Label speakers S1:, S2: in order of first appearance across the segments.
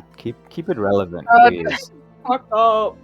S1: that. Keep it relevant,
S2: That's
S1: please.
S2: fucked up.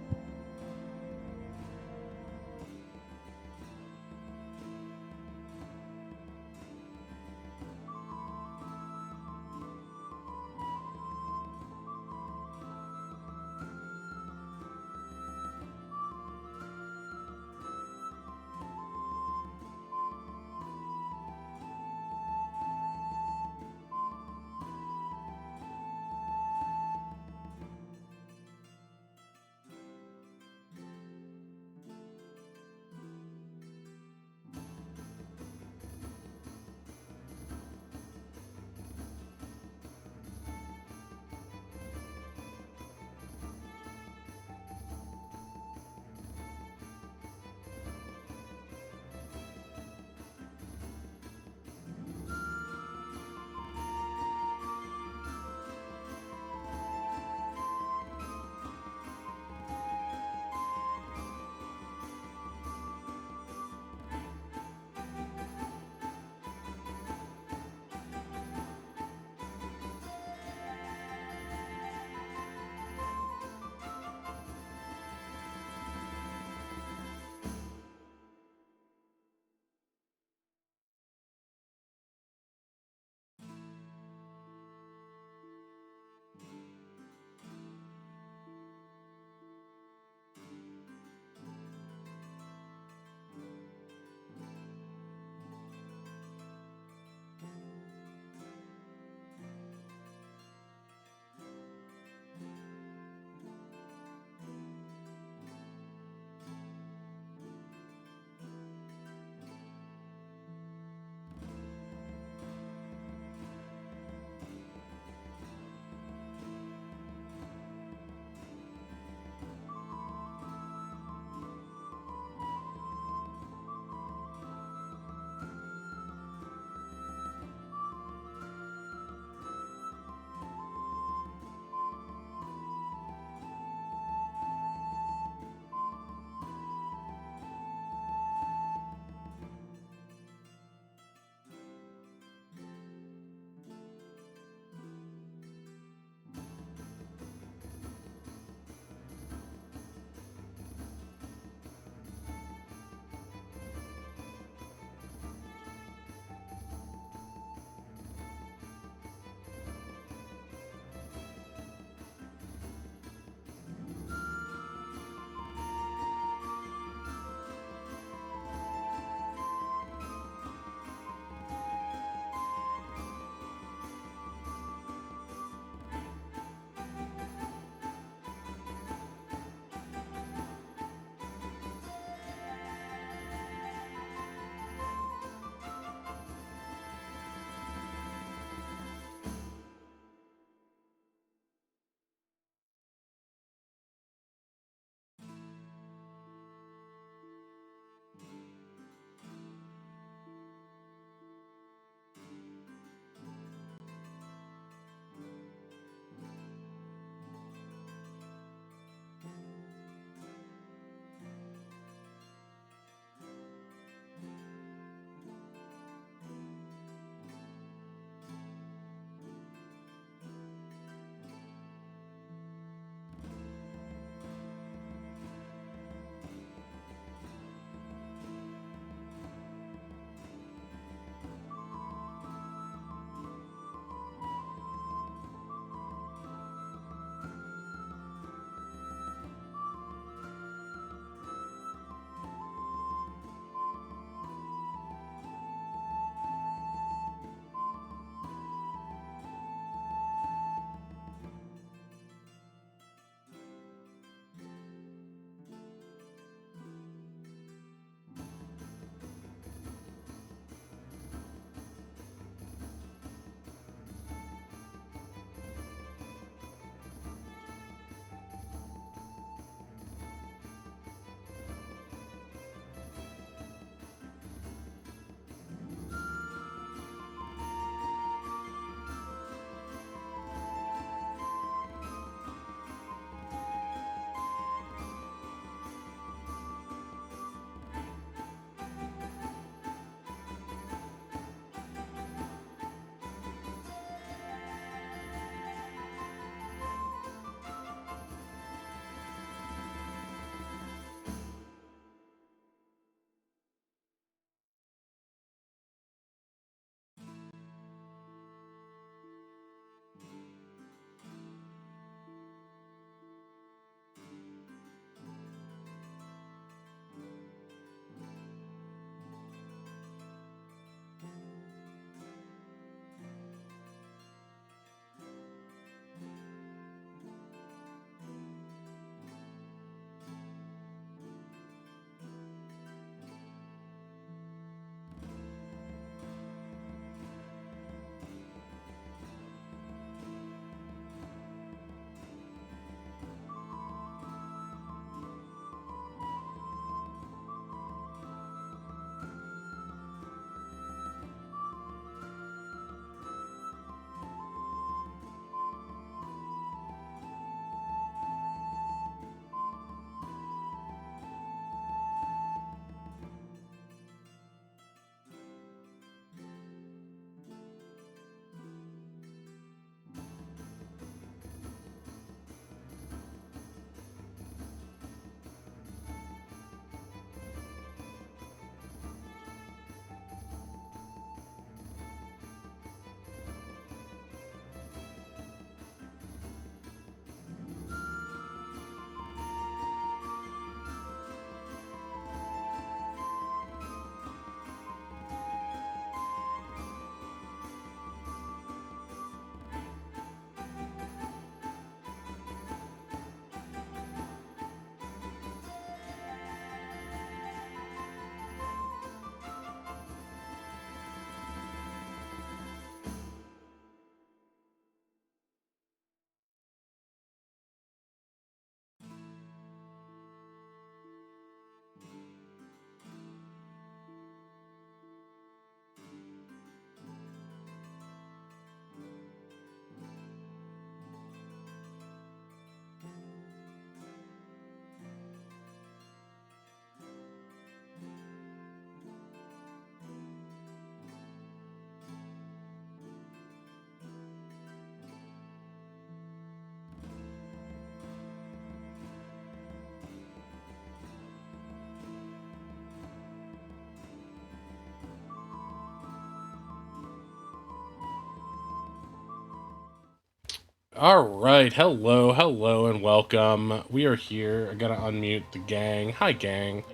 S1: All right, hello, and welcome. We are here. I gotta unmute the gang. Hi, gang.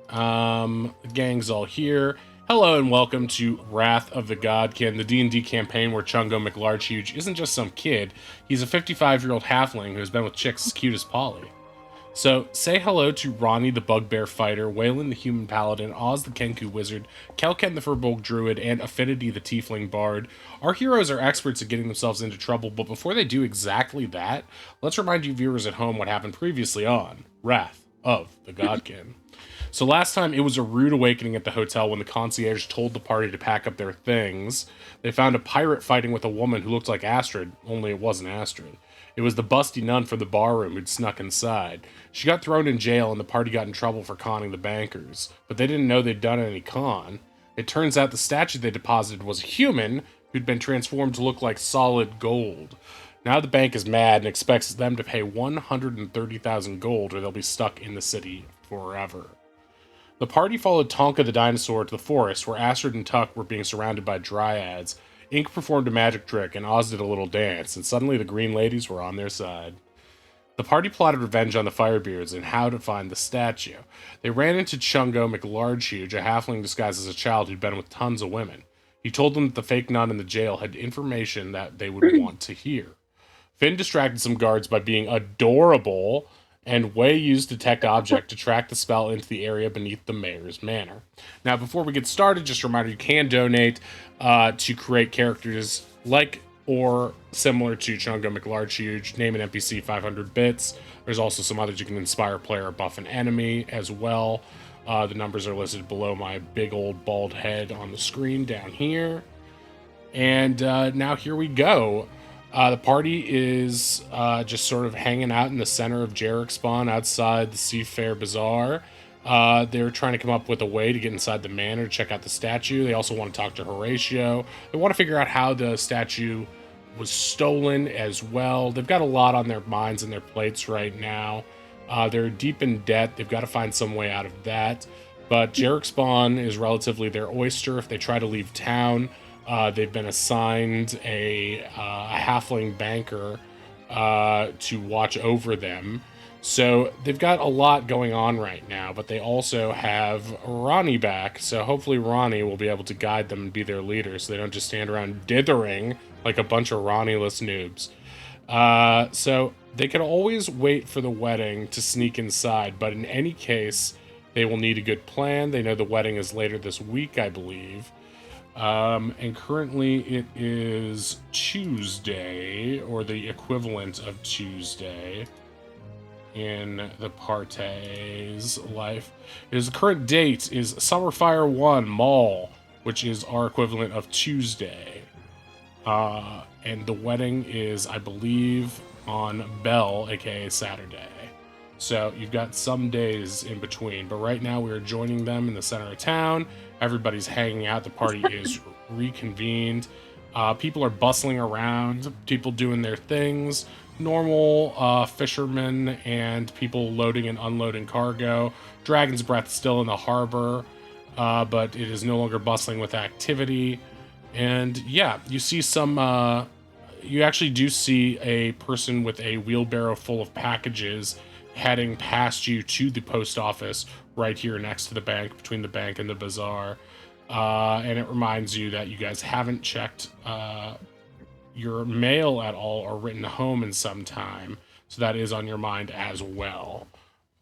S1: The gang's all here. Hello and welcome to Wrath of the Godkin, the D&D campaign where Chungo McLargehuge isn't just some kid. He's a 55-year-old halfling who's been with chicks as cute as Polly. So, say hello to Ronnie the Bugbear Fighter, Waylon the Human Paladin, Oz the Kenku Wizard, Kelken the Furbolg Druid, and Affinity the Tiefling Bard. Our heroes are experts at getting themselves into trouble, but before they do exactly that, let's remind you viewers at home what happened previously on Wrath of the Godkin. So last time, it was a rude awakening at the hotel when the concierge told the party to pack up their things. They found a pirate fighting with a woman who looked like Astrid, only it wasn't Astrid. It was the busty nun from the barroom who'd snuck inside. She got thrown in jail and the party got in trouble for conning the bankers, but they didn't know they'd done any con. It turns out the statue they deposited was a human who'd been transformed to look like solid gold. Now the bank is mad and expects them to pay 130,000 gold or they'll be stuck in the city forever. The party followed Tonka the dinosaur to the forest where Astrid and Tuck were being surrounded by dryads. Ink performed a magic trick and Oz did a little dance, and suddenly the green ladies were on their side. The party plotted revenge on the Firebeards and how to find the statue. They ran into Chungo McLargehuge, a halfling disguised as a child who'd been with tons of women. He told them that the fake nun in the jail had information that they would want to hear. Finn distracted some guards by being adorable, and Wei used Detect Object to track the spell into the area beneath the mayor's manor. Now, before we get started, just a reminder, you can donate to create characters like or similar to Chungo McLargehuge. Name an NPC 500 bits. There's also some others you can inspire, player, or buff an enemy as well. The numbers are listed below my big old bald head on the screen down here. And now here we go. The party is just sort of hanging out in the center of Jarek Spawn outside the Seafair Bazaar. They're trying to come up with a way to get inside the manor to check out the statue. They also want to talk to Horatio. They want to figure out how the statue was stolen as well. They've got a lot on their minds and their plates right now. They're deep in debt. They've got to find some way out of that. But Jarek Spawn is relatively their oyster if they try to leave town. They've been assigned a halfling banker to watch over them. So they've got a lot going on right now, but they also have Ronnie back. So hopefully Ronnie will be able to guide them and be their leader so they don't just stand around dithering like a bunch of Ronnie-less noobs. So they can always wait for the wedding to sneak inside, but in any case, they will need a good plan. They know the wedding is later this week, I believe. And currently it is Tuesday, or the equivalent of Tuesday in the party's life. His current date is Summerfire 1 Mall, which is our equivalent of Tuesday. And the wedding is, I believe, on Bell, aka Saturday. So you've got some days in between, but right now we are joining them in the center of town. Everybody's hanging out. The party is reconvened. People are bustling around, people doing their things. Normal fishermen and people loading and unloading cargo. Dragon's Breath still in the harbor, but it is no longer bustling with activity. And yeah, you see some, you actually do see a person with a wheelbarrow full of packages heading past you to the post office right here next to the bank, between the bank and the bazaar. And it reminds you that you guys haven't checked your mail at all or written home in some time. So that is on your mind as well.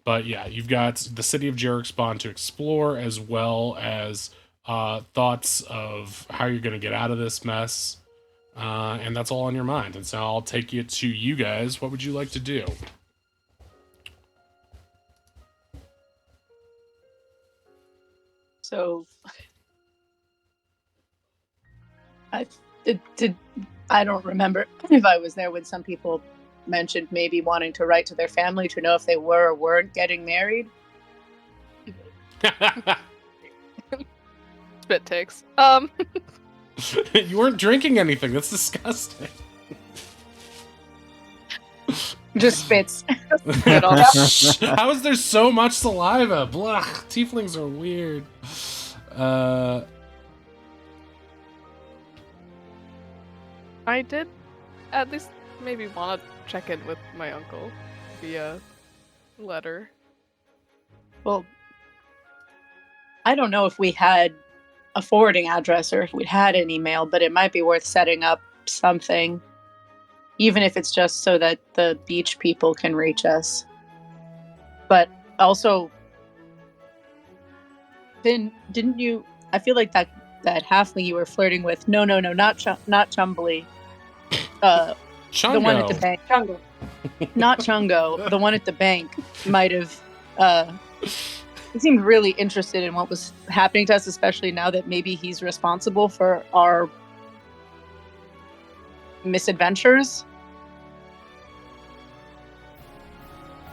S1: But yeah, you've got the city of Jarek Spawn to explore, as well as thoughts of how you're going to get out of this mess. And that's all on your mind. And so I'll take it to you guys. What would you like to do?
S2: So, I I don't remember if I was there when some people mentioned maybe wanting to write to their family to know if they were or weren't getting married.
S3: Spit takes.
S1: You weren't drinking anything. That's disgusting.
S2: Just spits.
S1: How is there so much saliva? Blah. Tieflings are weird.
S3: I did at least maybe want to check in with my uncle via letter.
S2: Well, I don't know if we had a forwarding address or if we'd had an email, but it might be worth setting up something, even if it's just so that the beach people can reach us. But also, Finn, didn't you? I feel like that halfling you were flirting with. No, not Chumbly.
S1: Chungo.
S2: The one at the bank.
S4: Chungo.
S2: Not Chungo. The one at the bank might have. He seemed really interested in what was happening to us, especially now that maybe he's responsible for our misadventures.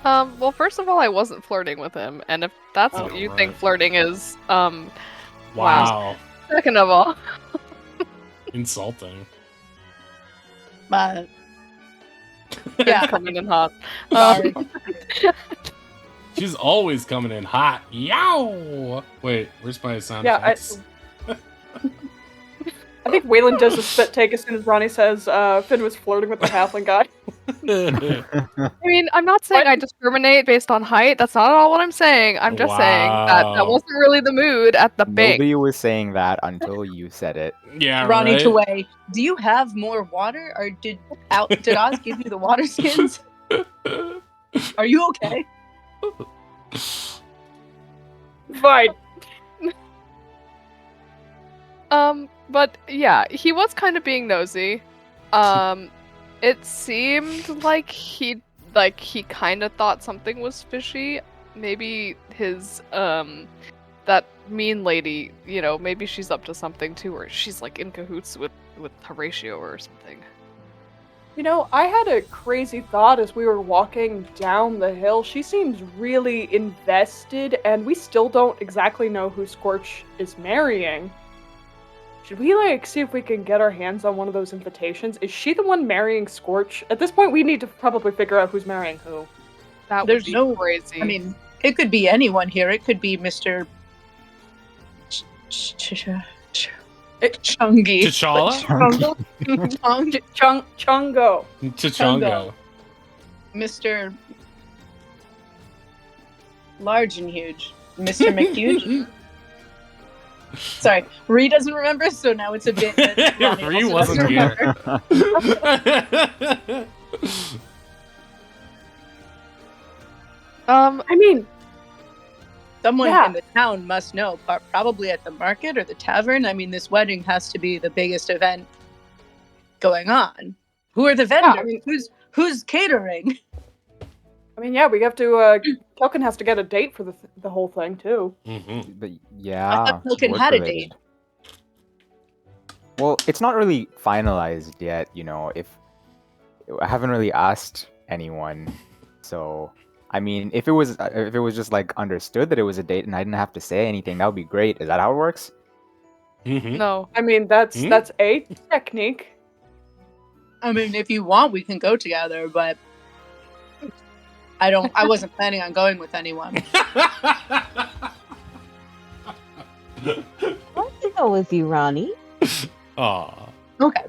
S3: Well, first of all, I wasn't flirting with him, and if that's what you think flirting is,
S1: Wow.
S3: Second of all,
S1: Insulting.
S2: Yeah.
S3: coming in hot.
S2: Sorry.
S1: She's always coming in hot. Yow! Wait, where's my sound
S4: Yeah,
S1: effects?
S4: I think Waylon does a spit take as soon as Ronnie says Finn was flirting with the halfling guy.
S3: I mean, I'm not saying I discriminate based on height. That's not at all what I'm saying. I'm just saying that
S1: Wow.
S3: wasn't really the mood at the bank.
S5: Nobody was saying that until you said it.
S1: Yeah,
S2: Ronnie
S1: right?
S2: Taway, do you have more water, or did Oz give you the water skins? Are you okay?
S4: Fine.
S3: But yeah, he was kind of being nosy. It seemed like he kind of thought something was fishy. Maybe his that mean lady, maybe she's up to something too, or she's like in cahoots with Horatio or something.
S4: I had a crazy thought as we were walking down the hill. She seems really invested, and we still don't exactly know who Scorch is marrying. Should we, see if we can get our hands on one of those invitations? Is she the one marrying Scorch? At this point, we need to probably figure out who's marrying who.
S3: That
S2: There's
S3: would be
S2: no
S3: crazy.
S2: I mean, it could be anyone here. It could be Mr. Chungy.
S1: T'Challa?
S4: Chungo.
S1: T'Chongo.
S2: Mr. Large and Huge. Mr. McHuge. Sorry, Ree doesn't remember, so now it's a bit. that Ronnie
S1: Ree
S2: also
S1: wasn't
S2: doesn't
S1: here.
S2: remember.
S4: I mean,
S2: Someone
S4: Yeah.
S2: in the town must know, probably at the market or the tavern. I mean, this wedding has to be the biggest event going on. Who are the vendors?
S4: I mean-
S2: who's catering?
S4: yeah, we have to, Kelkin has to get a date for the whole thing, too.
S1: Mm-hmm.
S5: But
S2: I
S5: yeah,
S2: thought Pilkin had a date.
S5: Well, it's not really finalized yet, if I haven't really asked anyone. So, I mean, if it was just understood that it was a date and I didn't have to say anything, that would be great. Is that how it works?
S1: Mm-hmm.
S3: No.
S4: I mean, that's
S1: Hmm?
S4: that's a technique.
S2: I mean, if you want, we can go together, but I wasn't planning on going with anyone.
S6: I'll go with you, Ronnie.
S1: Aw.
S2: Okay.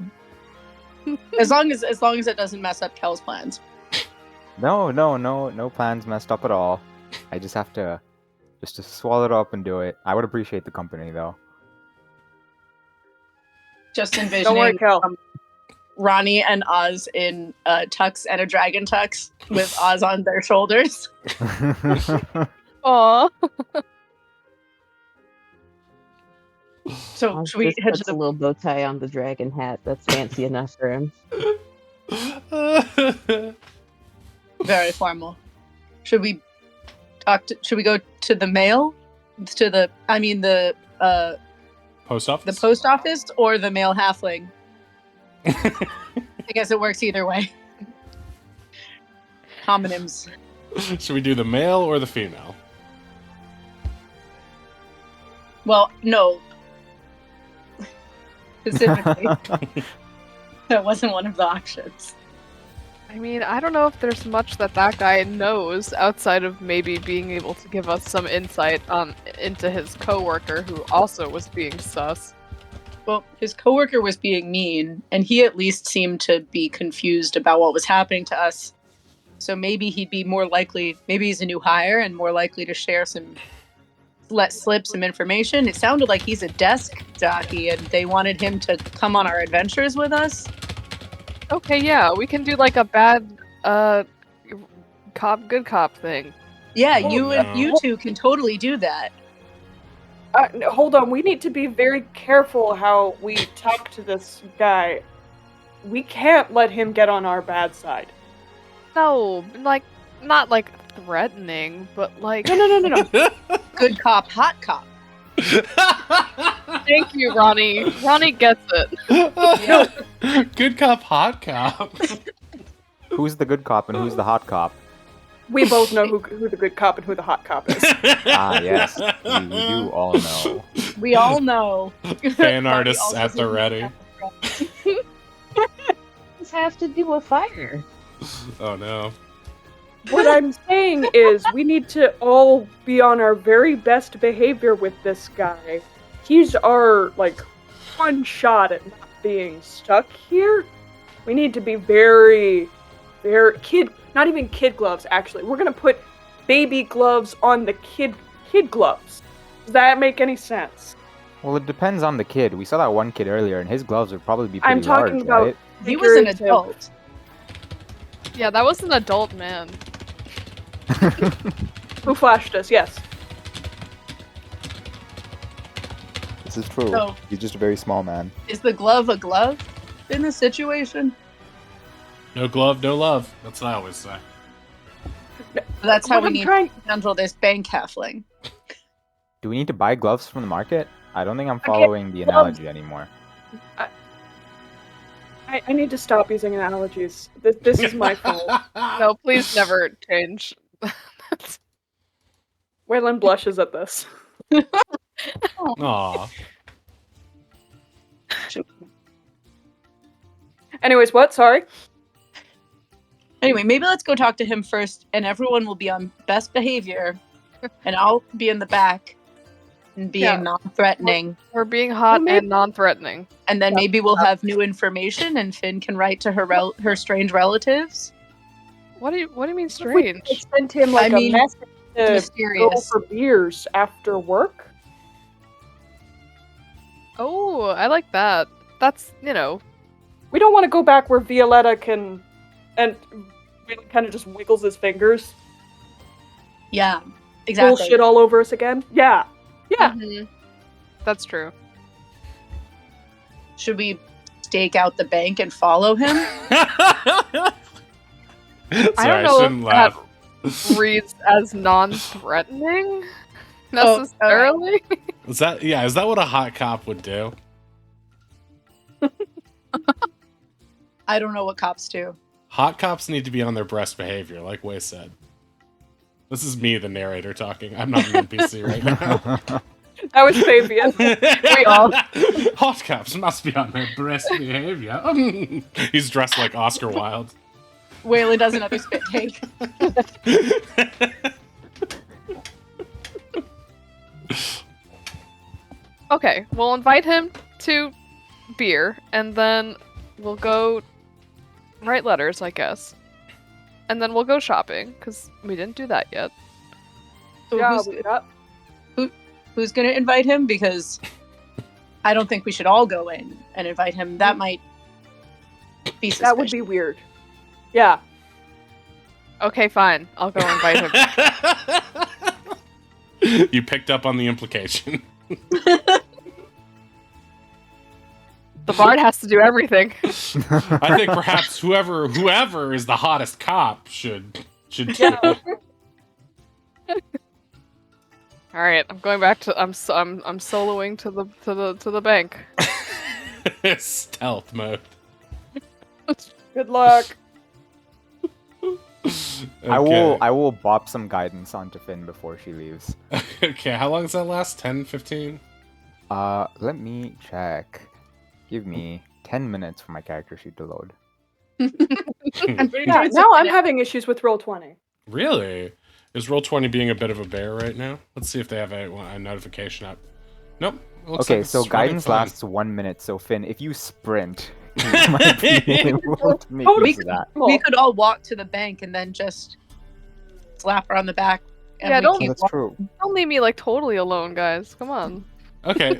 S2: As long as it doesn't mess up Kel's plans.
S5: No plans messed up at all. I just have to swallow it up and do it. I would appreciate the company though.
S2: Just
S4: Don't worry,
S2: envisioning
S4: Kel.
S2: Ronnie and Oz in a tux and a dragon tux with Oz on their shoulders.
S3: Aw.
S2: So
S6: I'll
S2: should we
S6: just
S2: head
S6: put
S2: to
S6: a
S2: the
S6: little bow tie on the dragon hat. That's fancy enough for him.
S2: very formal? Should we go to the mail? To the
S1: Post office?
S2: the post office or the male halfling? I guess it works either way. Homonyms.
S1: Should we do the male or the female?
S2: Well, no. Specifically, that wasn't one of the options.
S3: I mean, I don't know if there's much that guy knows outside of maybe being able to give us some insight into his coworker who also was being sus.
S2: Well, his coworker was being mean, and he at least seemed to be confused about what was happening to us. So maybe he'd be more likely, maybe he's a new hire and more likely to share let slip some information. It sounded like he's a desk jockey and they wanted him to come on our adventures with us.
S3: Okay, yeah, we can do like a bad cop, good cop thing.
S2: Yeah,
S1: Oh,
S2: you two can totally do that.
S4: No, hold on, we need to be very careful how we talk to this guy. We can't let him get on our bad side.
S3: No, like, not like threatening, but like.
S4: No.
S2: Good cop, hot cop.
S3: Thank you, Ronnie. Ronnie gets it.
S1: Good cop, hot cop.
S5: Who's the good cop and who's the hot cop?
S4: We both know who the good cop and who the hot cop is.
S5: Ah, yes. We do all know.
S2: We all know.
S1: Fan artists at the ready.
S6: Just have to do a fire.
S1: Oh no.
S4: What I'm saying is we need to all be on our very best behavior with this guy. He's our, like, one shot at not being stuck here. We need to be very not even kid gloves, actually. We're gonna put baby gloves on the kid gloves. Does that make any sense?
S5: Well, it depends on the kid. We saw that one kid earlier, and his gloves would probably be pretty
S4: I'm talking
S5: large,
S4: about
S5: right?
S2: He was an
S4: figurative.
S2: adult.
S3: Yeah, that was an adult man.
S4: Who flashed us? Yes.
S7: This is true.
S2: So-
S7: He's just a very small man.
S2: Is the glove a glove in this situation?
S1: No glove, no love. That's what I always say.
S2: That's how
S4: What
S2: we
S4: I'm
S2: need
S4: trying-
S2: to handle this bank halfling.
S5: Do we need to buy gloves from the market? I don't think I'm following the
S4: gloves.
S5: analogy anymore.
S4: I need to stop using analogies. This is my fault.
S3: No, please never change.
S4: Waylon blushes at this.
S1: Aw.
S4: Anyways, what? Sorry.
S2: Anyway, maybe let's go talk to him first, and everyone will be on best behavior, and I'll be in the back and being
S4: Yeah.
S2: non-threatening.
S3: We're being hot
S4: Well,
S3: and non-threatening.
S2: And then maybe we'll have new information, and Finn can write to her strange relatives.
S3: What do you mean
S4: If we
S3: strange?
S4: could send him like
S2: I mean,
S4: a message to go
S2: Mysterious.
S4: for beers after work.
S3: Oh, I like that. That's,
S4: We don't want to go back where Violetta can, and really kind of just wiggles his fingers,
S2: Yeah, exactly.
S4: bullshit all over us again. Yeah.
S3: Mhm. That's true.
S2: Should we stake out the bank and follow him?
S3: I
S1: Sorry,
S3: don't know
S1: shouldn't
S3: if
S1: laugh.
S3: that reads as non-threatening
S2: Oh,
S3: necessarily.
S1: Is that what a hot cop would do?
S2: I don't know what cops do.
S1: Hot cops need to be on their best behavior, like Way said. This is me, the narrator, talking. I'm not an NPC right now.
S4: That was Fabian.
S2: We all-
S1: Hot cops must be on their best behavior. He's dressed like Oscar Wilde.
S2: Waylon does another spit take.
S3: Okay, we'll invite him to beer, and then we'll go write letters, I guess. And then we'll go shopping, because we didn't do that yet.
S2: So
S4: Yeah, we got.
S2: who's going to invite him? Because I don't think we should all go in and invite him. That might be suspicious.
S4: That would be weird. Yeah.
S3: Okay, fine. I'll go invite him.
S1: You picked up on the implication.
S3: The bard has to do everything.
S1: I think perhaps whoever is the hottest cop should do
S4: Yeah.
S3: All right, I'm going back to. I'm soloing to the bank.
S1: it. Stealth mode.
S4: Good luck.
S5: I
S1: Okay.
S5: will bop some guidance onto Finn before she leaves.
S1: Okay, how long does that last? 10, 15?
S5: Let me check. Give me 10 minutes for my character sheet to load.
S2: I'm pretty
S4: Yeah,
S2: sure it's
S4: now
S2: a
S4: I'm
S2: minute.
S4: having issues with Roll20.
S1: Really? Is Roll20 being a bit of a bear right now? Let's see if they have a notification up. Nope. Looks
S5: Okay,
S1: like it's
S5: so
S1: running
S5: guidance
S1: fine.
S5: lasts 1 minute. So Finn, if you sprint, you might be able to make
S4: Totally.
S5: use of that.
S2: We could all walk to the bank and then just slap her on the back. And
S3: Yeah,
S2: we
S3: don't-
S5: Oh,
S2: keep
S5: that's
S2: walking.
S5: true.
S3: Don't leave me like totally alone, guys. Come on.
S1: Okay,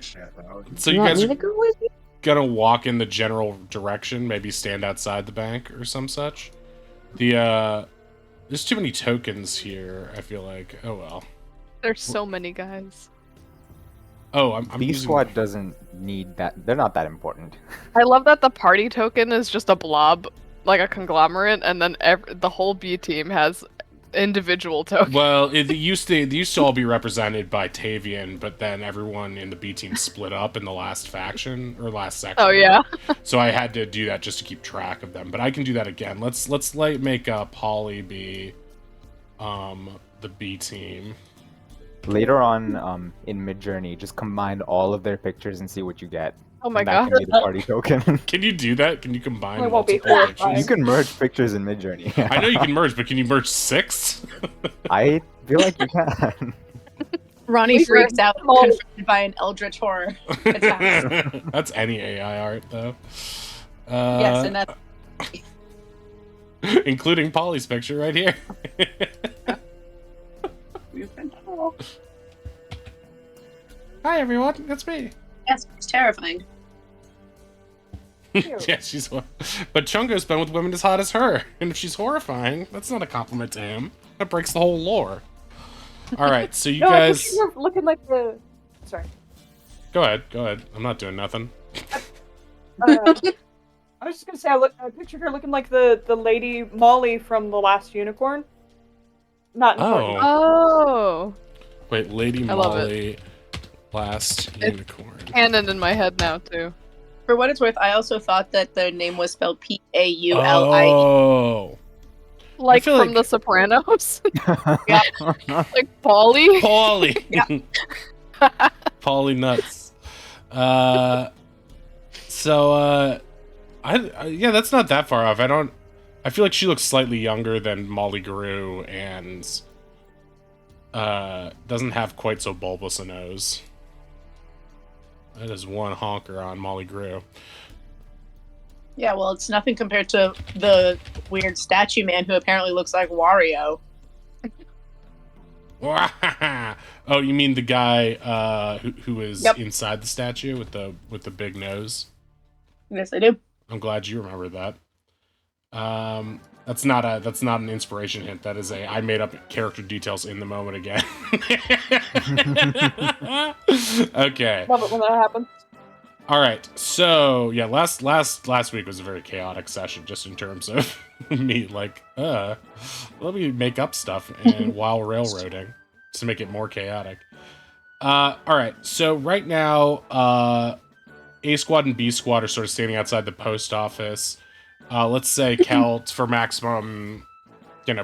S1: so you
S6: want
S1: guys
S6: me
S1: are
S6: to go with you?
S1: gonna walk in the general direction, maybe stand outside the bank or some such. There's too many tokens here, I feel like. Oh well.
S3: There's so many guys.
S1: Oh, I'm
S5: B
S1: using...
S5: squad doesn't need that. They're not that important.
S3: I love that the party token is just a blob, like a conglomerate, and then the whole B team has individual tokens.
S1: Well, they used to all be represented by Tavian, but then everyone in the B team split up in the last faction or last section.
S3: Oh yeah.
S1: So I had to do that just to keep track of them. But I can do that again. Let's like make Polly be the B team.
S5: Later on, in Midjourney, just combine all of their pictures and see what you get.
S3: Oh my
S5: And that
S3: god.
S5: can be the party token.
S1: Can you do that? Can you combine
S4: It won't be
S1: multiple
S4: horrifying.
S1: pictures?
S5: You can merge pictures in Midjourney.
S1: I know you can merge, but can you merge 6?
S5: I feel like you can.
S2: Ronnie
S4: These are
S2: freaks out
S4: small-
S2: confronted by an eldritch horror attack.
S1: That's any AI art, though.
S2: Yes, and that's
S1: including Polly's picture right here. Hi everyone, it's me.
S2: yes, it's terrifying.
S1: Yeah, she's. But Chungo's been with women as hot as her, and if she's horrifying, that's not a compliment to him. That breaks the whole lore. All right, so you
S4: No, I
S1: guys,
S4: think you're looking like the. Sorry.
S1: go ahead. I'm not doing nothing.
S4: I was just gonna say I pictured her looking like the lady Molly from The Last Unicorn. Not in the party.
S1: Oh,
S3: Oh.
S1: wait, Lady
S3: I love it.
S1: Molly, last unicorn.
S3: Canon in my head now too.
S2: For what it's worth, I also thought that the name was spelled Pauli.
S1: Oh,
S3: Like
S1: feel
S3: from
S1: like-
S3: The Sopranos.
S2: Yeah.
S3: Like Polly.
S1: Polly.
S2: Yeah.
S1: Polly nuts. Yeah, that's not that far off. I feel like she looks slightly younger than Molly Guru and doesn't have quite so bulbous a nose. That is one honker on Molly Gru.
S2: Yeah, well, it's nothing compared to the weird statue man who apparently looks like Wario.
S1: Oh, you mean the guy who is
S2: Yep.
S1: inside the statue with the big nose?
S2: Yes, I do.
S1: I'm glad you remember that. That's not an inspiration hint. That is I made up character details in the moment again. Okay.
S4: Love it when that happens.
S1: All right. So yeah, last week was a very chaotic session, just in terms of me like, let me make up stuff and while railroading, just to make it more chaotic. All right. So right now, A squad and B squad are sort of standing outside the post office. Let's say Kelt, for maximum,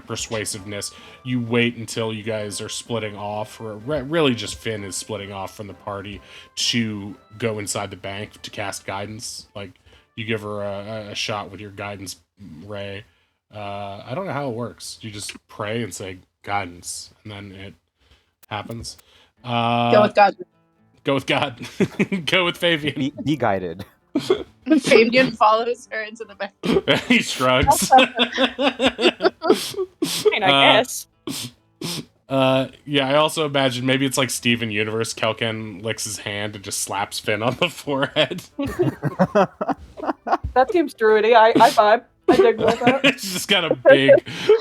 S1: persuasiveness, you wait until you guys are splitting off, or really just Finn is splitting off from the party to go inside the bank to cast guidance. Like, you give her a shot with your guidance ray. I don't know how it works. You just pray and say guidance, and then it happens.
S2: Go with God.
S1: Go with God. Go with Fabian.
S5: Be guided.
S2: Fabian follows her into the back.
S1: He shrugs.
S4: I mean, I guess.
S1: Yeah, I also imagine maybe it's like Steven Universe. Kelken licks his hand and just slaps Finn on the forehead.
S4: That seems druidy. I vibe. I dig with that.
S1: It's just got a big,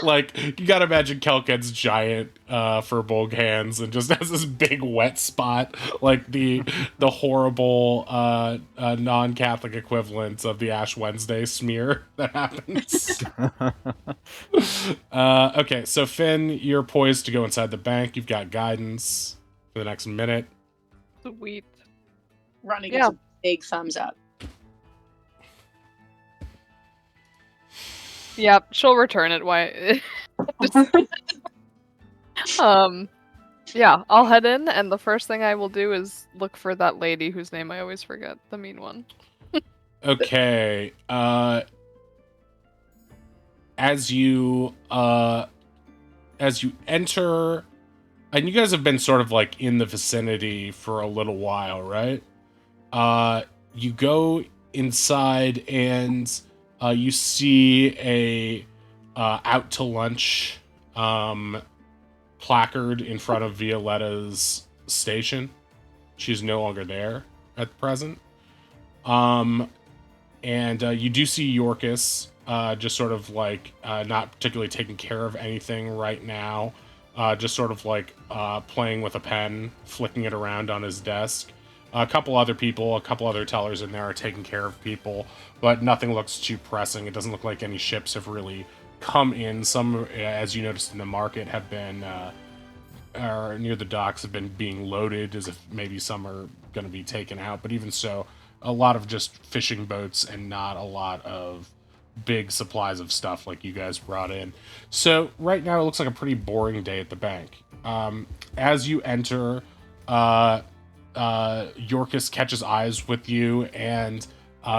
S1: like, you gotta imagine Kelken's giant Furbolg hands and just has this big wet spot, like the horrible non-Catholic equivalent of the Ash Wednesday smear that happens. Okay, so Finn, you're poised to go inside the bank. You've got guidance for the next minute.
S3: Sweet.
S2: Ronnie gets
S3: Yeah.
S2: a big thumbs up.
S3: Yep, she'll return it. Why? Yeah, I'll head in, and the first thing I will do is look for that lady whose name I always forget, the mean one.
S1: Okay, as you enter, and you guys have been sort of like in the vicinity for a little while, right? You go inside and you see a out to lunch placard in front of Violetta's station. She's no longer there at present. And you do see Yorkus just sort of like not particularly taking care of anything right now. Just sort of like playing with a pen, flicking it around on his desk. A couple other people, a couple other tellers in there are taking care of people, but nothing looks too pressing. It doesn't look like any ships have really come in. Some, as you noticed in the market, have been, or near the docks, have been being loaded as if maybe some are going to be taken out. But even so, a lot of just fishing boats and not a lot of big supplies of stuff like you guys brought in. So right now it looks like a pretty boring day at the bank. As you enter, Yorkus catches eyes with you, and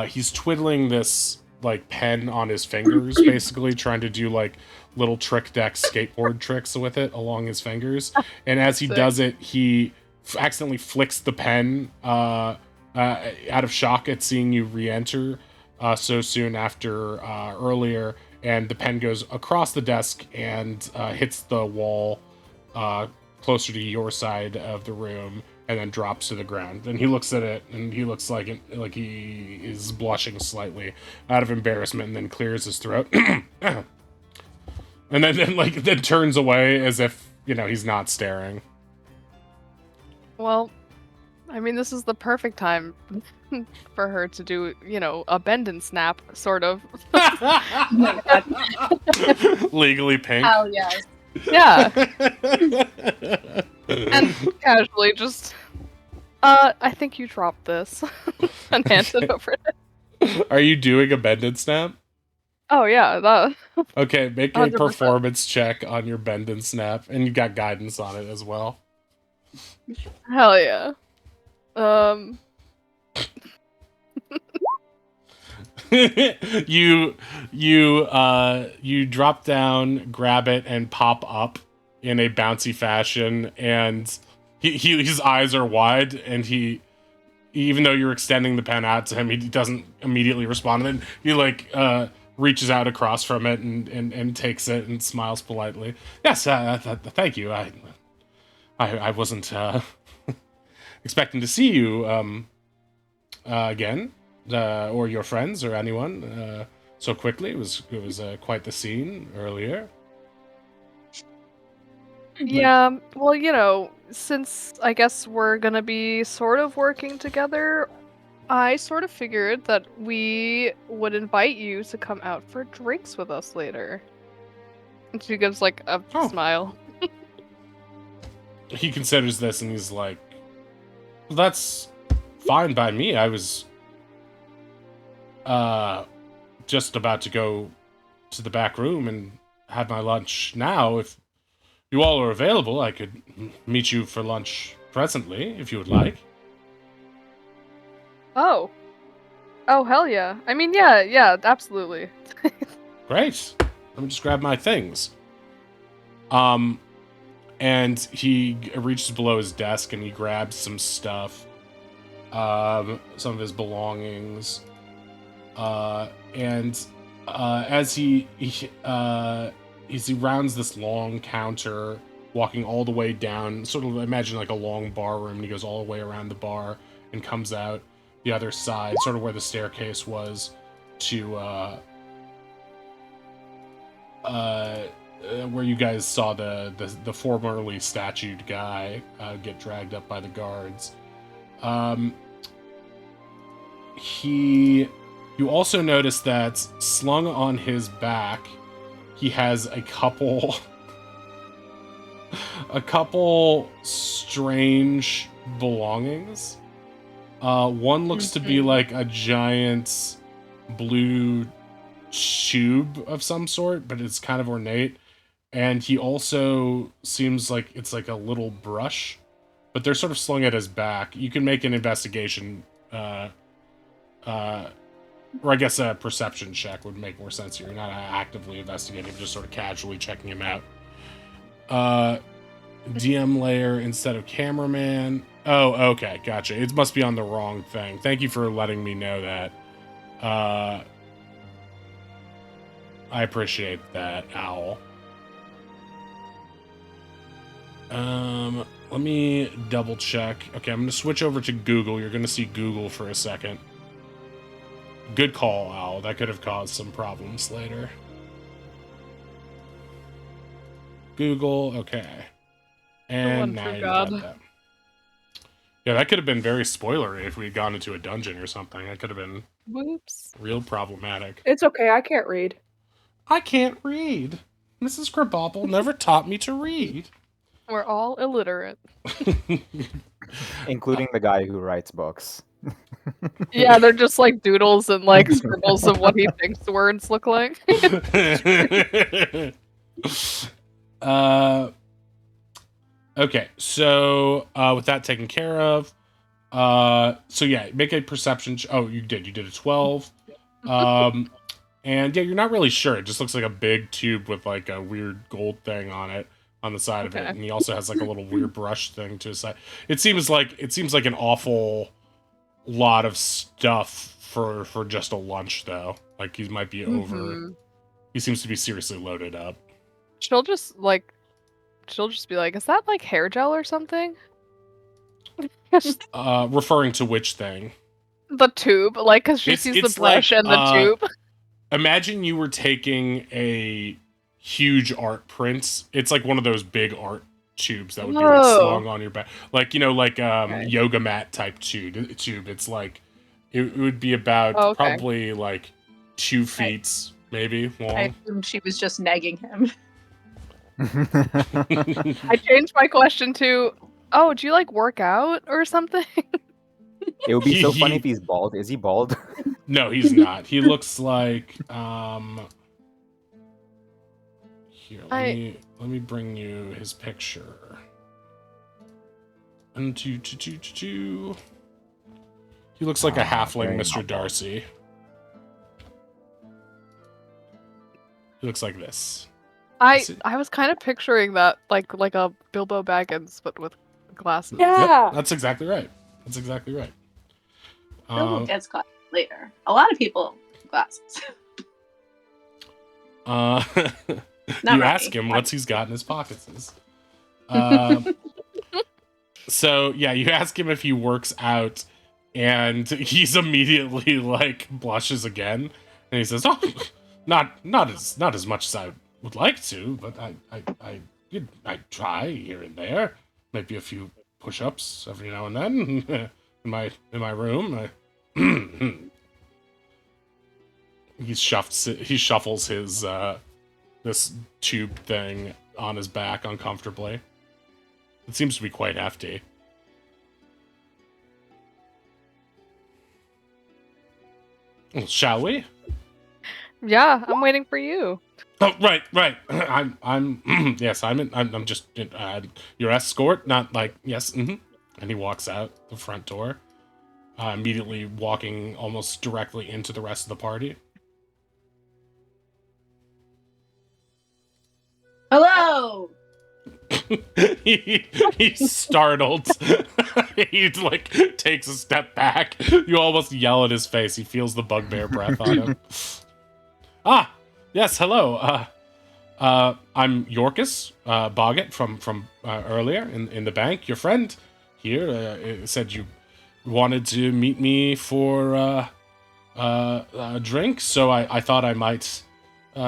S1: he's twiddling this like pen on his fingers, basically trying to do like little trick deck skateboard tricks with it along his fingers. And as he does it, he accidentally flicks the pen out of shock at seeing you re-enter so soon after earlier, and the pen goes across the desk and hits the wall closer to your side of the room, and then drops to the ground. And he looks at it, and he looks like he is blushing slightly out of embarrassment, and then clears his throat, and then turns away as if he's not staring.
S3: Well, I mean, this is the perfect time for her to do, a bend and snap, sort of.
S2: Oh my God.
S1: Legally pink.
S2: Hell yes.
S3: Yeah. And casually just, I think you dropped this. And hands it over to
S1: Are you doing a bend and snap?
S3: Oh, yeah, that.
S1: Okay, make a
S3: 100%.
S1: performance check on your bend and snap, and you got guidance on it as well.
S3: Hell yeah.
S1: You drop down, grab it, and pop up in a bouncy fashion, and his eyes are wide, and even though you're extending the pen out to him, he doesn't immediately respond. And then he reaches out across from it and takes it and smiles politely. Yes, thank you. I wasn't expecting to see you again, or your friends or anyone so quickly. It was quite the scene earlier.
S3: Yeah, well, since I guess we're gonna be sort of working together, I sort of figured that we would invite you to come out for drinks with us later. And she gives like a smile.
S1: He considers this and he's like, well, that's fine by me. I was just about to go to the back room and have my lunch now. If you all are available, I could meet you for lunch presently, if you would like.
S3: Oh, hell yeah. I mean, yeah, absolutely.
S1: Great. Let me just grab my things. And he reaches below his desk and he grabs some stuff, some of his belongings, and as he rounds this long counter, walking all the way down, sort of imagine like a long bar room, and he goes all the way around the bar and comes out the other side, sort of where the staircase was, to where you guys saw the formerly statued guy get dragged up by the guards. You also notice that slung on his back, he has a couple strange belongings. One looks to be like a giant blue tube of some sort, but it's kind of ornate. And he also seems like it's like a little brush, but they're sort of slung at his back. You can make an investigation, or I guess a perception check would make more sense here. You're not actively investigating, just sort of casually checking him out. DM layer instead of cameraman. Oh, okay, gotcha. It must be on the wrong thing. Thank you for letting me know that. I appreciate that, Owl. Let me double check. Okay, I'm gonna switch over to Google. You're gonna see Google for a second. Good call, Owl. That could have caused some problems later. Google, okay. And
S3: one
S1: now
S3: true
S1: you
S3: God.
S1: got that. Yeah, that could have been very spoilery if we'd gone into a dungeon or something. That could have been
S3: Whoops.
S1: real problematic.
S4: It's okay, I can't read.
S1: I can't read. Mrs. Krabappel never taught me to read.
S3: We're all illiterate.
S5: Including the guy who writes books.
S3: Yeah, they're just like doodles and like scribbles of what he thinks the words look like.
S1: Okay, so with that taken care of, so yeah, make a perception. Oh, you did a 12. And yeah, you're not really sure. It just looks like a big tube with like a weird gold thing on it on the side of it, and he also has like a little weird brush thing to his side. It seems like an awful lot of stuff for just a lunch though. Like he might be over. He seems to be seriously loaded up.
S3: She'll just be like, "Is that like hair gel or something?"
S1: Referring to which thing?
S3: The tube, like, because she sees the brush
S1: like,
S3: and the tube.
S1: Imagine you were taking a huge art print. It's like one of those big art tubes that would be like slung on your back, like yoga mat type tube. It's like it would be about probably like 2 feet maybe long.
S2: I assumed she was just negging him.
S3: I changed my question to, "Oh, do you like work out or something?"
S5: It would be so funny if he's bald. Is he bald?
S1: No, he's not. He looks like here, let me bring you his picture. And two. He looks like a halfling Mr. Darcy. He looks like this.
S3: I was kind of picturing that like a Bilbo Baggins but with glasses.
S4: Yeah,
S1: Yep, that's exactly right.
S2: Bilbo gets glasses later. A lot of people glasses.
S1: You ask him what's he's got in his pockets. So yeah, you ask him if he works out, and he's immediately like blushes again, and he says, "Oh, not as much as I would like to, but I try here and there, maybe a few push-ups every now and then in my room." He shuffles his this tube thing on his back uncomfortably. It seems to be quite hefty. Well, shall we?
S3: Yeah, I'm waiting for you.
S1: Oh, right. I'm yes, I'm just your escort, not like yes. And he walks out the front door, immediately walking almost directly into the rest of the party.
S2: Hello.
S1: He's startled. He like takes a step back. You almost yell at his face. He feels the bugbear breath on him. Ah, yes, hello. I'm Yorkus Boggett from earlier in the bank. Your friend here said you wanted to meet me for a drink, so I thought I might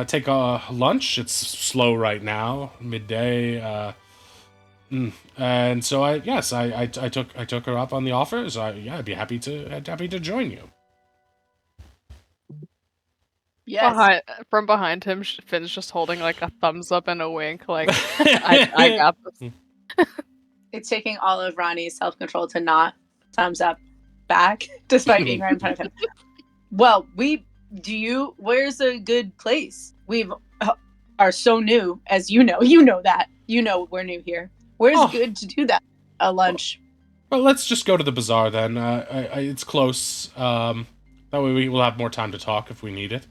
S1: take a lunch. It's slow right now, midday. And so I took her up on the offer. So I'd be happy to join you.
S2: Yes.
S3: From behind him, Finn's just holding like a thumbs up and a wink, like I got this.
S2: It's taking all of Ronnie's self-control to not thumbs up back, despite being right in front of him. Well, where's a good place? We are so new, as you know. You know that. You know we're new here. Where's good to do that? A lunch.
S1: Well, let's just go to the bazaar then. It's close. That way we will have more time to talk if we need it.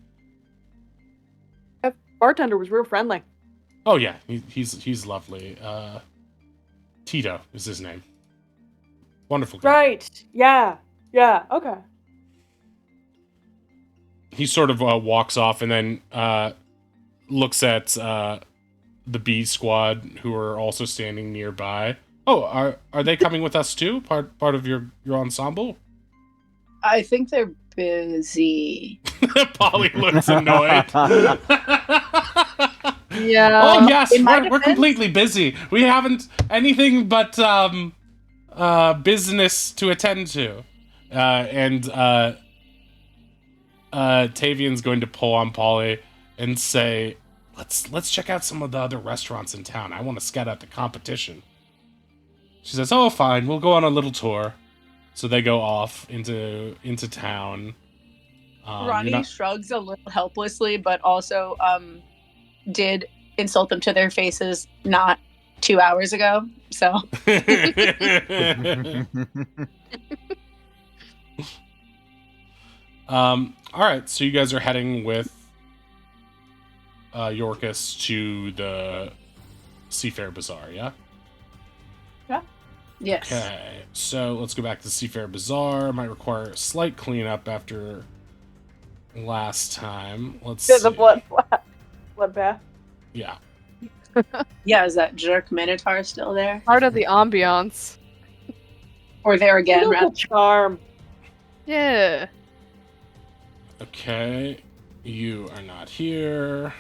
S4: that bartender was real friendly.
S1: Oh yeah, he's lovely. Tito is his name. Wonderful guy.
S4: Right. Yeah. Yeah. Okay.
S1: He sort of walks off and then looks at the B squad, who are also standing nearby. Oh, are they coming with us too? Part of your ensemble?
S2: I think they're busy.
S1: Polly looks annoyed.
S3: Yeah.
S1: Oh yes,
S2: In my
S1: we're
S2: defense-
S1: completely busy. We haven't anything but business to attend to. And Tavian's going to pull on Polly and say, Let's check out some of the other restaurants in town. I want to scout out the competition. She says, "Oh, fine. We'll go on a little tour." So they go off into town.
S2: Ronnie shrugs a little helplessly, but also did insult them to their faces not 2 hours ago. So
S1: all right. So you guys are heading with Yorkus to the Seafair Bazaar, yeah?
S2: yes.
S1: Okay, so let's go back to the Seafair Bazaar. Might require a slight cleanup after last time. Let's see.
S4: The bloodbath.
S1: Yeah.
S2: Yeah, is that jerk Minotaur still there?
S3: Part of the ambiance.
S2: Or there again,
S4: Beautiful
S2: rather.
S4: charm.
S3: Yeah.
S1: Okay, you are not here.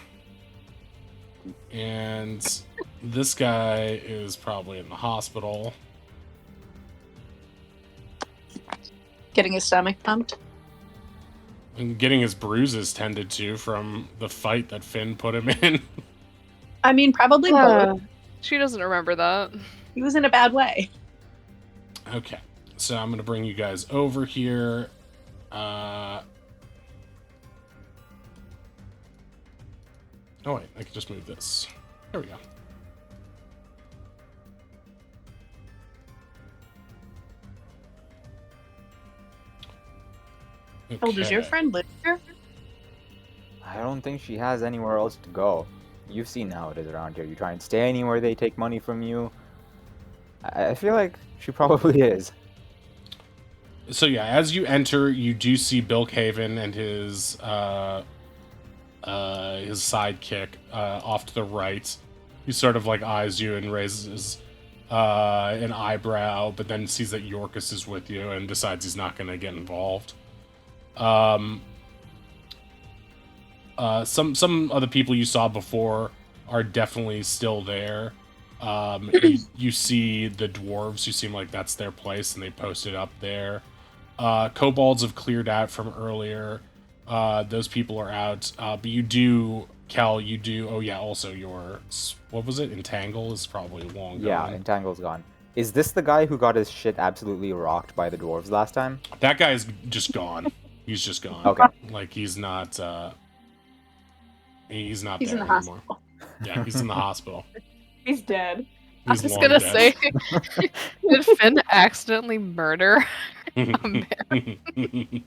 S1: And this guy is probably in the hospital.
S2: Getting his stomach pumped.
S1: And getting his bruises tended to from the fight that Finn put him in.
S2: I mean, probably both.
S3: She doesn't remember that.
S2: He was in a bad way.
S1: Okay, so I'm going to bring you guys over here. Oh wait, I can just move this. There we go.
S2: Oh, does your
S1: Okay.
S2: friend live here?
S5: I don't think she has anywhere else to go. You've seen how it is around here. You try and stay anywhere, they take money from you. I feel like she probably is.
S1: So yeah, as you enter, you do see Bill Caven and his sidekick off to the right. He sort of like eyes you and raises an eyebrow, but then sees that Yorkus is with you and decides he's not going to get involved. Some other people you saw before are definitely still there. You see the dwarves who seem like that's their place, and they posted up there. Kobolds have cleared out from earlier. Those people are out. But you do, Cal, you do. Oh yeah, also your, what was it? Entangle is probably long gone.
S5: Yeah, Entangle's gone. Is this the guy who got his shit absolutely rocked by the dwarves last time?
S1: That guy's just gone. He's just gone.
S5: Okay.
S1: Like he's not. He's not
S2: He's
S1: there
S2: in the
S1: anymore.
S2: hospital.
S1: Yeah, he's in the hospital.
S4: He's dead.
S3: I
S1: He's
S3: was
S1: long
S3: gonna
S1: dead.
S3: say, did Finn accidentally murder a man?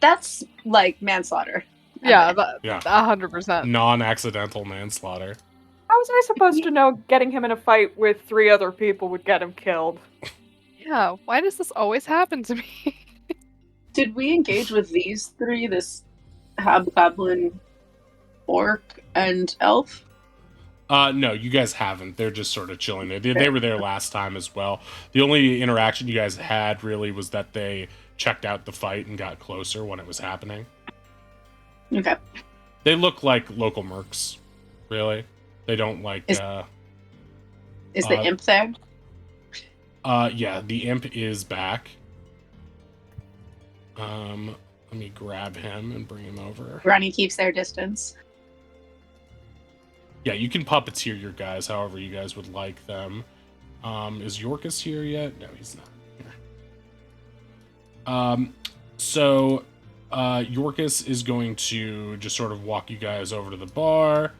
S2: That's like manslaughter.
S3: Yeah,
S1: Yeah.
S3: 100%.
S1: Non-accidental manslaughter.
S4: How was I supposed to know getting him in a fight with 3 other people would get him killed?
S3: Yeah, why does this always happen to me?
S2: Did we engage with these 3? This hobgoblin, orc, and elf?
S1: No, you guys haven't. They're just sort of chilling there. They were there last time as well. The only interaction you guys had really was that they checked out the fight and got closer when it was happening.
S2: Okay.
S1: They look like local mercs, really. They don't like.
S2: Is the imp there?
S1: Yeah, the imp is back. Let me grab him and bring him over.
S2: Ronnie keeps their distance.
S1: Yeah, you can puppeteer your guys however you guys would like them. Is Yorkus here yet? No, he's not here. So Yorkus is going to just sort of walk you guys over to the bar,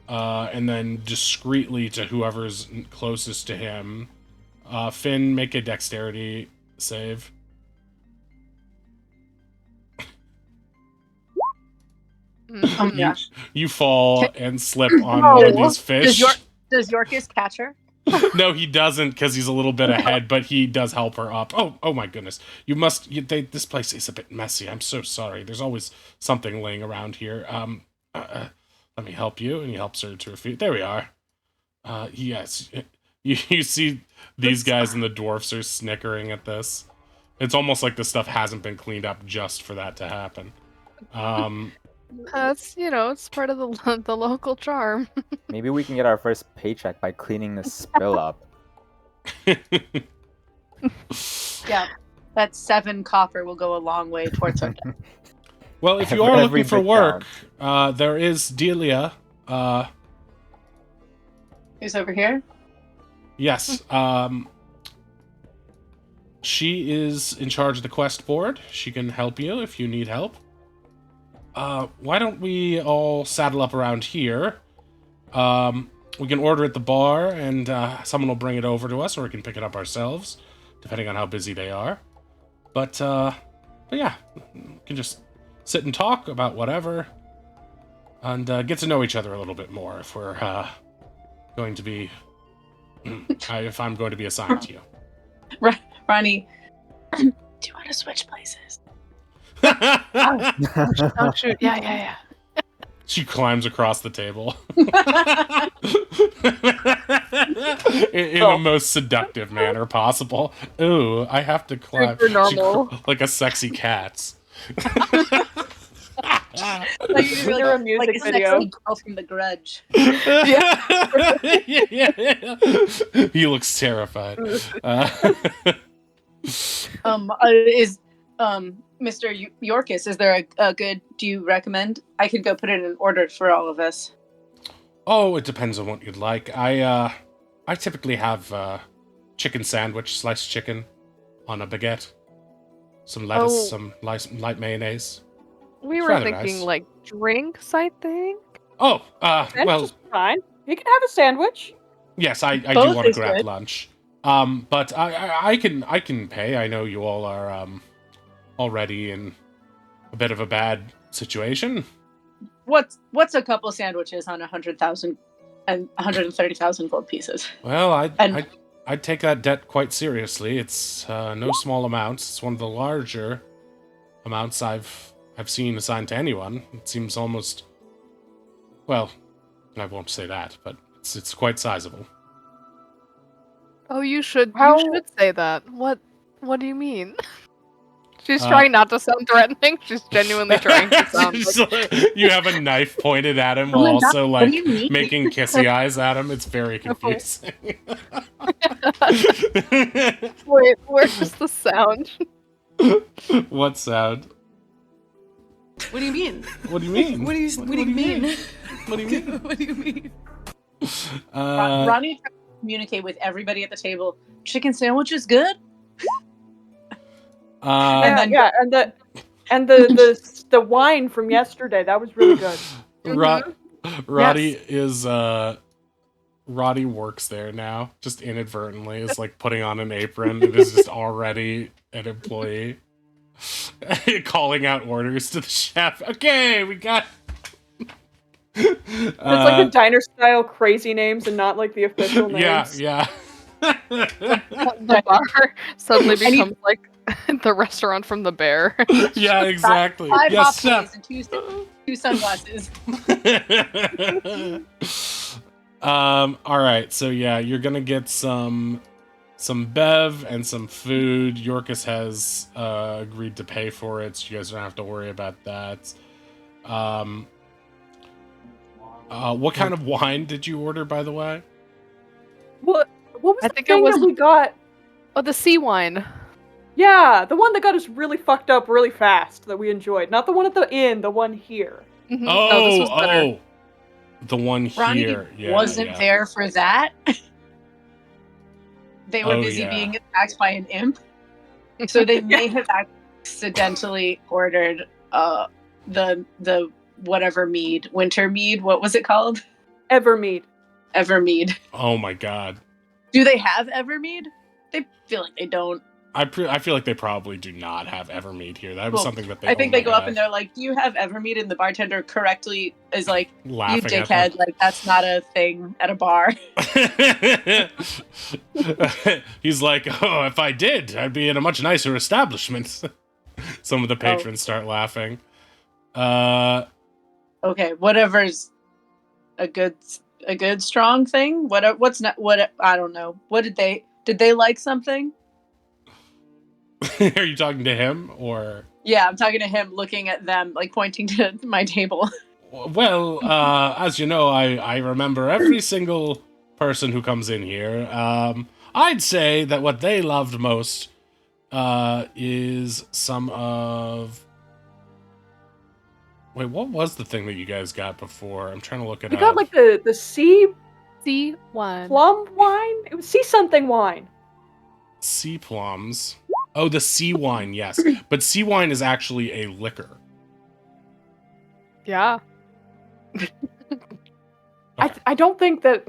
S1: and then discreetly to whoever's closest to him. Finn, make a dexterity save.
S2: Oh my gosh.
S1: You fall and slip on
S2: No.
S1: one of these fish.
S2: Does Yorkus catch her?
S1: No, he doesn't because he's a little bit ahead, but he does help her up. Oh my goodness! This place is a bit messy. I'm so sorry. There's always something laying around here. Let me help you, and he helps her to her feet. There we are. Yes, you see these guys and the dwarfs are snickering at this. It's almost like this stuff hasn't been cleaned up just for that to happen.
S3: That's it's part of the local charm.
S5: Maybe we can get our first paycheck by cleaning this spill up.
S2: Yeah, that 7 copper will go a long way towards our debt.
S1: Well, if you are looking for work, there is Delia.
S2: Who's over here?
S1: Yes. She is in charge of the quest board. She can help you if you need help. Why don't we all saddle up around here? We can order at the bar, and someone will bring it over to us, or we can pick it up ourselves, depending on how busy they are. But yeah, we can just sit and talk about whatever, and get to know each other a little bit more if we're going to be, if I'm going to be assigned to you.
S2: Ronnie, do you want to switch places?
S3: Oh shoot! Yeah.
S1: She climbs across the table in the most seductive manner possible. Ooh, I have to climb.
S3: Super normal.
S1: Like a sexy cat's.
S2: Like you're
S4: You're a music
S2: like a
S4: video.
S2: sexy girl from The Grudge.
S1: Yeah. He looks terrified.
S2: Is Mr. Yorkis, is there a good, do you recommend? I could go put it in order for all of us.
S1: Oh, it depends on what you'd like. I typically have chicken sandwich, sliced chicken on a baguette, some lettuce, some light mayonnaise.
S3: We
S1: It's
S3: were
S1: rather
S3: thinking
S1: nice.
S3: like drinks, I think.
S1: Oh,
S4: That's
S1: well,
S4: just fine. You can have a sandwich.
S1: yes, I do
S2: Both
S1: want to
S2: is
S1: grab
S2: good.
S1: lunch. But I can pay. I know you all are already in a bit of a bad situation.
S2: What's a couple sandwiches on 100,000 and 130,000 gold pieces?
S1: Well,
S2: And-
S1: I'd take that debt quite seriously. It's no small amount. It's one of the larger amounts I've seen assigned to anyone. It seems almost, well, I won't say that, but it's quite sizable.
S3: Oh, you should
S4: How-
S3: say that. What do you mean? She's
S1: Uh,
S3: trying not to sound threatening. She's genuinely trying to sound
S1: Just
S3: like...
S1: like- you have a knife pointed at him
S2: Oh
S1: while
S2: my God,
S1: also
S2: what
S1: like
S2: do you mean?
S1: making kissy eyes at him. It's very confusing.
S3: Wait, where's the sound?
S1: What sound?
S8: What do you mean?
S1: What do you mean?
S8: What do you mean?
S1: What do you mean?
S8: What do you mean?
S2: Ronnie tried to communicate with everybody at the table. Chicken sandwich is good.
S4: Yeah,
S2: then-
S4: yeah, and the wine from yesterday, that was really good.
S1: Roddy is Roddy works there now, just inadvertently, is like putting on an apron and is just already an employee. Calling out orders to the chef. Okay, we got
S4: It's like the diner style crazy names and not like the official names.
S1: yeah.
S3: The bar suddenly
S2: I need-
S3: becomes like the restaurant from the bear.
S1: Yeah, exactly.
S2: 5
S1: Yes,
S2: hot
S1: chef.
S2: plates and 2 sunglasses.
S1: All right, so yeah, you're gonna get some bev and some food. Yorkis has agreed to pay for it, so you guys don't have to worry about that. What kind of wine did you order, by the way?
S4: What was
S3: I
S4: the
S3: think it
S4: thing
S3: was-
S4: that we got?
S3: Oh, the sea wine.
S4: Yeah, the one that got us really fucked up really fast that we enjoyed. Not the one at the inn, the one here.
S3: Mhm. No, this was better.
S1: The one
S2: Ronnie
S1: here. Yeah,
S2: wasn't
S1: yeah.
S2: there for that. They were
S1: Oh,
S2: busy
S1: yeah.
S2: being attacked by an imp. So they may have accidentally ordered the whatever mead, winter mead. What was it called?
S4: Evermead.
S2: Evermead.
S1: Oh my god.
S2: Do they have Evermead? They feel like they don't.
S1: I feel like they probably do not have Evermead here. That was
S2: Cool.
S1: something that they
S2: I think they
S1: only
S2: go up
S1: had.
S2: and they're like, "Do you have Evermead?" And the bartender correctly is like, "You
S1: Laughing at them.
S2: dickhead! Like that's not a thing at a bar."
S1: He's like, oh, if I did, I'd be in a much nicer establishment. Some of the patrons start laughing.
S2: Okay, whatever's a good strong thing. What's not what I don't know. What did they like something?
S1: Are you talking to him or?
S2: Yeah, I'm talking to him, looking at them, like pointing to my table.
S1: Well, as you know, I remember every single person who comes in here. I'd say that what they loved most is some of... Wait, what was the thing that you guys got before? I'm trying to look it
S4: We
S1: up.
S4: got like the sea
S3: See one.
S4: plum wine. It was sea something wine.
S1: Sea plums. Oh, the sea wine, yes. But sea wine is actually a liquor.
S3: Yeah.
S4: I don't think that.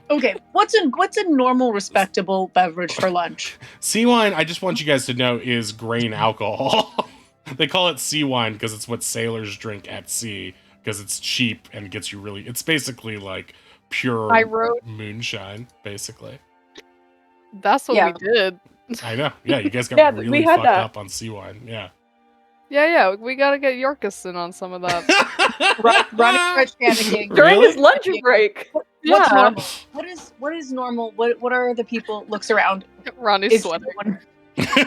S2: Okay, what's a normal respectable beverage for lunch?
S1: Sea wine, I just want you guys to know, is grain alcohol. They call it sea wine because it's what sailors drink at sea because it's cheap and gets you really... It's basically like pure
S3: I wrote-
S1: moonshine, basically.
S3: That's what
S2: Yeah.
S3: we did.
S1: I know. Yeah, you guys got
S4: Yeah,
S1: really
S4: we had
S1: fucked
S4: that.
S1: up on sea wine. Yeah.
S3: Yeah, we gotta get Yorkus in on some of that.
S2: Ronnie starts panicking.
S4: During
S1: Really?
S4: his lunch break.
S2: What's
S3: Yeah.
S2: normal? What is normal? What are the people? Looks around.
S3: Ronnie's
S2: Is
S3: sweating.
S2: someone-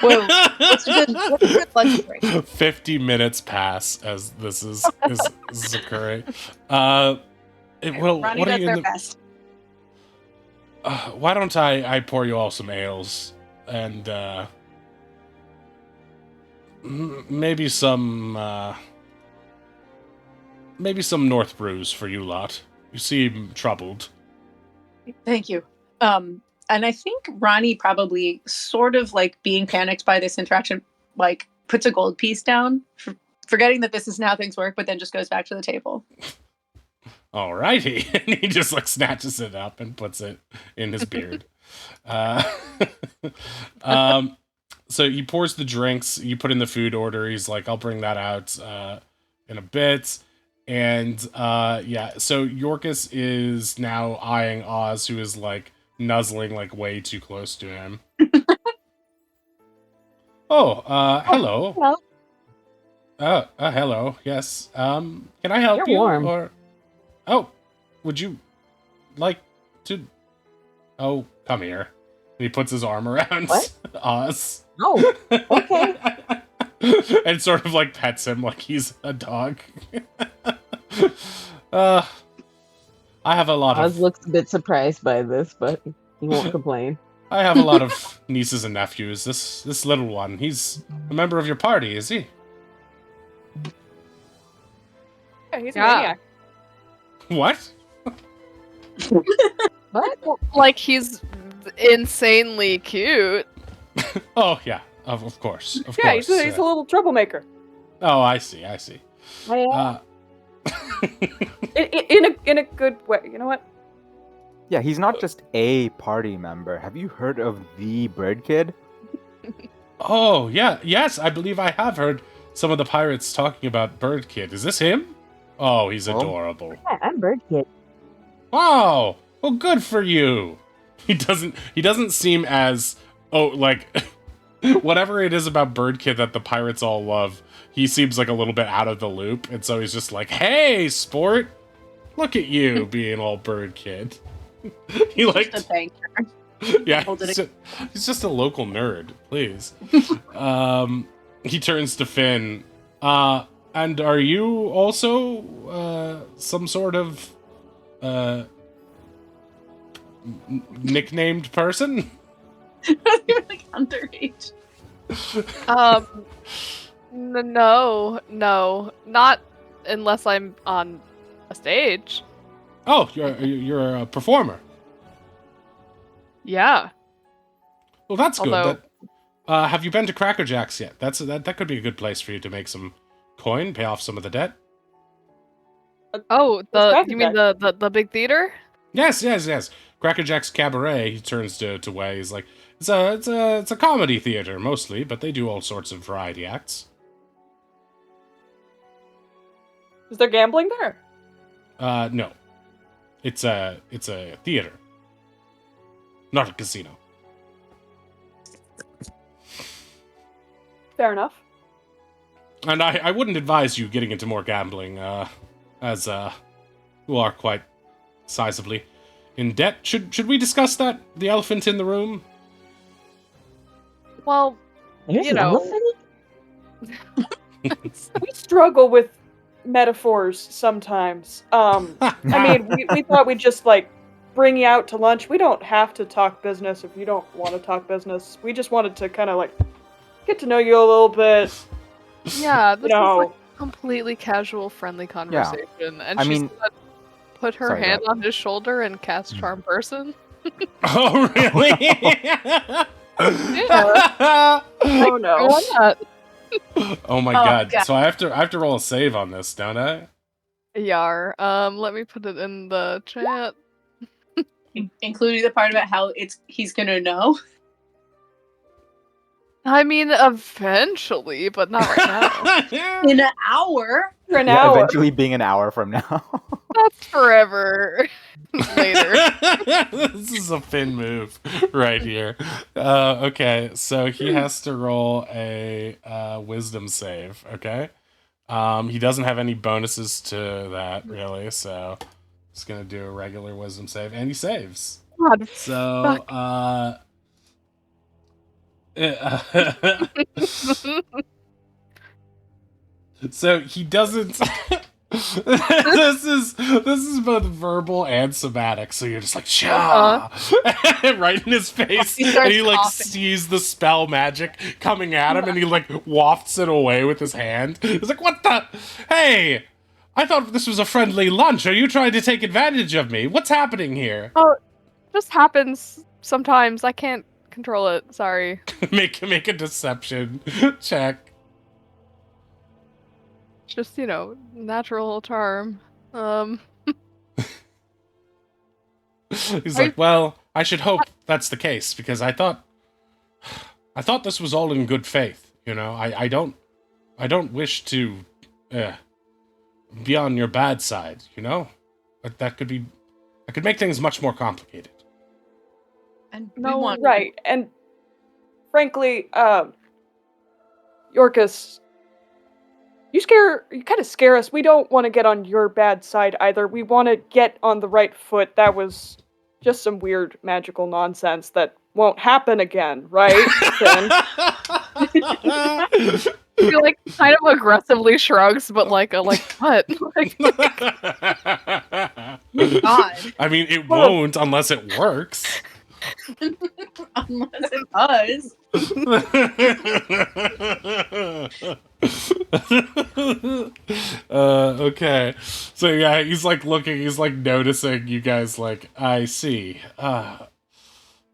S2: Whoa, what's a good lunch break?
S1: 50 minutes pass as this is occurring. Well,
S2: Ronnie
S1: what are
S2: does
S1: you
S2: their
S1: in the...
S2: best.
S1: Why don't I pour you all some ales and maybe some North brews for you lot. You seem troubled.
S2: Thank you. And I think Ronnie probably sort of like being panicked by this interaction, like puts a gold piece down, forgetting that this is how things work, but then just goes back to the table.
S1: Alrighty, and he just like snatches it up and puts it in his beard. So he pours the drinks. You put in the food order. He's like, "I'll bring that out in a bit." And yeah, so Yorkus is now eyeing Oz, who is like nuzzling like way too close to him. Oh, hello.
S6: Hello.
S1: Hello. Yes. Can I help
S6: You're
S1: you?
S6: warm.
S1: Or would you like to? Oh, come here. And he puts his arm around
S6: What?
S1: Oz.
S6: Oh, okay.
S1: And sort of like pets him like he's a dog. I have a lot
S6: Oz
S1: of
S6: looks a bit surprised by this, but he won't complain.
S1: I have a lot of nieces and nephews. This little one, he's a member of your party, is he?
S4: Yeah, he's a
S3: Yeah.
S4: maniac.
S1: What?
S6: What?
S3: Like he's insanely cute.
S1: Oh yeah, of course, of
S4: Yeah,
S1: course.
S4: he's a little troublemaker.
S1: Oh, I see.
S6: I,
S4: In a good way. You know what?
S5: Yeah, he's not just a party member. Have you heard of the Bird Kid?
S1: Oh yeah, yes, I believe I have heard some of the pirates talking about Bird Kid. Is this him? Oh, he's
S5: Oh.
S1: adorable.
S6: yeah, I'm Bird Kid.
S1: Wow. Well, good for you. He doesn't seem as like whatever it is about Bird Kid that the pirates all love. He seems like a little bit out of the loop, and so he's just like, "Hey, sport, look at you being all Bird Kid." He like,
S2: Just a banker.
S1: yeah,
S2: Hold it
S1: he's just a local nerd. Please. He turns to Finn. And are you also some sort of nicknamed person?
S2: You're like underage.
S3: No, not unless I'm on a stage.
S1: Oh, you're a performer.
S3: Yeah.
S1: Well, that's good.
S3: Although-
S1: Have you been to Cracker Jacks yet? That could be a good place for you to make some coin, pay off some of the debt.
S3: Oh,
S4: What's
S3: you mean the big theater?
S1: Yes, yes, yes. Crackerjack's Cabaret. He turns to Wei. He's like, it's a comedy theater mostly, but they do all sorts of variety acts.
S4: Is there gambling there?
S1: No, it's a theater, not a casino.
S4: Fair enough.
S1: And I wouldn't advise you getting into more gambling, as you are quite sizably in debt. Should we discuss that? The elephant in the room.
S3: Well,
S6: There's
S3: you
S6: an
S3: know,
S6: elephant?
S4: We struggle with metaphors sometimes. I mean, we thought we'd just like bring you out to lunch. We don't have to talk business if you don't want to talk business. We just wanted to kind of like get to know you a little bit.
S3: yeah, this is
S4: know.
S3: like completely casual, friendly conversation, and
S5: I
S3: she's
S5: mean-
S3: gonna put her
S5: Sorry,
S3: hand
S5: go
S3: on his shoulder and cast Charm Person.
S1: Oh really?
S3: Yeah.
S4: Oh no.
S3: Why not?
S1: Oh my
S2: Oh,
S1: god.
S2: God.
S1: So I have to roll a save on this, don't I?
S3: Yar. Let me put it in the chat.
S2: Including the part about how he's gonna know.
S3: I mean, eventually, but not right now.
S2: In an hour.
S4: For an
S5: Yeah,
S4: hour.
S5: eventually being an hour from now.
S3: That's forever later.
S1: This is a Finn move right here. Okay, so he has to roll a wisdom save, okay? He doesn't have any bonuses to that, really, so he's gonna do a regular wisdom save, and he saves.
S3: God,
S1: So, so he doesn't. this is both verbal and somatic. So you're just like, "Cha!" right in his face,
S2: He starts
S1: and he like
S2: coughing.
S1: sees the spell magic coming at him, and he like wafts it away with his hand. He's like, "What the? Hey, I thought this was a friendly lunch. Are you trying to take advantage of me? What's happening here?"
S3: just happens sometimes. I can't control it. Sorry.
S1: make a deception check.
S3: Just, natural charm.
S1: He's
S3: Are
S1: like, well, I should hope that's the case, because I thought this was all in good faith. I don't wish to be on your bad side. But that could make things much more complicated.
S2: And
S3: No,
S2: we want
S4: Right. And frankly, Yorkus, you kind of scare us. We don't want to get on your bad side either. We want to get on the right foot. That was just some weird magical nonsense that won't happen again, right? Finn?
S3: He kind of aggressively shrugs, but what? Like,
S2: God.
S1: I mean, it won't unless it works.
S2: Unless it does.
S1: Okay. So yeah, he's like looking, he's like noticing you guys. Like, I see.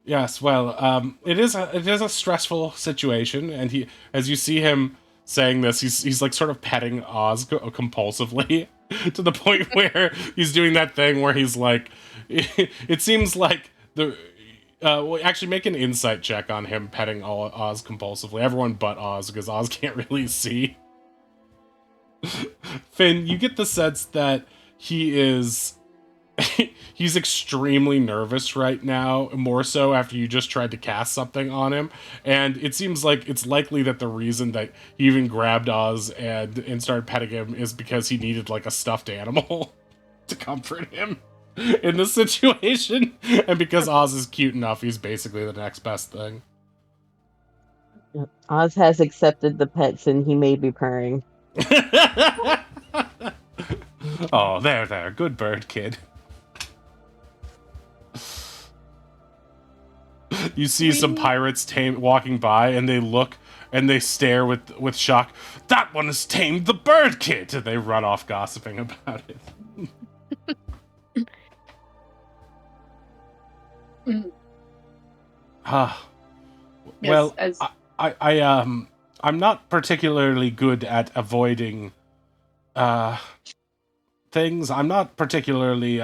S1: Yes. Well, it is a stressful situation, and as you see him saying this, he's like sort of petting Oz compulsively to the point where he's doing that thing where he's like, it seems like well, actually, make an insight check on him petting Oz compulsively. Everyone but Oz, because Oz can't really see. Finn, you get the sense that he's extremely nervous right now, more so after you just tried to cast something on him. And it seems like it's likely that the reason that he even grabbed Oz and started petting him is because he needed like a stuffed animal to comfort him in this situation, and because Oz is cute enough, he's basically the next best thing.
S6: Oz has accepted the pets and he may be purring.
S1: Oh, there, good bird, kid. You see some pirates walking by, and they look and they stare with shock. That one has tamed the bird, kid. And they run off gossiping about it. Well,
S2: Yes,
S1: I'm not particularly good at avoiding things. I'm not particularly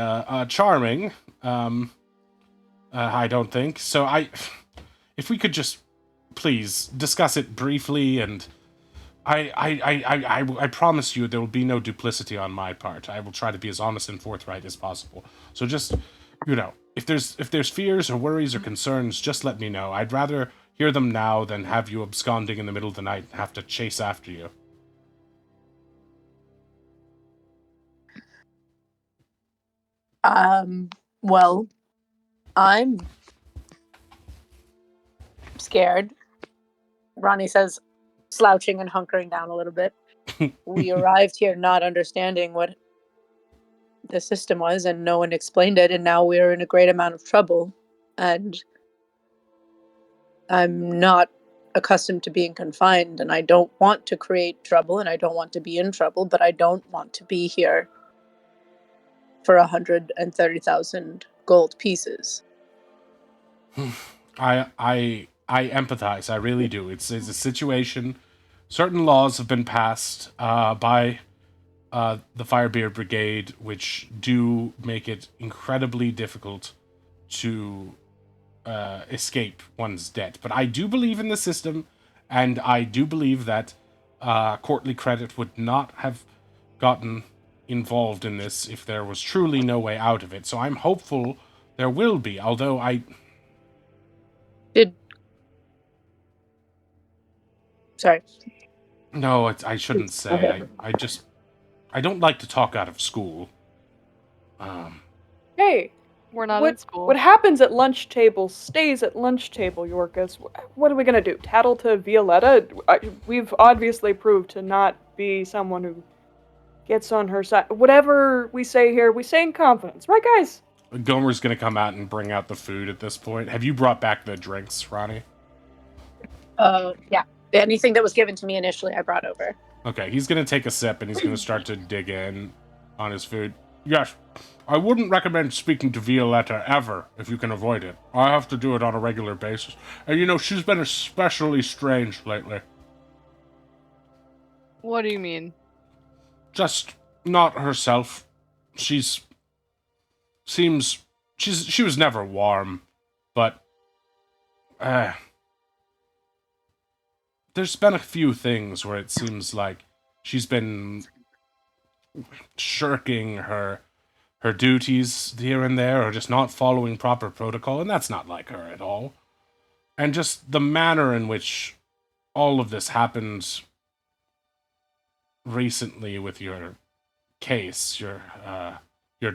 S1: charming. I don't think. So if we could just please discuss it briefly, and I promise you there will be no duplicity on my part. I will try to be as honest and forthright as possible. So just, if there's fears or worries or concerns, just let me know. I'd rather hear them now than have you absconding in the middle of the night and have to chase after you.
S2: Well, I'm scared. Ronnie says, slouching and hunkering down a little bit. We arrived here not understanding what the system was, and no one explained it, and now we're in a great amount of trouble. And I'm not accustomed to being confined, and I don't want to create trouble, and I don't want to be in trouble, but I don't want to be here for 130,000 gold pieces.
S1: I empathize. I really do. It's a situation. Certain laws have been passed by the Firebeard Brigade, which do make it incredibly difficult to escape one's debt. But I do believe in the system, and I do believe that courtly credit would not have gotten involved in this if there was truly no way out of it. So I'm hopeful there will be, although
S2: Sorry.
S1: No, I shouldn't say. I don't like to talk out of school.
S4: Hey,
S3: We're not
S4: what,
S3: in school.
S4: what happens at lunch table stays at lunch table, Yorkus. What are we gonna do? Tattle to Violetta? We've obviously proved to not be someone who gets on her side. Whatever we say here, we say in confidence, right, guys?
S1: Gomer's gonna come out and bring out the food at this point. Have you brought back the drinks, Ronnie?
S2: Yeah. Anything that was given to me initially, I brought over.
S1: Okay, he's gonna take a sip and he's gonna start to dig in on his food. Yes, I wouldn't recommend speaking to Violetta ever if you can avoid it. I have to do it on a regular basis. And she's been especially strange lately.
S3: What do you mean?
S1: Just not herself. She was never warm, but there's been a few things where it seems like she's been shirking her duties here and there, or just not following proper protocol, and that's not like her at all. And just the manner in which all of this happened recently with your case, your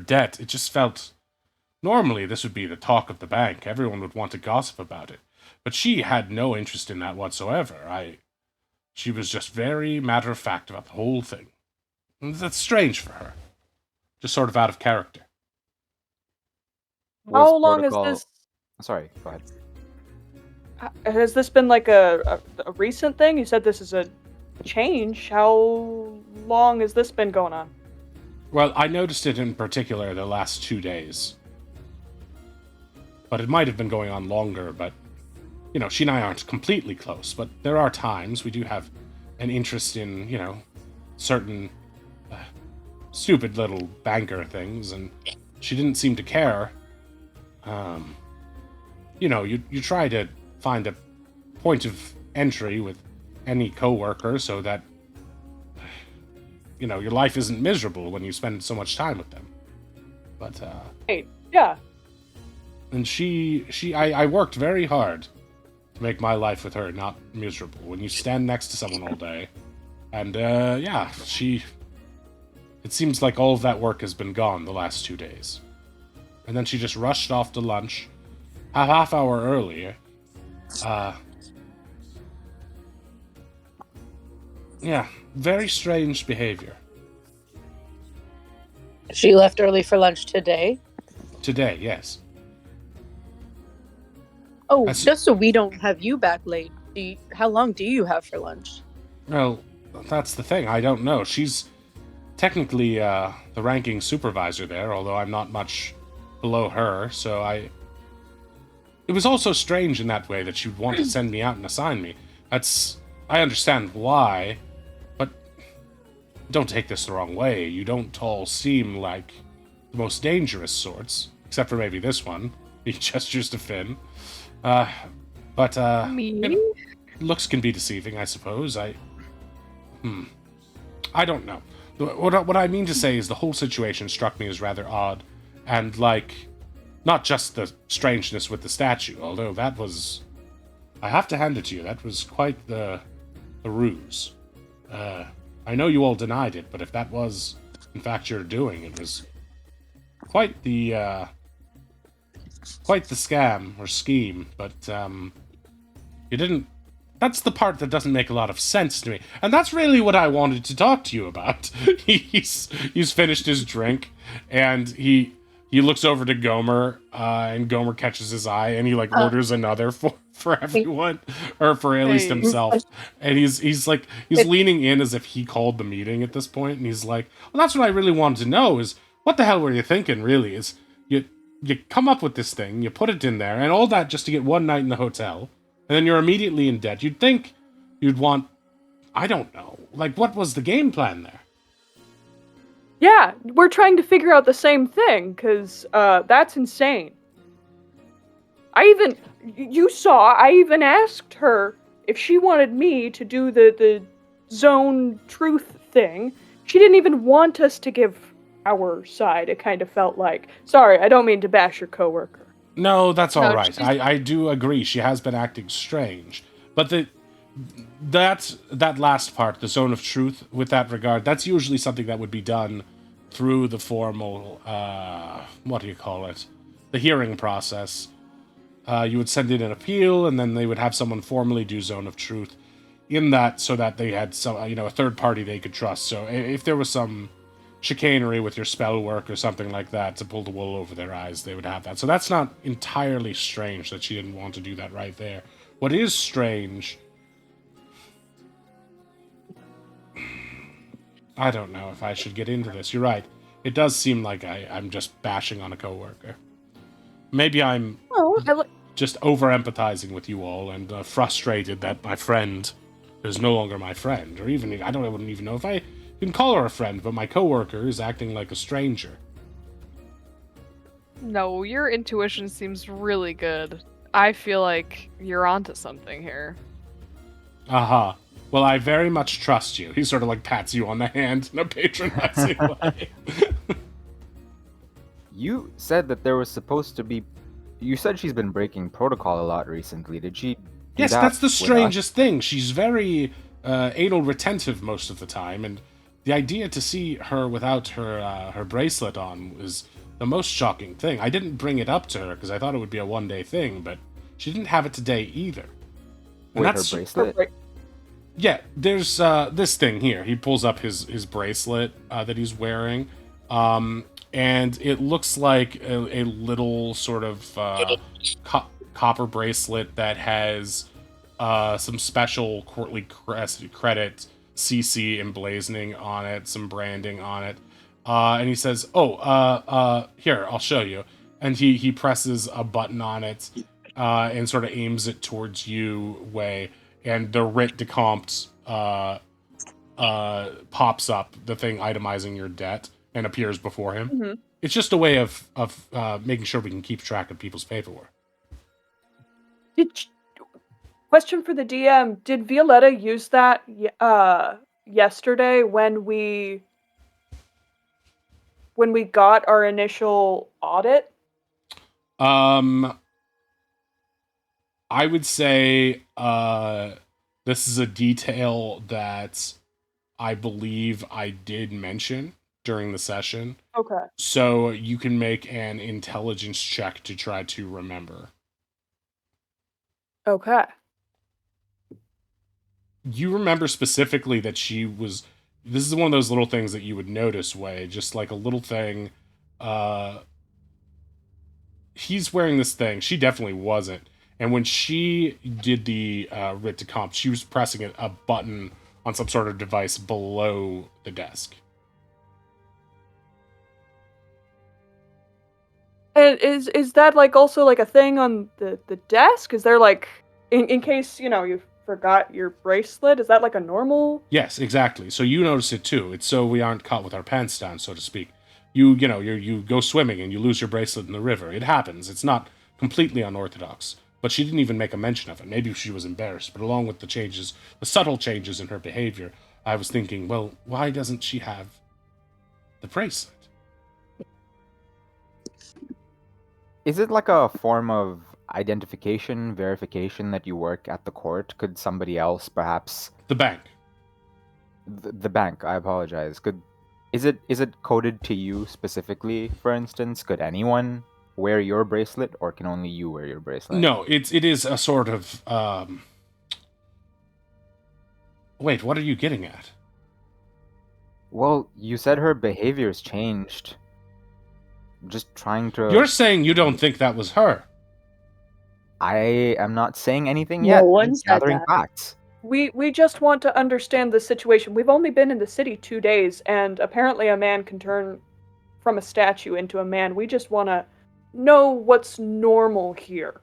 S1: debt, it just felt normally this would be the talk of the bank. Everyone would want to gossip about it. But she had no interest in that whatsoever. She was just very matter-of-fact about the whole thing. And that's strange for her. Just sort of out of character.
S4: How long has this?
S5: Sorry, go ahead.
S4: Has this been like a recent thing? You said this is a change. How long has this been going on?
S1: Well, I noticed it in particular the last 2 days. But it might have been going on longer, but she and I aren't completely close, but there are times we do have an interest in, certain stupid little banker things, and she didn't seem to care. You try to find a point of entry with any coworker so that, your life isn't miserable when you spend so much time with them. But,
S4: Hey, yeah.
S1: And I worked very hard to make my life with her not miserable. When you stand next to someone all day, and it seems like all of that work has been gone the last 2 days. And then she just rushed off to lunch a half hour early. Yeah, very strange behavior.
S2: She left early for lunch today?
S1: Today, yes.
S2: Oh, just so we don't have you back late. How long do you have for lunch?
S1: Well, that's the thing. I don't know. She's technically the ranking supervisor there, although I'm not much below her, so It was also strange in that way that she'd want to send me out and assign me. I understand why, but don't take this the wrong way. You don't all seem like the most dangerous sorts. except for maybe this one. He gestures to Finn. But
S3: Me?
S1: you know, looks can be deceiving, I suppose. I don't know. What I mean to say is the whole situation struck me as rather odd, and like, not just the strangeness with the statue, although that was, I have to hand it to you, that was quite the ruse. I know you all denied it, but if that was in fact your doing, it was quite the scam or scheme. But you didn't. That's the part that doesn't make a lot of sense to me, and that's really what I wanted to talk to you about. he's finished his drink, and he looks over to Gomer, and Gomer catches his eye, and he like orders another for everyone, or for at least himself. And he's leaning in as if he called the meeting at this point, and he's like, "Well, that's what I really wanted to know is what the hell were you thinking? Really, is you come up with this thing, you put it in there, and all that just to get one night in the hotel." And then you're immediately in debt. You'd think you'd want, I don't know, like, what was the game plan there?
S4: Yeah, we're trying to figure out the same thing, because that's insane. You saw, I even asked her if she wanted me to do the zone truth thing. She didn't even want us to give our side, it kind of felt like. Sorry, I don't mean to bash your coworker.
S1: No, that's all
S3: No,
S1: right. I do agree. She has been acting strange. But that last part, the zone of truth, with that regard, that's usually something that would be done through the formal, what do you call it? The hearing process. You would send in an appeal, and then they would have someone formally do zone of truth in that, so that they had some, a third party they could trust. So if there was some chicanery with your spell work or something like that to pull the wool over their eyes, they would have that. So that's not entirely strange that she didn't want to do that right there. What is strange, I don't know if I should get into this. You're right. It does seem like I'm just bashing on a coworker. Maybe I'm just over-empathizing with you all and frustrated that my friend is no longer my friend. Or even, I wouldn't even know if I can call her a friend, but my coworker is acting like a stranger.
S3: No, your intuition seems really good. I feel like you're onto something here.
S1: Aha. Well, I very much trust you. He sort of like pats you on the hand in a patronizing way.
S5: You said that there was supposed to be. You said she's been breaking protocol a lot recently. Did she?
S1: Yes, that's the strangest thing. She's very anal retentive most of the time, and the idea to see her without her bracelet on was the most shocking thing. I didn't bring it up to her because I thought it would be a one-day thing, but she didn't have it today either. And
S5: Wait, her bracelet?
S1: Yeah, there's this thing here. He pulls up his bracelet that he's wearing, and it looks like a little sort of copper bracelet that has some special courtly credit CC emblazoning on it, some branding on it. And he says, here, I'll show you. And he presses a button on it and sort of aims it towards you, Way. And the writ de compte pops up, the thing itemizing your debt, and appears before him.
S4: Mm-hmm.
S1: It's just a way of making sure we can keep track of people's paperwork.
S4: Question for the DM: did Violetta use that yesterday when we got our initial audit?
S1: I would say this is a detail that I believe I did mention during the session.
S4: Okay.
S1: So you can make an intelligence check to try to remember.
S4: Okay.
S1: You remember specifically that she was... This is one of those little things that you would notice, Way. Just like a little thing. He's wearing this thing. She definitely wasn't. And when she did the writ de compte, she was pressing a button on some sort of device below the desk.
S4: And is that like also like a thing on the desk? Is there like in case you forgot your bracelet? Is that like a normal?
S1: Yes, exactly. So you notice it too. It's so we aren't caught with our pants down, so to speak. you go swimming and you lose your bracelet in the river. It happens. It's not completely unorthodox. But she didn't even make a mention of it. Maybe she was embarrassed. But along with the subtle changes in her behavior, I was thinking, well, why doesn't she have the bracelet?
S5: Is it like a form of identification, verification that you work at the court? Could somebody else perhaps...
S1: The bank.
S5: The bank, I apologize. Is it coded to you specifically, for instance? Could anyone wear your bracelet, or can only you wear your bracelet?
S1: No, it is a sort of Wait, what are you getting at?
S5: Well, you said her behavior's changed. Just trying to...
S1: You're saying you don't think that was her.
S5: I am not saying anything
S2: No
S5: yet.
S2: one
S5: I'm
S2: said
S5: gathering
S2: that.
S5: facts.
S4: We just want to understand the situation. We've only been in the city 2 days, and apparently a man can turn from a statue into a man. We just want to know what's normal here.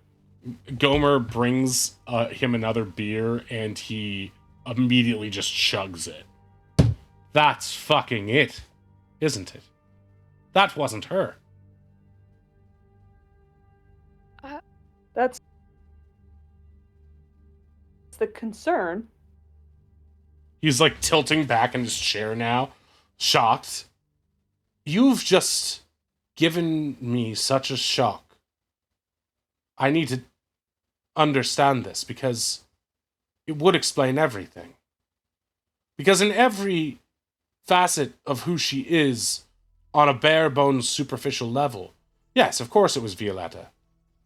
S1: Gomer brings him another beer, and he immediately just chugs it. That's fucking it, isn't it? That wasn't her.
S4: That's the concern.
S1: He's like tilting back in his chair now, shocked. You've just given me such a shock. I need to understand this because it would explain everything. Because in every facet of who she is, on a bare bones superficial level, yes, of course it was Violetta.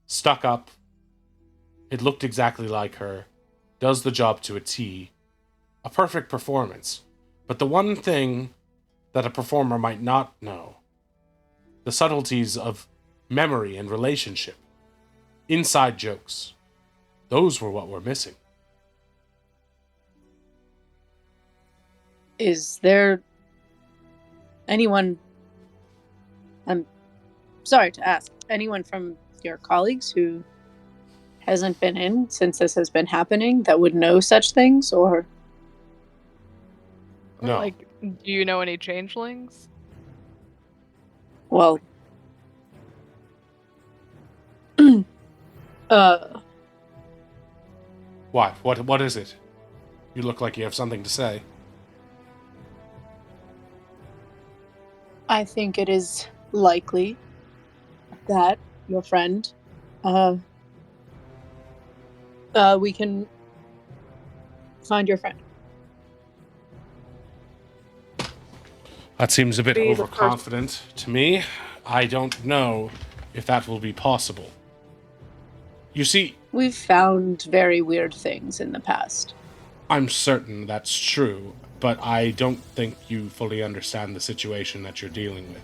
S1: Stuck up. It looked exactly like her. Does the job to a T. A perfect performance. But the one thing that a performer might not know, the subtleties of memory and relationship, inside jokes, those were what were missing.
S2: Is there anyone, I'm sorry to ask, anyone from your colleagues who hasn't been in since this has been happening that would know such things, or?
S1: No.
S3: Like, do you know any changelings?
S2: Well,
S1: What? What is it? You look like you have something to say.
S2: I think it is likely that your friend, we can find your friend.
S1: That seems a bit
S4: Be the
S1: overconfident to me. I don't know if that will be possible. You see,
S2: We've found very weird things in the past.
S1: I'm certain that's true, but I don't think you fully understand the situation that you're dealing with.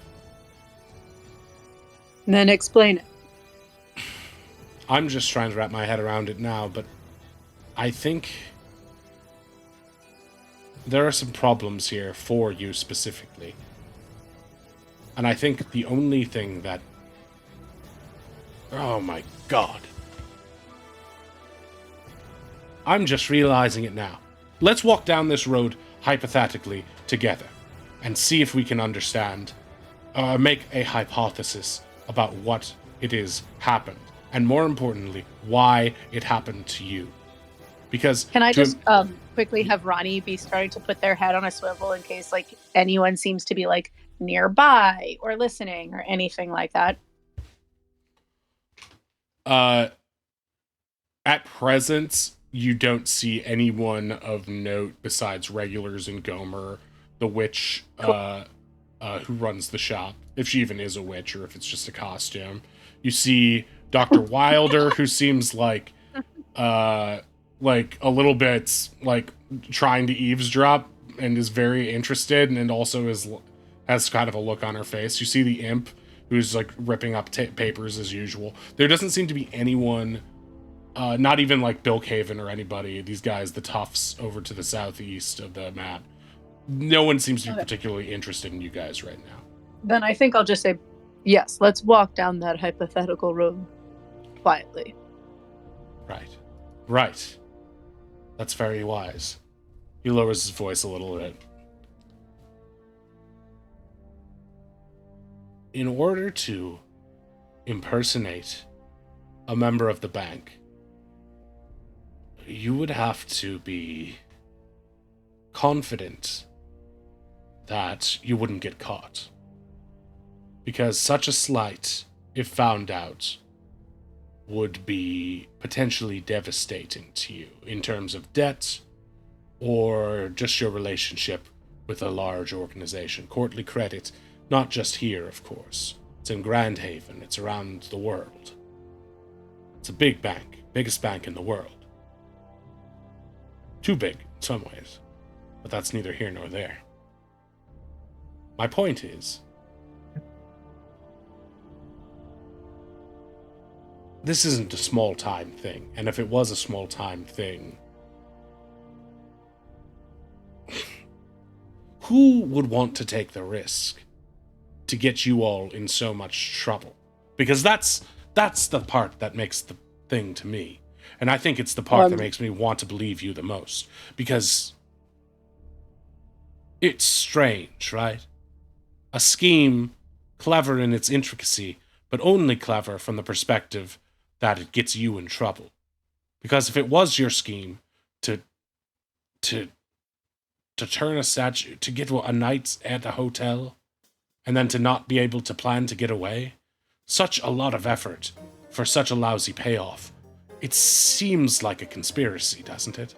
S2: Then explain it.
S1: I'm just trying to wrap my head around it now, but I think there are some problems here for you specifically. And I think the only thing that... Oh my god. I'm just realizing it now. Let's walk down this road hypothetically together and see if we can understand, make a hypothesis about what it is happened, and more importantly, why it happened to you. Because
S2: Can I just quickly have Ronnie be starting to put their head on a swivel in case like anyone seems to be like nearby or listening or anything like that?
S1: At present, you don't see anyone of note besides regulars in Gomer, the witch who runs the shop, if she even is a witch or if it's just a costume. You see Dr. Wilder, who seems like a little bit like trying to eavesdrop and is very interested, and also has kind of a look on her face. You see the imp, who's like ripping up papers as usual. There doesn't seem to be anyone. Not even like Bill Caven or anybody. These guys, the toughs over to the southeast of the map. No one seems to be particularly interested in you guys right now.
S2: Then I think I'll just say, yes, let's walk down that hypothetical road quietly.
S1: Right. That's very wise. He lowers his voice a little bit. in order to impersonate a member of the bank, you would have to be confident that you wouldn't get caught. Because such a slight, if found out, would be potentially devastating to you in terms of debt or just your relationship with a large organization. Courtly credit, not just here, of course. It's in Grand Haven. It's around the world. It's a big bank. Biggest bank in the world. Too big, in some ways. But that's neither here nor there. My point is, this isn't a small-time thing. And if it was a small-time thing, who would want to take the risk to get you all in so much trouble? Because that's the part that makes the thing to me. And I think it's the part that makes me want to believe you the most. Because it's strange, right? A scheme, clever in its intricacy, but only clever from the perspective that it gets you in trouble. Because if it was your scheme to turn a statue, to get a night at a hotel, and then to not be able to plan to get away, such a lot of effort for such a lousy payoff. It seems like a conspiracy, doesn't it?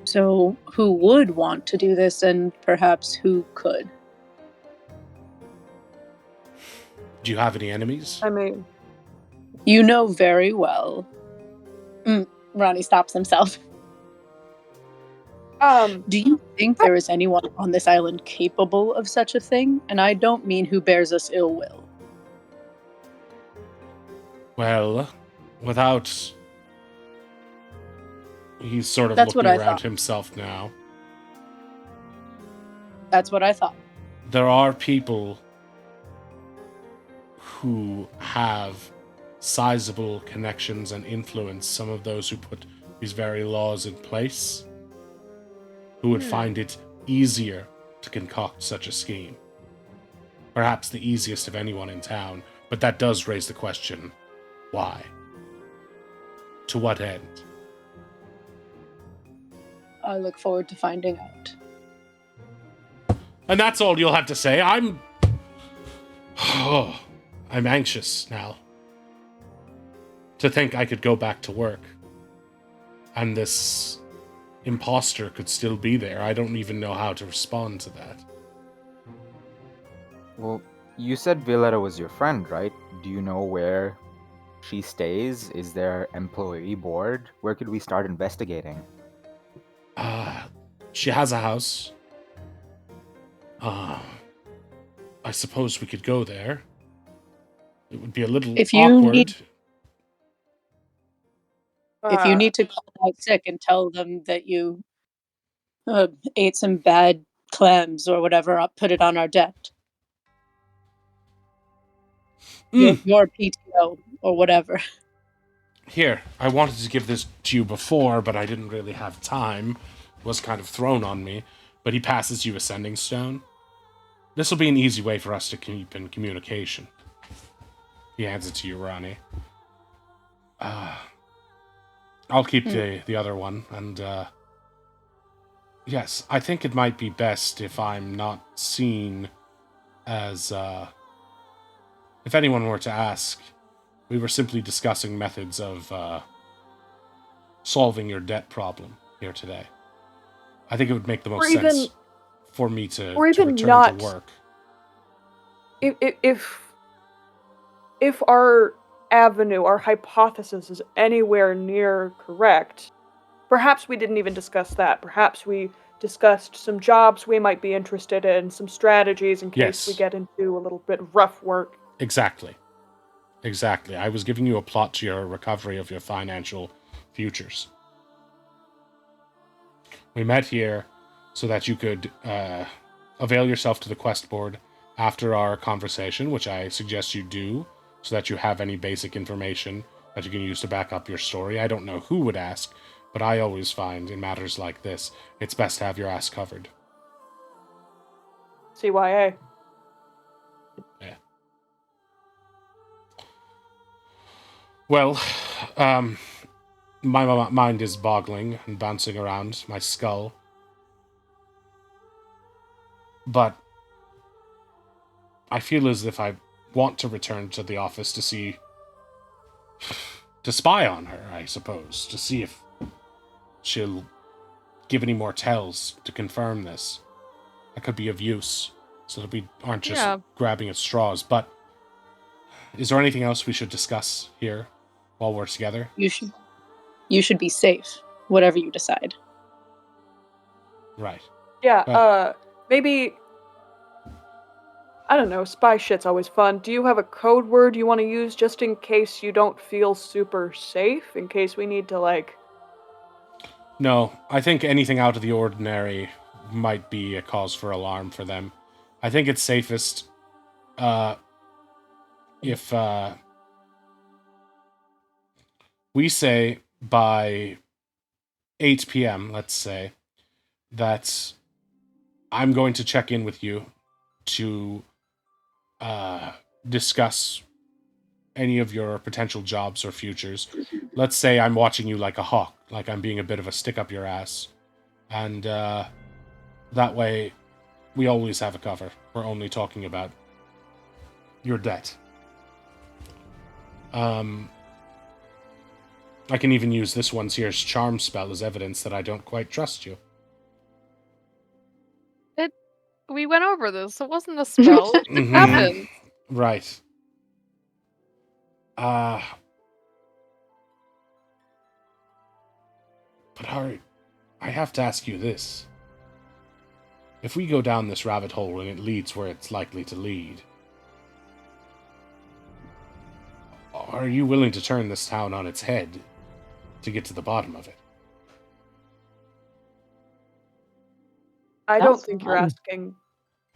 S2: So, who would want to do this, and perhaps who could?
S1: Do you have any enemies?
S4: I mean,
S2: You know very well. Ronnie stops himself. Do you think there is anyone on this island capable of such a thing? And I don't mean who bears us ill will.
S1: Well, without... He's sort of
S2: That's
S1: looking
S2: what I
S1: around
S2: thought.
S1: himself now.
S2: That's what I thought.
S1: There are people who have sizable connections and influence, some of those who put these very laws in place, who would find it easier to concoct such a scheme. Perhaps the easiest of anyone in town, but that does raise the question, why? To what end?
S2: I look forward to finding out.
S1: And that's all you'll have to say. I'm anxious now. To think I could go back to work. And this imposter could still be there. I don't even know how to respond to that.
S5: Well, you said Violetta was your friend, right? Do you know where she stays? Is there employee board? Where could we start investigating?
S1: She has a house. I suppose we could go there. It would be a little
S2: If you
S1: awkward.
S2: If you need to call out sick and tell them that you ate some bad clams or whatever, I'll put it on our debt. Your PTO or whatever.
S1: Here, I wanted to give this to you before, but I didn't really have time. It was kind of thrown on me. But he passes you a sending stone. This will be an easy way for us to keep in communication. He hands it to you, Ronnie. I'll keep the other one, and yes, I think it might be best if I'm not seen as if anyone were to ask, we were simply discussing methods of solving your debt problem here today. I think it would make the most sense for me to return to work.
S4: If our avenue, our hypothesis is anywhere near correct, perhaps we didn't even discuss that. Perhaps we discussed some jobs we might be interested in, some strategies in case we get into a little bit rough work.
S1: Exactly. I was giving you a plot to your recovery of your financial futures. We met here so that you could avail yourself to the quest board after our conversation, which I suggest you do, so that you have any basic information that you can use to back up your story. I don't know who would ask, but I always find in matters like this, it's best to have your ass covered.
S4: CYA.
S1: Well, my mind is boggling and bouncing around my skull. But I feel as if I want to return to the office to see... to spy on her, I suppose. To see if she'll give any more tells to confirm this. That could be of use, so that we aren't just grabbing at straws. But is there anything else we should discuss here while we're together?
S2: You should be safe, whatever you decide.
S1: Right.
S4: Yeah, maybe... I don't know, spy shit's always fun. Do you have a code word you want to use just in case you don't feel super safe? In case we need to, like...
S1: No, I think anything out of the ordinary might be a cause for alarm for them. I think it's safest if we say by 8 p.m., let's say, that I'm going to check in with you to discuss any of your potential jobs or futures. Let's say I'm watching you like a hawk, like I'm being a bit of a stick up your ass. And that way, we always have a cover. We're only talking about your debt. I can even use this one's here's charm spell as evidence that I don't quite trust you.
S3: We went over this. It wasn't a spell. It
S1: Mhm.
S3: happened.
S1: Right. But Harry, I have to ask you this. If we go down this rabbit hole and it leads where it's likely to lead, are you willing to turn this town on its head to get to the bottom of it?
S4: I don't
S6: Sounds
S4: think you're
S6: fun.
S4: asking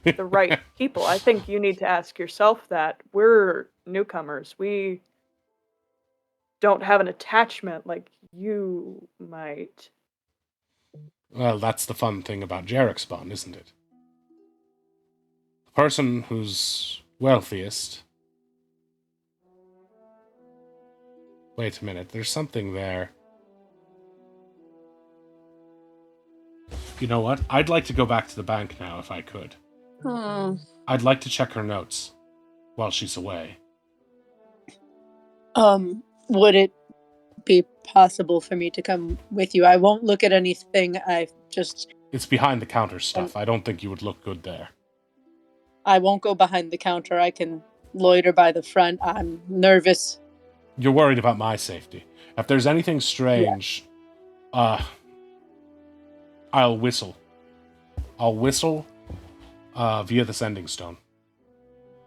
S4: the right people. I think you need to ask yourself that. We're newcomers. We don't have an attachment like you might.
S1: Well, that's the fun thing about Jarek Spawn, isn't it? The person who's wealthiest... Wait a minute, there's something there. You know what? I'd like to go back to the bank now, if I could. I'd like to check her notes while she's away.
S2: Would it be possible for me to come with you? I won't look at anything.
S1: It's behind the counter stuff. I don't think you would look good there.
S2: I won't go behind the counter. I can loiter by the front. I'm nervous.
S1: You're worried about my safety. If there's anything strange, I'll whistle. I'll whistle via the sending stone.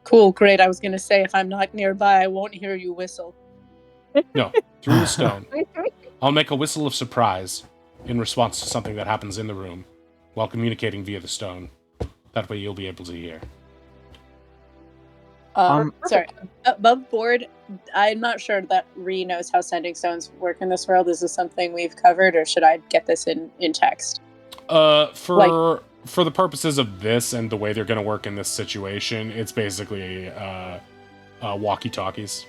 S2: Cool, great. I was going to say, if I'm not nearby, I won't hear you whistle.
S1: No, through the stone. I'll make a whistle of surprise in response to something that happens in the room while communicating via the stone. That way you'll be able to hear.
S2: Sorry. Above board, I'm not sure that Ree knows how sending stones work in this world. Is this something we've covered, or should I get this in text?
S1: For the purposes of this and the way they're going to work in this situation, it's basically walkie-talkies.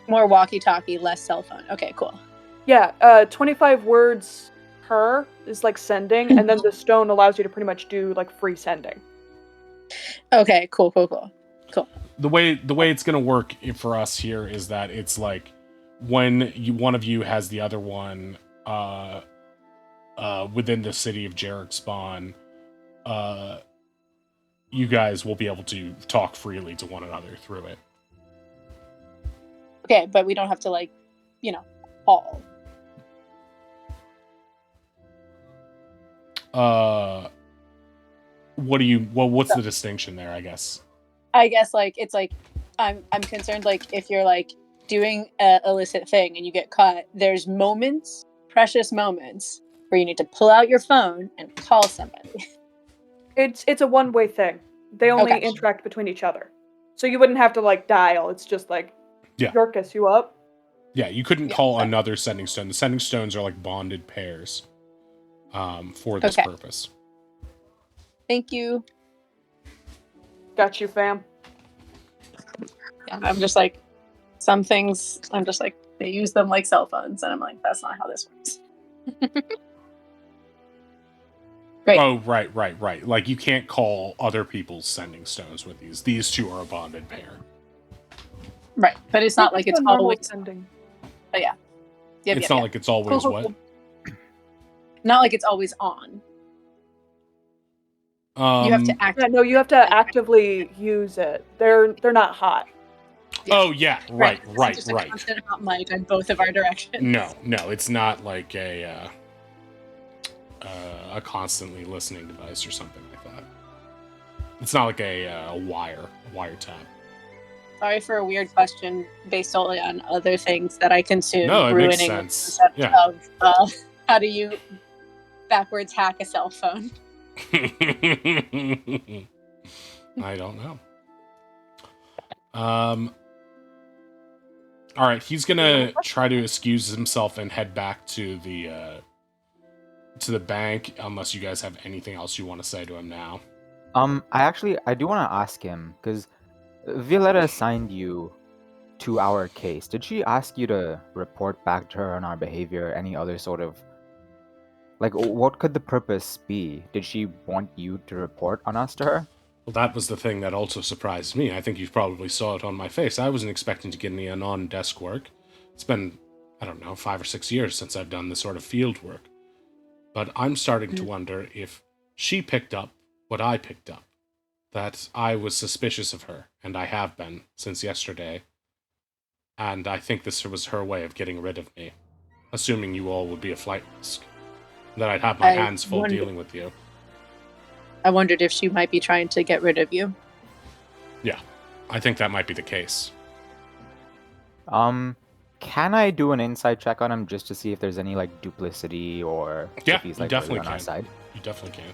S2: More walkie-talkie, less cell phone. Okay, cool.
S4: Yeah, 25 words per is like sending, and then the stone allows you to pretty much do like free sending.
S2: Okay, cool.
S1: The way it's going to work for us here is that it's like when one of you has the other one within the city of Jarek Spawn, you guys will be able to talk freely to one another through it.
S2: Okay, but we don't have to call.
S1: What's the distinction there, I guess?
S2: I guess it's like I'm concerned if you're doing a illicit thing and you get caught, there's precious moments where you need to pull out your phone and call somebody.
S4: It's a one-way thing. They only interact between each other. So you wouldn't have to dial. It's just Yorkus, you up?
S1: Yeah, you couldn't call another sending stone. The sending stones are bonded pairs for this purpose.
S2: Thank you.
S4: Got you, fam.
S2: Yeah, I'm just some things I'm just They use them like cell phones, and I'm like, that's not how this works. Great.
S1: Oh, right. Like, you can't call other people's sending stones with these. These two are a bonded pair.
S2: Right, but it's not like it's
S4: a normal
S2: always.
S4: sending.
S2: But yeah.
S1: It's not like it's always
S2: Cool.
S1: what?
S2: Not like it's always on. You have to act.
S4: Yeah, no, you have to actively use it. They're not hot.
S1: Oh, yeah. Right.
S2: It's just a constant hot mic on both of our directions.
S1: No, it's not like a constantly listening device or something like that. It's not like a wiretap.
S2: Sorry for a weird question based solely on other things that I consume.
S1: No, it makes
S2: ruining
S1: sense.
S2: the concept
S1: Yeah.
S2: of how do you backwards hack a cell phone?
S1: I don't know. All right, he's gonna try to excuse himself and head back to the bank, unless you guys have anything else you want to say to him now.
S5: I do want to ask him, because Violetta assigned you to our case. Did she ask you to report back to her on our behavior? Any other sort of, like, what could the purpose be? Did she want you to report on us to her?
S1: Well, that was the thing that also surprised me. I think you probably saw it on my face. I wasn't expecting to get any non-desk work. It's been, I don't know, 5 or 6 years since I've done this sort of field work. But I'm starting to wonder if she picked up what I picked up. That I was suspicious of her, and I have been since yesterday. And I think this was her way of getting rid of me, assuming you all would be a flight risk. That I'd have my hands full dealing with you.
S2: I wondered if she might be trying to get rid of you.
S1: Yeah, I think that might be the case.
S5: Can I do an insight check on him just to see if there's any, like, duplicity or if he's, like, really on our side?
S1: You definitely can.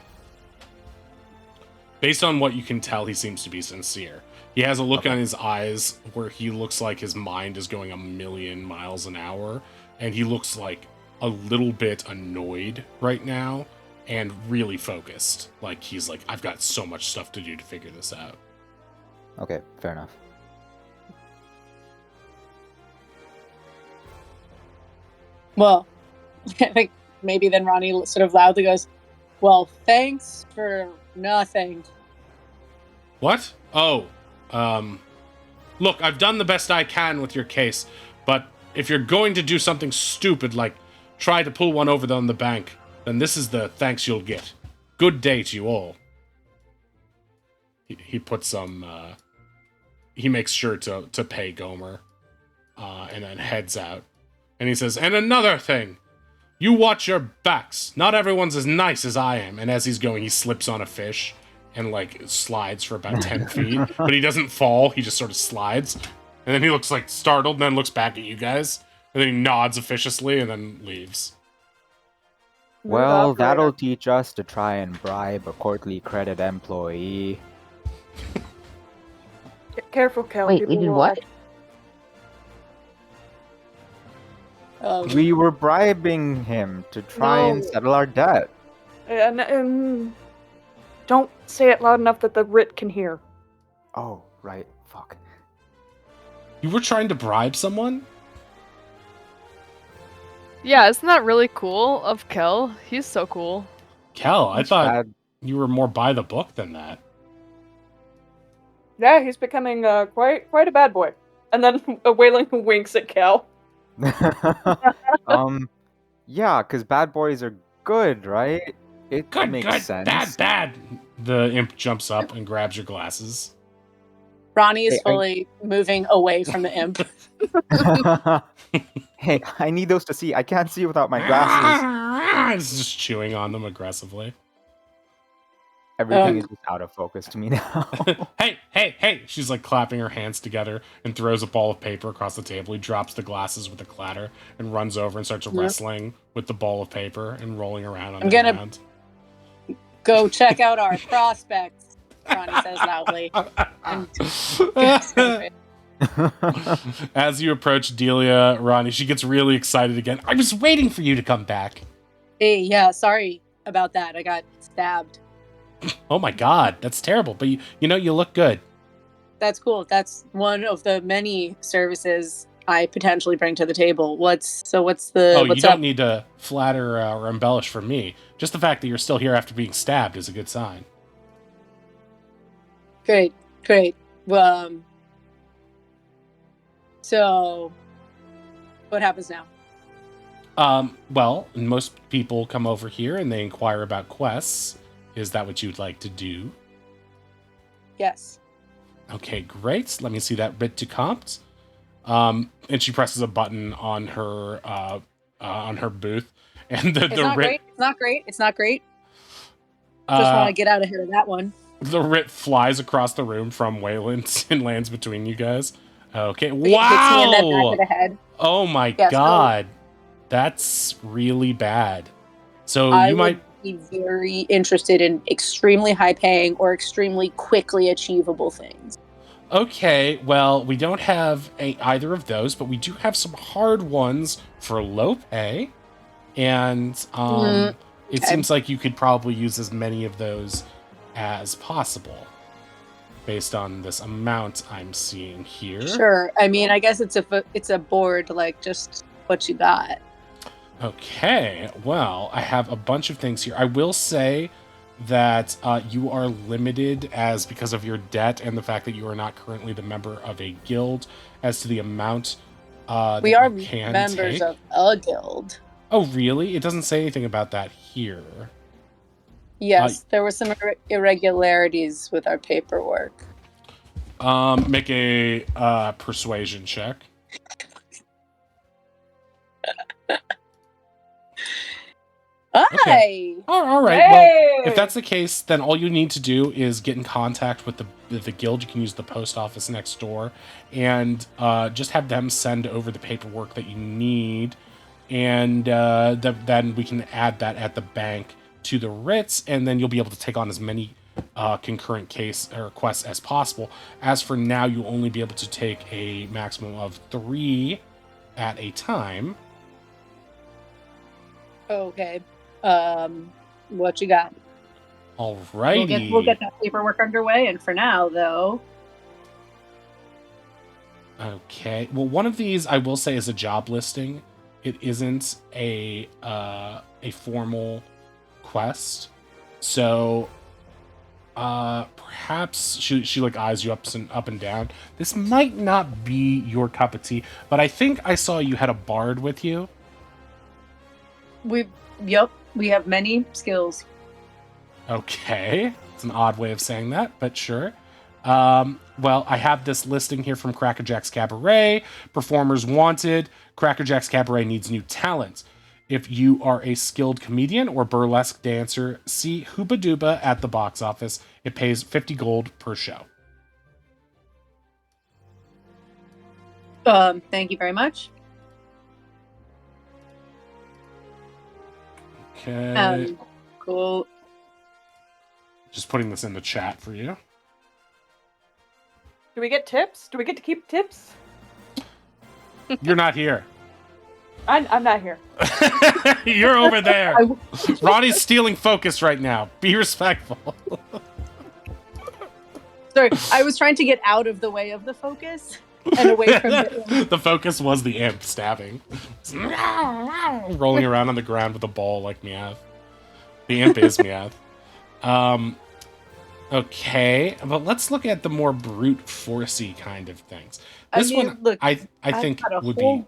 S1: Based on what you can tell, he seems to be sincere. He has a look on his eyes where he looks like his mind is going 1,000,000 miles an hour, and he looks like a little bit annoyed right now and really focused. Like, he's like, I've got so much stuff to do to figure this out.
S5: Okay, fair enough.
S2: Well, I think maybe then Ronnie sort of loudly goes, well, thanks for nothing.
S1: What? Oh, look, I've done the best I can with your case, but if you're going to do something stupid like try to pull one over on the bank, then this is the thanks you'll get. Good day to you all. He puts some, he makes sure to pay Gomer, and then heads out. And he says, and another thing, you watch your backs. Not everyone's as nice as I am. And as he's going, he slips on a fish and, like, slides for about 10 feet. But he doesn't fall. He just sort of slides. And then he looks, like, startled and then looks back at you guys. And then he nods officiously and then leaves.
S5: Well, that'll teach us to try and bribe a courtly credit employee.
S4: Careful, Kel.
S6: Wait, we did what?
S5: We were bribing him to try and settle our debt.
S4: And don't say it loud enough that the writ can hear.
S5: Oh, right. Fuck.
S1: You were trying to bribe someone?
S3: Yeah, isn't that really cool of Kel? He's so cool.
S1: Kel, I thought
S5: bad.
S1: you were more by the book than that.
S4: Yeah, he's becoming quite a bad boy. And then Wailing winks at Kel.
S5: Yeah, because bad boys are good, right? It
S1: Good,
S5: makes
S1: good,
S5: sense.
S1: bad. The imp jumps up and grabs your glasses.
S2: Ronnie is fully moving away from the imp.
S5: Hey, I need those to see. I can't see without my glasses.
S1: He's just chewing on them aggressively.
S5: Everything is just out of focus to me now.
S1: Hey! She's like clapping her hands together and throws a ball of paper across the table. He drops the glasses with a clatter and runs over and starts wrestling with the ball of paper and rolling around on the ground.
S2: Go check out our prospects, Ronnie says loudly.
S1: As you approach Delia, Ronnie, she gets really excited again. I was waiting for you to come back.
S2: Hey, yeah, sorry about that. I got stabbed.
S1: Oh my god, that's terrible. But you know, you look good.
S2: That's cool. That's one of the many services I potentially bring to the table. What's
S1: Oh,
S2: what's
S1: you don't
S2: up?
S1: need to flatter or embellish for me. Just the fact that you're still here after being stabbed is a good sign.
S2: Great. So what happens now?
S1: Well, most people come over here and they inquire about quests. Is that what you'd like to do?
S2: Yes.
S1: Okay, great. Let me see that bit to compt. And she presses a button on her booth, and
S2: It's not great. It's not great. Just want to get out ahead of that one.
S1: The writ flies across the room from Wayland and lands between you guys. Okay,
S2: It hits me in that back of the head.
S1: Oh my
S2: Yeah,
S1: god. That's really bad. So
S2: I
S1: you might
S2: would be very interested in extremely high paying or extremely quickly achievable things.
S1: Okay, well, we don't have either of those, but we do have some hard ones for low pay. And it seems like you could probably use as many of those as possible based on this amount I'm seeing here.
S2: Sure. I mean, I guess it's a board, like just what you got.
S1: Okay, well, I have a bunch of things here. I will say that you are limited because of your debt and the fact that you are not currently the member of a guild as to the amount
S2: We are
S1: you can
S2: members
S1: take.
S2: of a guild.
S1: Oh, really? It doesn't say anything about that here.
S2: Yes, there were some irregularities with our paperwork.
S1: Make a persuasion check. Okay. All right.
S4: Hey!
S1: Well, if that's the case, then all you need to do is get in contact with the guild. You can use the post office next door, and just have them send over the paperwork that you need, and then we can add that at the bank to the writs, and then you'll be able to take on as many concurrent case or requests as possible. As for now, you'll only be able to take a maximum of 3 at a time.
S2: Okay. What you got?
S1: Alrighty.
S2: We'll get that paperwork underway, and for now, though.
S1: Okay. Well, one of these I will say is a job listing. It isn't a formal quest. So perhaps she like eyes you up and down. This might not be your cup of tea, but I think I saw you had a bard with you.
S2: We have many skills.
S1: Okay. It's an odd way of saying that, but sure. Well, I have this listing here from Crackerjack's Cabaret. Performers wanted. Crackerjack's Cabaret needs new talent. If you are a skilled comedian or burlesque dancer, see Hooba Dooba at the box office. It pays 50 gold per show.
S2: Thank you very much.
S1: Okay.
S2: Cool.
S1: Just putting this in the chat for you.
S4: Do we get tips? Do we get to keep tips?
S1: You're not here.
S4: I'm not here.
S1: You're over there. Ronnie's stealing focus right now. Be respectful.
S2: Sorry, I was trying to get out of the way of the focus and away from
S1: the focus was the imp stabbing. Rolling around on the ground with a ball like Meowth. The imp is Meowth. Okay, but let's look at the more brute forcey kind of things. This one,
S2: look,
S1: I think would be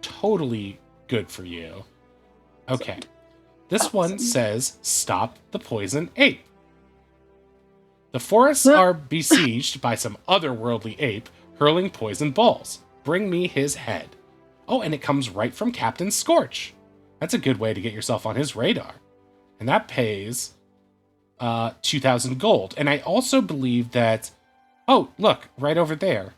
S1: totally good for you. Okay. This one says, stop the poison ape. The forests are besieged by some otherworldly ape hurling poison balls. Bring me his head. Oh, and it comes right from Captain Scorch. That's a good way to get yourself on his radar. And that pays 2,000 gold. And I also believe that... Oh, look, right over there.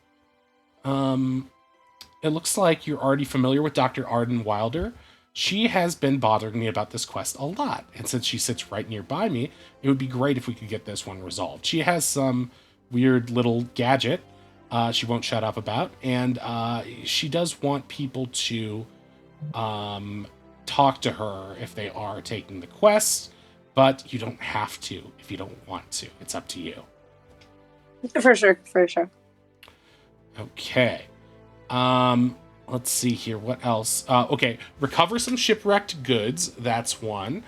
S1: It looks like you're already familiar with Dr. Arden Wilder. She has been bothering me about this quest a lot. And since she sits right nearby me, it would be great if we could get this one resolved. She has some weird little gadget she won't shut up about. And she does want people to talk to her if they are taking the quest. But you don't have to if you don't want to. It's up to you.
S2: For sure.
S1: Okay. let's see here. What else? Okay, recover some shipwrecked goods. That's one.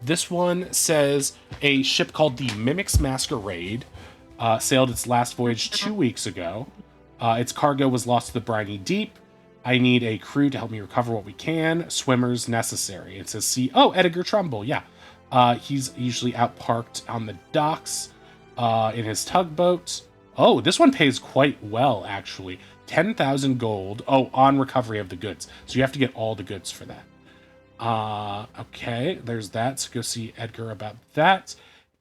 S1: This one says a ship called the Mimic's Masquerade sailed its last voyage 2 weeks ago. Its cargo was lost to the briny deep. I need a crew to help me recover what we can. Swimmers necessary. It says see. Oh, Edgar Trumbull. Yeah. He's usually out parked on the docks in his tugboat. Oh, this one pays quite well, actually. 10,000 gold. Oh, on recovery of the goods. So you have to get all the goods for that. Okay, there's that. So go see Edgar about that.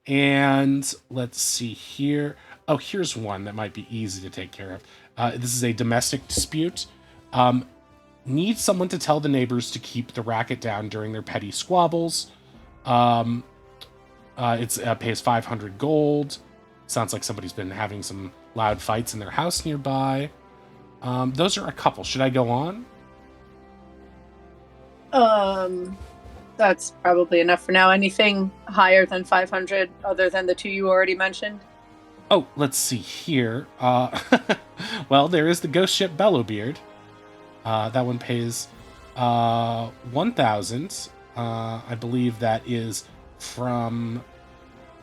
S1: And let's see here. Oh, here's one that might be easy to take care of. This is a domestic dispute. Need someone to tell the neighbors to keep the racket down during their petty squabbles. It pays 500 gold. Sounds like somebody's been having some loud fights in their house nearby. Those are a couple. Should I go on?
S2: That's probably enough for now. Anything higher than 500 other than the two you already mentioned?
S1: Oh, let's see here. Well, there is the ghost ship Bellowbeard. That one pays 1,000. I believe that is from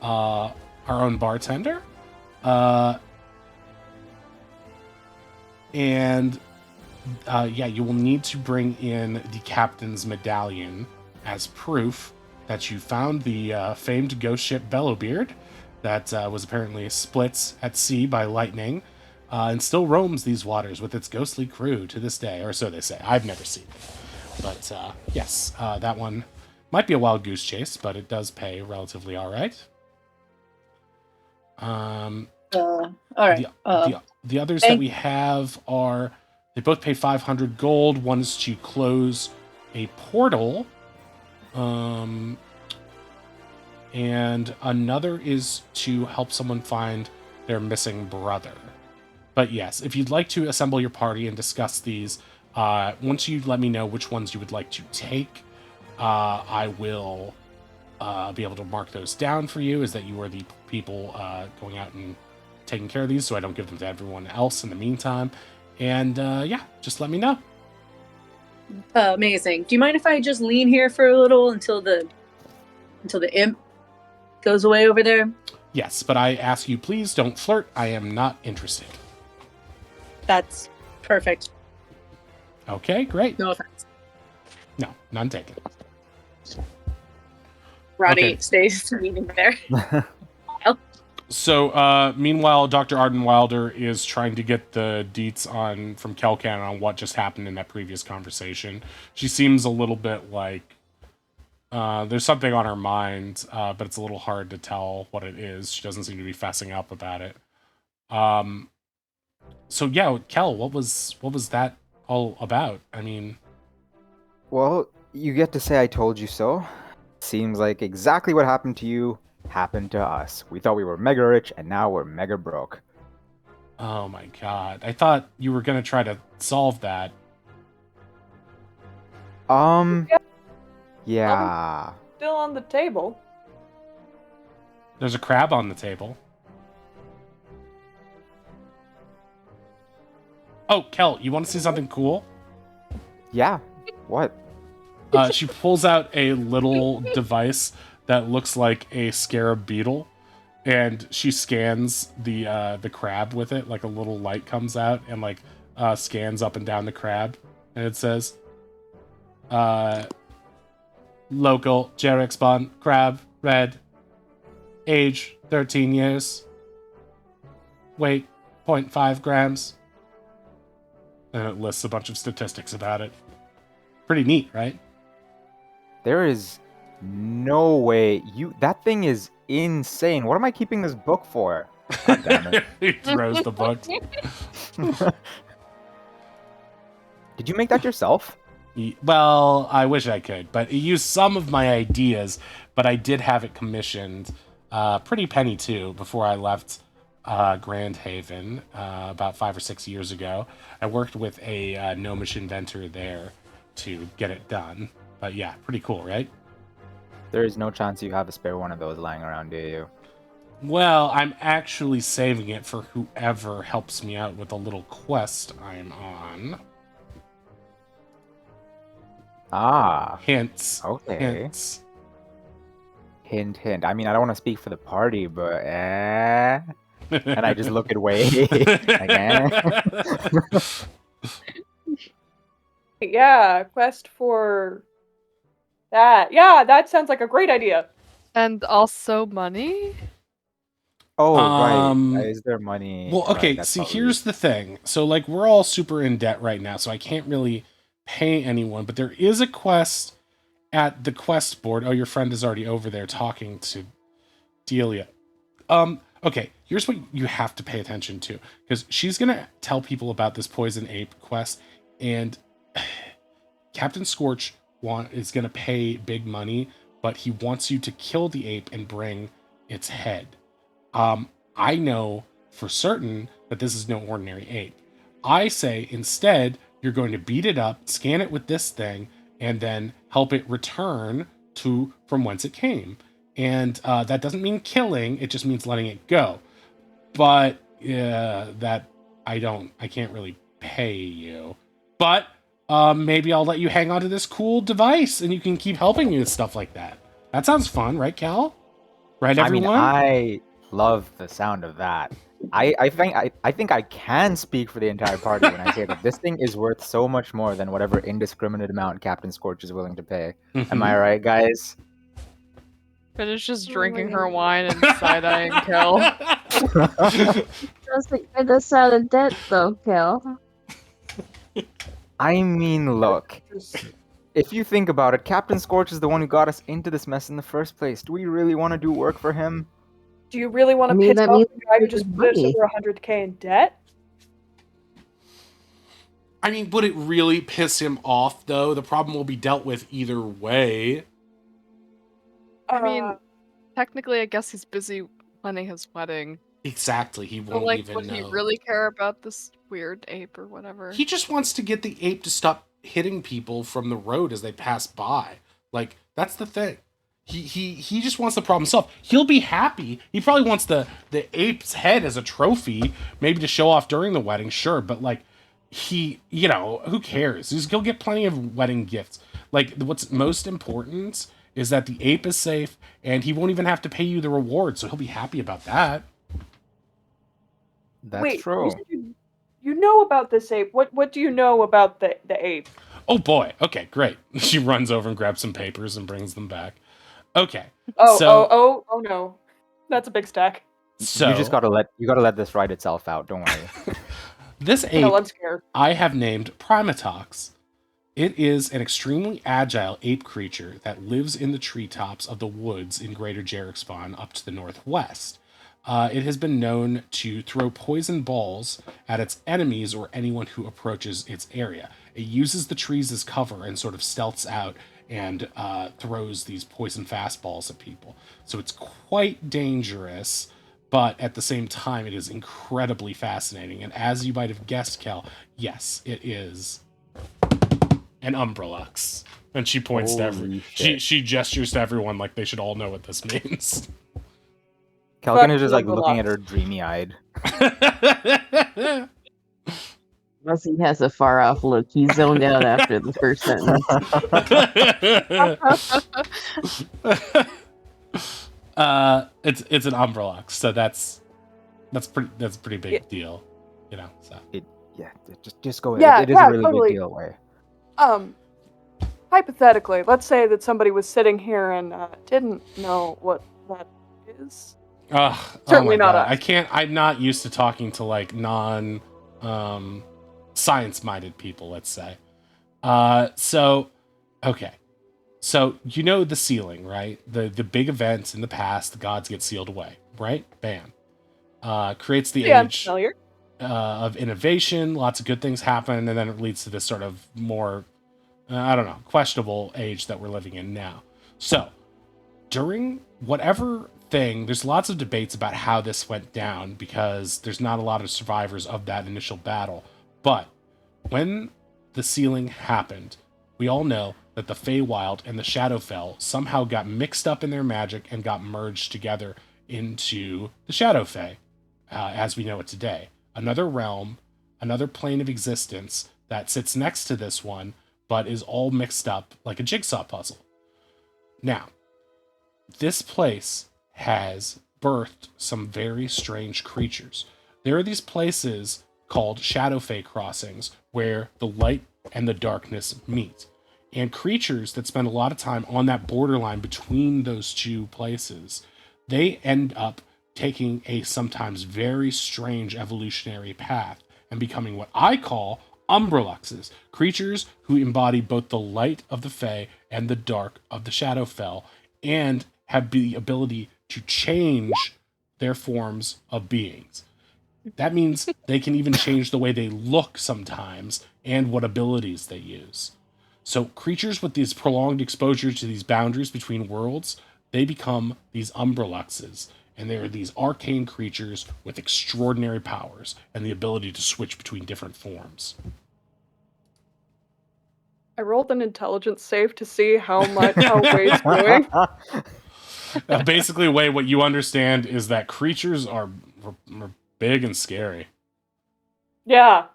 S1: our own bartender. And yeah, you will need to bring in the captain's medallion as proof that you found the famed ghost ship Bellowbeard that was apparently split at sea by lightning and still roams these waters with its ghostly crew to this day, or so they say. I've never seen it. But yes, that one might be a wild goose chase, but it does pay relatively all right.
S2: All right.
S1: The others that we have are, they both pay 500 gold. One is to close a portal, and another is to help someone find their missing brother. But yes, if you'd like to assemble your party and discuss these, once you let me know which ones you would like to take, I will be able to mark those down for you, as that you are the people going out and taking care of these, so I don't give them to everyone else in the meantime. And yeah, just let me know.
S2: Amazing. Do you mind if I just lean here for a little until the imp goes away over there?
S1: Yes, but I ask you, please don't flirt. I am not interested.
S2: That's perfect.
S1: Okay, great.
S2: No offense.
S1: No, none taken.
S2: Roddy
S1: Okay.
S2: stays leaning there.
S1: So, meanwhile, Dr. Arden Wilder is trying to get the deets from Kelcan on what just happened in that previous conversation. She seems a little bit like there's something on her mind, but it's a little hard to tell what it is. She doesn't seem to be fessing up about it. So yeah, Kel, what was that all about? I mean,
S5: Well, you get to say I told you so. Seems like exactly what happened to you happened to us. We thought we were mega rich, and now we're mega broke.
S1: oh my god. I thought you were going to try to solve that.
S5: Yeah.
S4: Still on the table.
S1: There's a crab on the table. Oh, Kel, you want to see something cool?
S5: Yeah. What?
S1: She pulls out a little device that looks like a scarab beetle, and she scans the crab with it. Like a little light comes out and like scans up and down the crab, and it says, "Local Jerexbon crab, red, age 13 years, weight 0.5 grams," and it lists a bunch of statistics about it. Pretty neat, right?
S5: There is no way that thing is insane. What am I keeping this book for? God damn it.
S1: He throws the book.
S5: Did you make that yourself?
S1: Well, I wish I could, but it used some of my ideas, but I did have it commissioned, pretty penny too, before I left Grand Haven about 5 or 6 years ago. I worked with a gnomish inventor there to get it done. But yeah, pretty cool, right?
S5: There is no chance you have a spare one of those lying around, do you?
S1: Well, I'm actually saving it for whoever helps me out with a little quest I'm on.
S5: Ah,
S1: Hints.
S5: okay.
S1: Hints.
S5: Hint, hint. I mean, I don't want to speak for the party, but and I just look away again.
S4: Yeah, quest for that. Yeah, that sounds like a great idea.
S3: And also money?
S5: Oh, right.
S1: Um,
S5: Is there money?
S1: Well,
S5: Right,
S1: okay,
S5: that's
S1: see,
S5: probably...
S1: here's the thing. So, like, we're all super in debt right now, so I can't really pay anyone, but there is a quest at the quest board. Oh, your friend is already over there talking to Delia. Okay, here's what you have to pay attention to, because she's gonna tell people about this poison ape quest, and Captain Scorch is gonna pay big money, but he wants you to kill the ape and bring its head. I know for certain that this is no ordinary ape. I say instead, you're going to beat it up, scan it with this thing, and then help it return to from whence it came. And that doesn't mean killing; it just means letting it go. But that I can't really pay you. But maybe I'll let you hang on to this cool device, and you can keep helping me with stuff like that. That sounds fun, right, Cal? Right, everyone?
S5: I mean, I love the sound of that. I think I can speak for the entire party when I say that this thing is worth so much more than whatever indiscriminate amount Captain Scorch is willing to pay. Am I right, guys?
S3: Finish just drinking her wine and side-eyeing Kel.
S6: Doesn't get us out of debt, though, Kel.
S5: I mean, look. If you think about it, Captain Scorch is the one who got us into this mess in the first place. Do we really want to do work for him?
S4: Do you really want to piss off the guy who just put us over 100k in debt?
S1: I mean, would it really piss him off, though? The problem will be dealt with either way.
S3: I mean, technically, I guess he's busy planning his wedding.
S1: Exactly, he won't even
S3: would
S1: know.
S3: He really care about this weird ape or whatever?
S1: He just wants to get the ape to stop hitting people from the road as they pass by. Like, that's the thing. He just wants the problem solved. He'll be happy. He probably wants the ape's head as a trophy, maybe to show off during the wedding, sure, but like who cares? He'll get plenty of wedding gifts. Like, what's most important is that the ape is safe, and he won't even have to pay you the reward, so he'll be happy about that.
S5: That's true.
S4: You know about this ape. What do you know about the ape?
S1: Oh boy. Okay, great. She runs over and grabs some papers and brings them back. Okay.
S4: Oh no. That's a big stack.
S5: So you gotta let this write itself out, don't worry.
S1: This ape
S4: I'm scared.
S1: I have named Primatox. It is an extremely agile ape creature that lives in the treetops of the woods in Greater Jarexpawn up to the northwest. It has been known to throw poison balls at its enemies or anyone who approaches its area. It uses the trees as cover and sort of stealths out and throws these poison fastballs at people. So it's quite dangerous, but at the same time, it is incredibly fascinating. And as you might have guessed, Kel, yes, it is an Umbrelux. And she points to she gestures to everyone like they should all know what this means.
S5: Kelkin is just like looking at her dreamy-eyed.
S6: Rusty has a far-off look. He zoned out after the first sentence.
S1: It's an Umbrelux, so that's a pretty big deal, So
S5: just go ahead. It is a really big deal. Way.
S4: Hypothetically, let's say that somebody was sitting here and didn't know what that is. Certainly not us.
S1: I'm not used to talking to like non science-minded people, let's say. So the sealing, right? The big events in the past, the gods get sealed away, right? Bam. Creates the age of innovation, lots of good things happen, and then it leads to this sort of more questionable age that we're living in now. So during whatever thing, there's lots of debates about how this went down because there's not a lot of survivors of that initial battle. But when the sealing happened, we all know that the Feywild and the Shadowfell somehow got mixed up in their magic and got merged together into the Shadowfey, as we know it today. Another realm, another plane of existence that sits next to this one, but is all mixed up like a jigsaw puzzle. Now, this place has birthed some very strange creatures. There are these places called Shadow Fae crossings where the light and the darkness meet. And creatures that spend a lot of time on that borderline between those two places, they end up taking a sometimes very strange evolutionary path and becoming what I call Umbraluxes, creatures who embody both the light of the Fae and the dark of the Shadowfell, and have the ability to change their forms of beings. That means they can even change the way they look sometimes and what abilities they use. So creatures with this prolonged exposure to these boundaries between worlds, they become these Umbraluxes, and they are these arcane creatures with extraordinary powers and the ability to switch between different forms.
S4: I rolled an intelligence save to see how Wade's doing.
S1: Basically, Wade, what you understand is that creatures are big and scary.
S4: Yeah,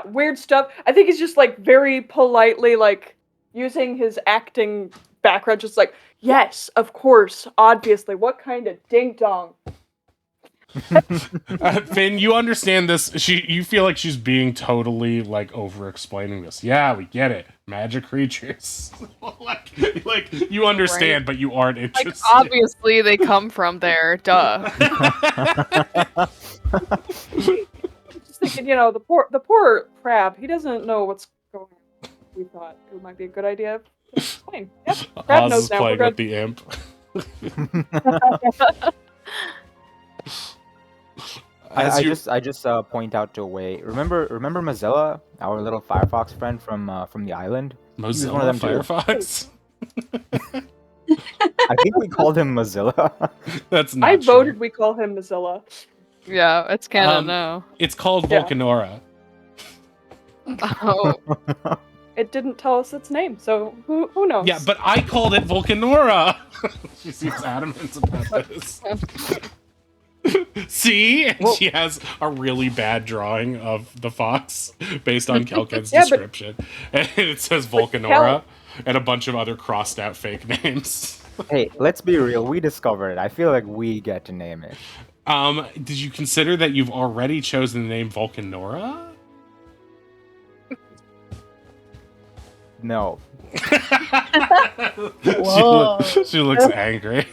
S4: weird stuff. I think he's just like very politely like using his acting background, just like, yes, of course, obviously, what kind of ding dong?
S1: Finn, you understand this. You feel like she's being totally like over explaining this. Yeah, we get it. Magic creatures. like you understand, right, but you aren't interested.
S3: Like, obviously they come from there, duh.
S4: Just thinking, the poor crab, he doesn't know what's going on. We thought it might be a good idea to explain. Yep, crab
S1: Oz
S4: knows
S1: is
S4: now.
S1: playing with the imp.
S5: I just point out to Wei. Remember Mozilla, our little Firefox friend from the island?
S1: Mozilla
S5: one of them
S1: Firefox?
S5: I think we called him Mozilla.
S1: That's not
S4: I
S1: true.
S4: voted we call him Mozilla.
S3: Yeah, it's canon now.
S1: It's called Volcanora.
S3: Oh.
S4: It didn't tell us its name, so who knows?
S1: Yeah, but I called it Volcanora. She seems adamant about this. See? And she has a really bad drawing of the fox based on Kelken's description. And it says Volcanora and a bunch of other crossed out fake names.
S5: Hey, let's be real. We discovered it. I feel like we get to name it.
S1: Did you consider that you've already chosen the name Volcanora?
S5: No.
S1: She looks angry.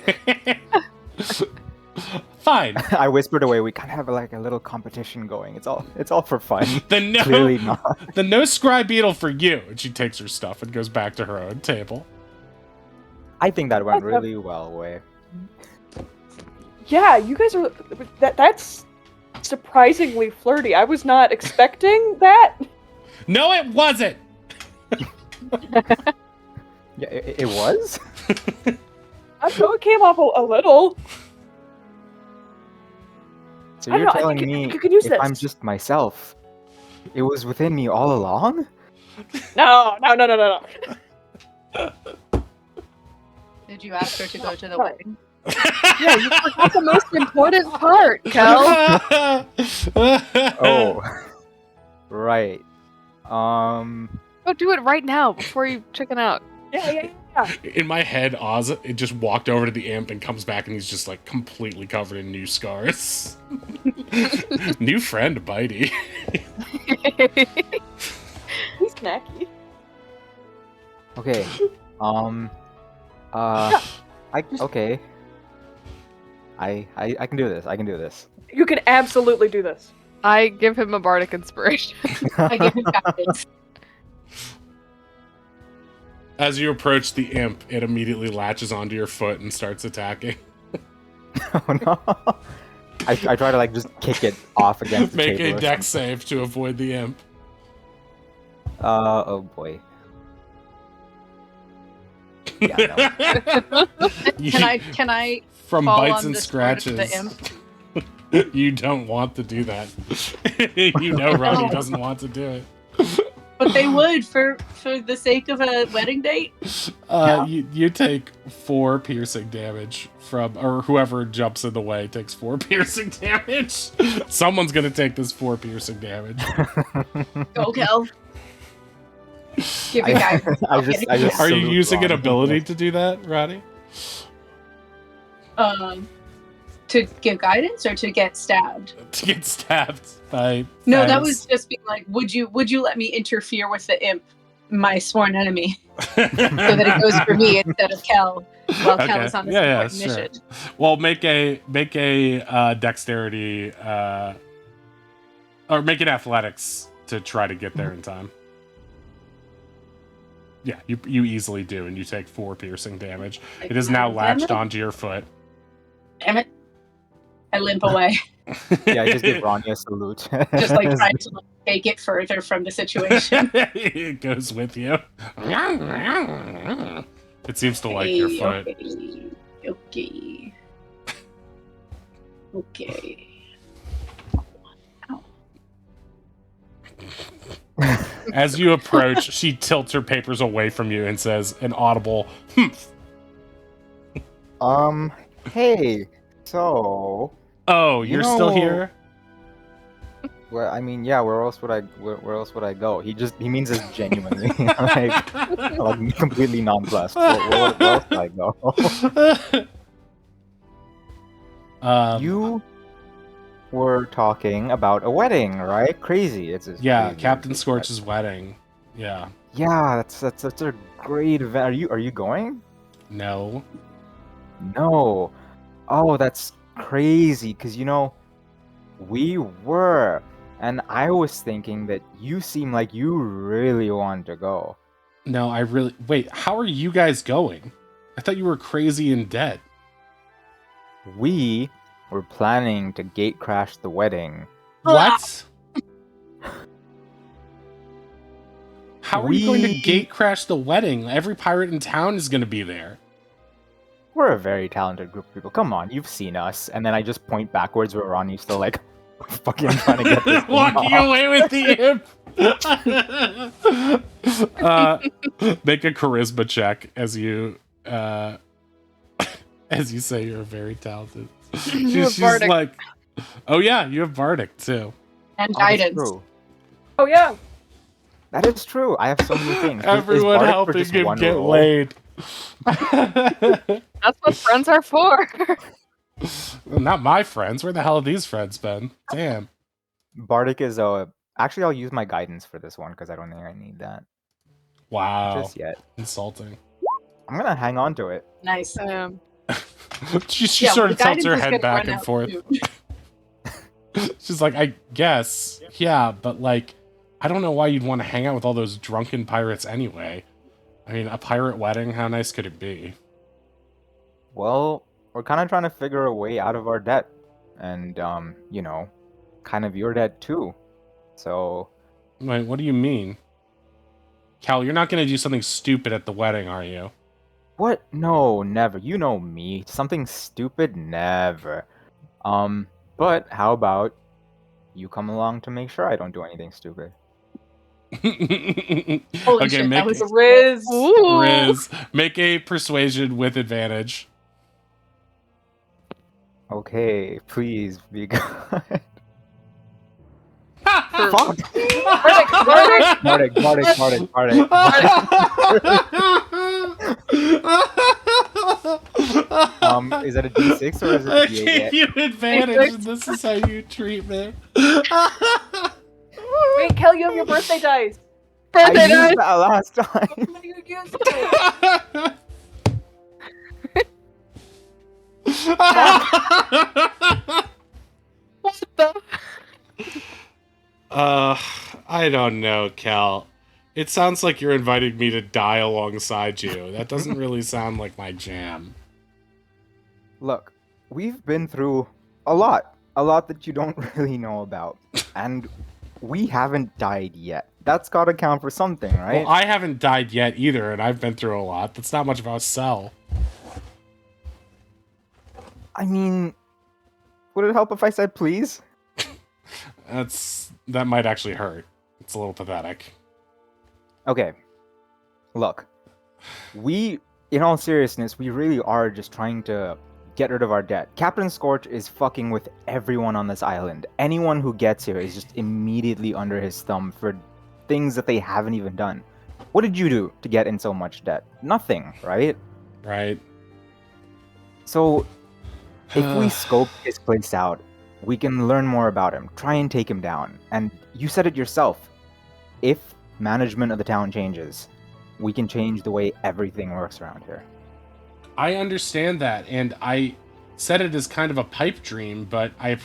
S1: Fine.
S5: I whispered away. We kind of have like a little competition going. It's all for fun.
S1: Clearly
S5: not.
S1: The no scry beetle for you. And she takes her stuff and goes back to her own table.
S5: I think that went really well, Wei.
S4: Yeah, you guys are. That's surprisingly flirty. I was not expecting that.
S1: No, it wasn't.
S5: Yeah, it was.
S4: I know it came off a little.
S5: So you're telling me
S4: you could use
S5: if
S4: this.
S5: I'm just myself, it was within me all along?
S4: No.
S2: Did you ask her to go to the wedding?
S3: Yeah, you forgot the most important part, Kel.
S5: Oh. Right.
S3: Go do it right now before you chicken out.
S4: Yeah.
S1: In my head, Oz it just walked over to the imp and comes back and he's just like completely covered in new scars. New friend, Bitey.
S4: He's snacky.
S5: Okay. Okay. I can do this. I can do this.
S4: You can absolutely do this.
S3: I give him a bardic inspiration.
S2: I give him guidance.
S1: As you approach the imp, it immediately latches onto your foot and starts attacking.
S5: Oh no. I try to like just kick it off against the
S1: Make
S5: table.
S1: a dex save to avoid the imp.
S5: Oh boy. Yeah, no.
S2: Can I
S1: From
S2: fall
S1: bites
S2: on
S1: and
S2: the sword of
S1: scratches.
S2: the imp?
S1: You don't want to do that. You know Ronnie doesn't want to do it.
S2: But they would for the sake of a wedding date.
S1: You take 4 piercing damage from, or whoever jumps in the way takes 4 piercing damage. Someone's gonna take this 4 piercing damage.
S2: Go, Kel. Give you guys.
S5: I just
S1: Are you
S5: salute
S1: using an
S5: Ron.
S1: ability to do that, Roddy?
S2: To give guidance or to get stabbed?
S1: To get stabbed by
S2: No, that
S1: fangs?
S2: was just being like, would you let me interfere with the imp, my sworn enemy, so that it goes for me instead of Kel while Kel
S1: Okay.
S2: is on this
S1: Yeah,
S2: important
S1: sure.
S2: mission?
S1: Well, make a dexterity or make it athletics to try to get there in time. Yeah, you easily do, and you take 4 piercing damage.
S2: Like,
S1: It is now
S2: damn
S1: latched
S2: it.
S1: onto your foot.
S2: Damn it! I limp away,
S5: Yeah, I just give Ronnie a salute.
S2: just like trying to like, take it further from the situation.
S1: It goes with you. It seems to like your foot.
S2: Okay. Okay.
S1: As you approach, she tilts her papers away from you and says an audible "Humph."
S5: Hey, so,
S1: Oh,
S5: You
S1: you're still
S5: know-
S1: here?
S5: well, I mean, yeah, where else would I go? He means this genuinely, like completely nonplussed. Where else would I go? You were talking about a wedding, right? Crazy. It's
S1: yeah,
S5: crazy.
S1: Captain Scorch's wedding. Yeah.
S5: Yeah, that's such a great event. Are you going?
S1: No.
S5: No. Oh, that's crazy. Cause we were, and I was thinking that you seem like you really want to go.
S1: No, I really... Wait, how are you guys going? I thought you were crazy and dead.
S5: We were planning to gate crash the wedding.
S1: What? How are you going to
S5: We-
S1: gate crash the wedding? Every pirate in town is going to be there.
S5: We're a very talented group of people. Come on, you've seen us. And then I just point backwards where Ronnie's still like fucking trying to get this thing
S1: Walking
S5: off.
S1: away with the imp. Make a charisma check as you say you're very talented. She's
S3: Bardic.
S1: like, oh yeah, you have Bardic too.
S2: And
S5: Oh, that's
S2: guidance.
S5: true.
S4: Oh yeah.
S5: That is true. I have so many things. Is
S1: Everyone
S5: Bardic for
S1: helping
S5: just
S1: him
S5: one
S1: get
S5: roll?
S1: laid.
S3: That's what friends are for.
S1: Not my friends. Where the hell have these friends been? Damn.
S5: Bardic is actually I'll use my guidance for this one because I don't think I need that
S1: Wow.
S5: just yet.
S1: Insulting.
S5: I'm gonna hang on to it.
S2: Nice.
S1: She
S2: Yeah,
S1: sort
S2: the
S1: of tilts
S2: guidance
S1: her
S2: is
S1: head
S2: gonna
S1: back
S2: run
S1: and
S2: out
S1: forth.
S2: soon.
S1: She's like, I guess. Yeah, but like, I don't know why you'd want to hang out with all those drunken pirates anyway. I mean, a pirate wedding, how nice could it be?
S5: Well, we're kind of trying to figure a way out of our debt, and kind of your debt too. So
S1: Wait, what do you mean? Cal, you're not going to do something stupid at the wedding, are you?
S5: what? No, never. You know me. Something stupid, never. But how about you come along to make sure I don't do anything stupid?
S2: Holy
S1: Okay,
S2: shit,
S1: make
S2: that was
S4: Riz.
S3: Ooh.
S1: Riz, make a persuasion with advantage.
S5: Okay, please be good.
S3: For-
S5: Bardic. Is that a D6 or is it
S1: I
S5: a D8
S1: gave
S5: yet?
S1: you advantage, and this is how you treat me.
S4: Wait, Kel, you have your birthday dice.
S5: I
S3: Birthday
S5: used
S3: dice.
S5: that last time.
S4: What are you using it?
S3: What the?
S1: I don't know, Cal. It sounds like you're inviting me to die alongside you. That doesn't really sound like my jam.
S5: Look, we've been through a lot that you don't really know about, and we haven't died yet. That's gotta count for something, right?
S1: Well, I haven't died yet either, and I've been through a lot. That's not much of a sell.
S5: I mean, would it help if I said please?
S1: That might actually hurt. It's a little pathetic.
S5: Okay, look, in all seriousness, we really are just trying to get rid of our debt. Captain Scorch is fucking with everyone on this island. Anyone who gets here is just immediately under his thumb for things that they haven't even done. What did you do to get in so much debt? Nothing, right?
S1: Right.
S5: So, if we scope his place out, we can learn more about him, try and take him down. And you said it yourself. If management of the town changes, we can change the way everything works around here.
S1: I understand that, and I said it as kind of a pipe dream, but I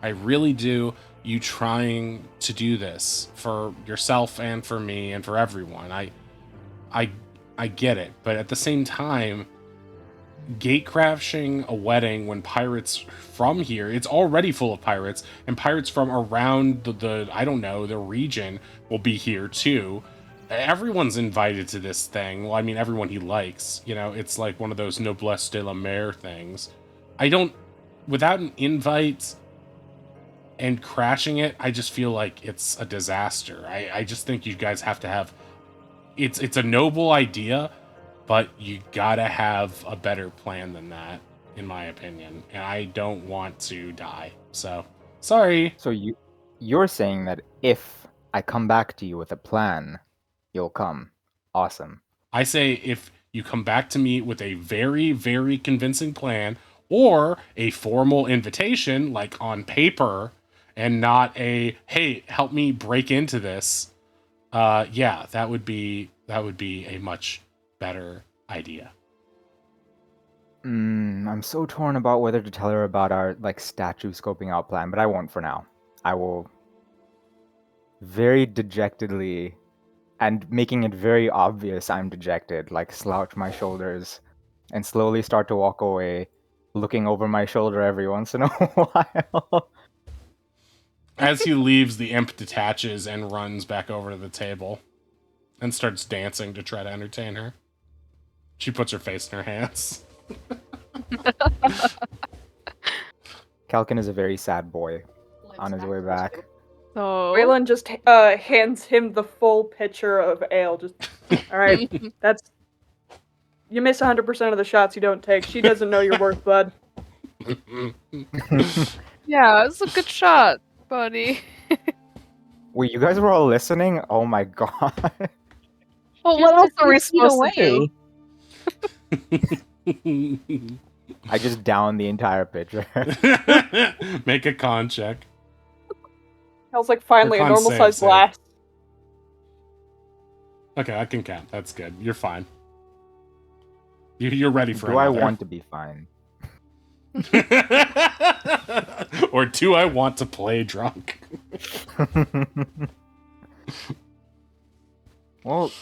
S1: really do, you trying to do this for yourself and for me and for everyone. I get it, but at the same time, gate crashing a wedding when pirates from here, it's already full of pirates, and pirates from around the I don't know, the region will be here too. Everyone's invited to this thing. Well, I mean, everyone he likes. You know, it's like one of those noblesse de la mer things. I don't, without an invite and crashing it, I just feel like it's a disaster. I just think you guys have to have, it's a noble idea, but you gotta have a better plan than that, in my opinion. And I don't want to die. So, sorry.
S5: So you're saying that if I come back to you with a plan, you'll come. Awesome.
S1: I say if you come back to me with a very, very convincing plan or a formal invitation, like on paper, and not a, hey, help me break into this, yeah, that would be a much better idea.
S5: I'm so torn about whether to tell her about our statue scoping out plan, but I won't for now. I will very dejectedly, and making it very obvious I'm dejected, slouch my shoulders and slowly start to walk away, looking over my shoulder every once in a while.
S1: As he leaves, the imp detaches and runs back over to the table and starts dancing to try to entertain her. She puts her face in her hands.
S5: Kalkin is a very sad boy on his way back.
S3: So
S4: Waylon just hands him the full pitcher of ale. Just, all right, that's... You miss 100% of the shots you don't take. She doesn't know your worth, bud.
S3: yeah, it's a good shot, buddy.
S5: Wait, you guys were all listening? Oh my god.
S3: Well,
S6: Just
S3: what else
S6: a
S3: are we
S6: few feet
S3: supposed to do?
S5: I just downed the entire pitcher.
S1: Make a con check.
S4: Hell's like finally
S1: Or
S4: a
S1: con
S4: normal
S1: save,
S4: sized
S1: save.
S4: glass.
S1: Okay, I can count. That's good. You're fine. You're ready for
S5: Do I
S1: another.
S5: want to be fine?
S1: Or do I want to play drunk?
S5: Well,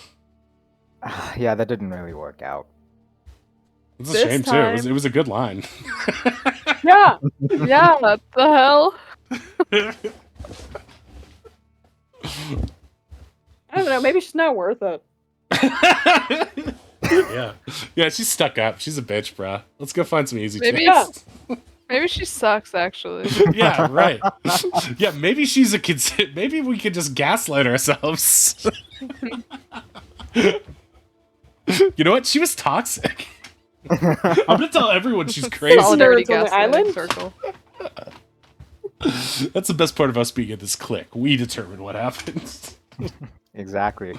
S5: yeah, that didn't really work out.
S1: It's a
S3: This
S1: shame too. It was a good line.
S4: Yeah.
S3: Yeah, what the hell?
S4: I don't know. Maybe she's not worth it.
S1: Yeah, she's stuck up. She's a bitch, bruh. Let's go find some easy
S3: Maybe
S1: chicks.
S3: Maybe she sucks, actually.
S1: Yeah, right. Yeah, maybe she's a maybe we could just gaslight ourselves. You know what? She was toxic. I'm gonna tell everyone she's crazy.
S3: Solidarity
S4: Nerds on the
S3: gaslighting
S4: island?
S3: circle.
S1: That's the best part of us being in this clique. We determine what happens.
S5: Exactly.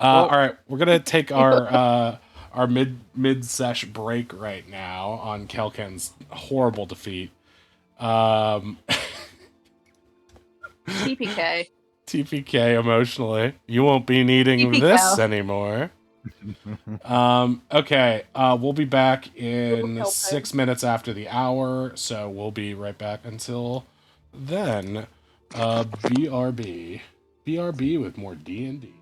S1: All right, we're gonna take our mid-sesh break right now on Kelken's horrible defeat.
S2: TPK.
S1: TPK emotionally. You won't be needing
S2: TPK.
S1: this anymore. Okay, we'll be back in 6 minutes after the hour, so we'll be right back until then. BRB with more D&D.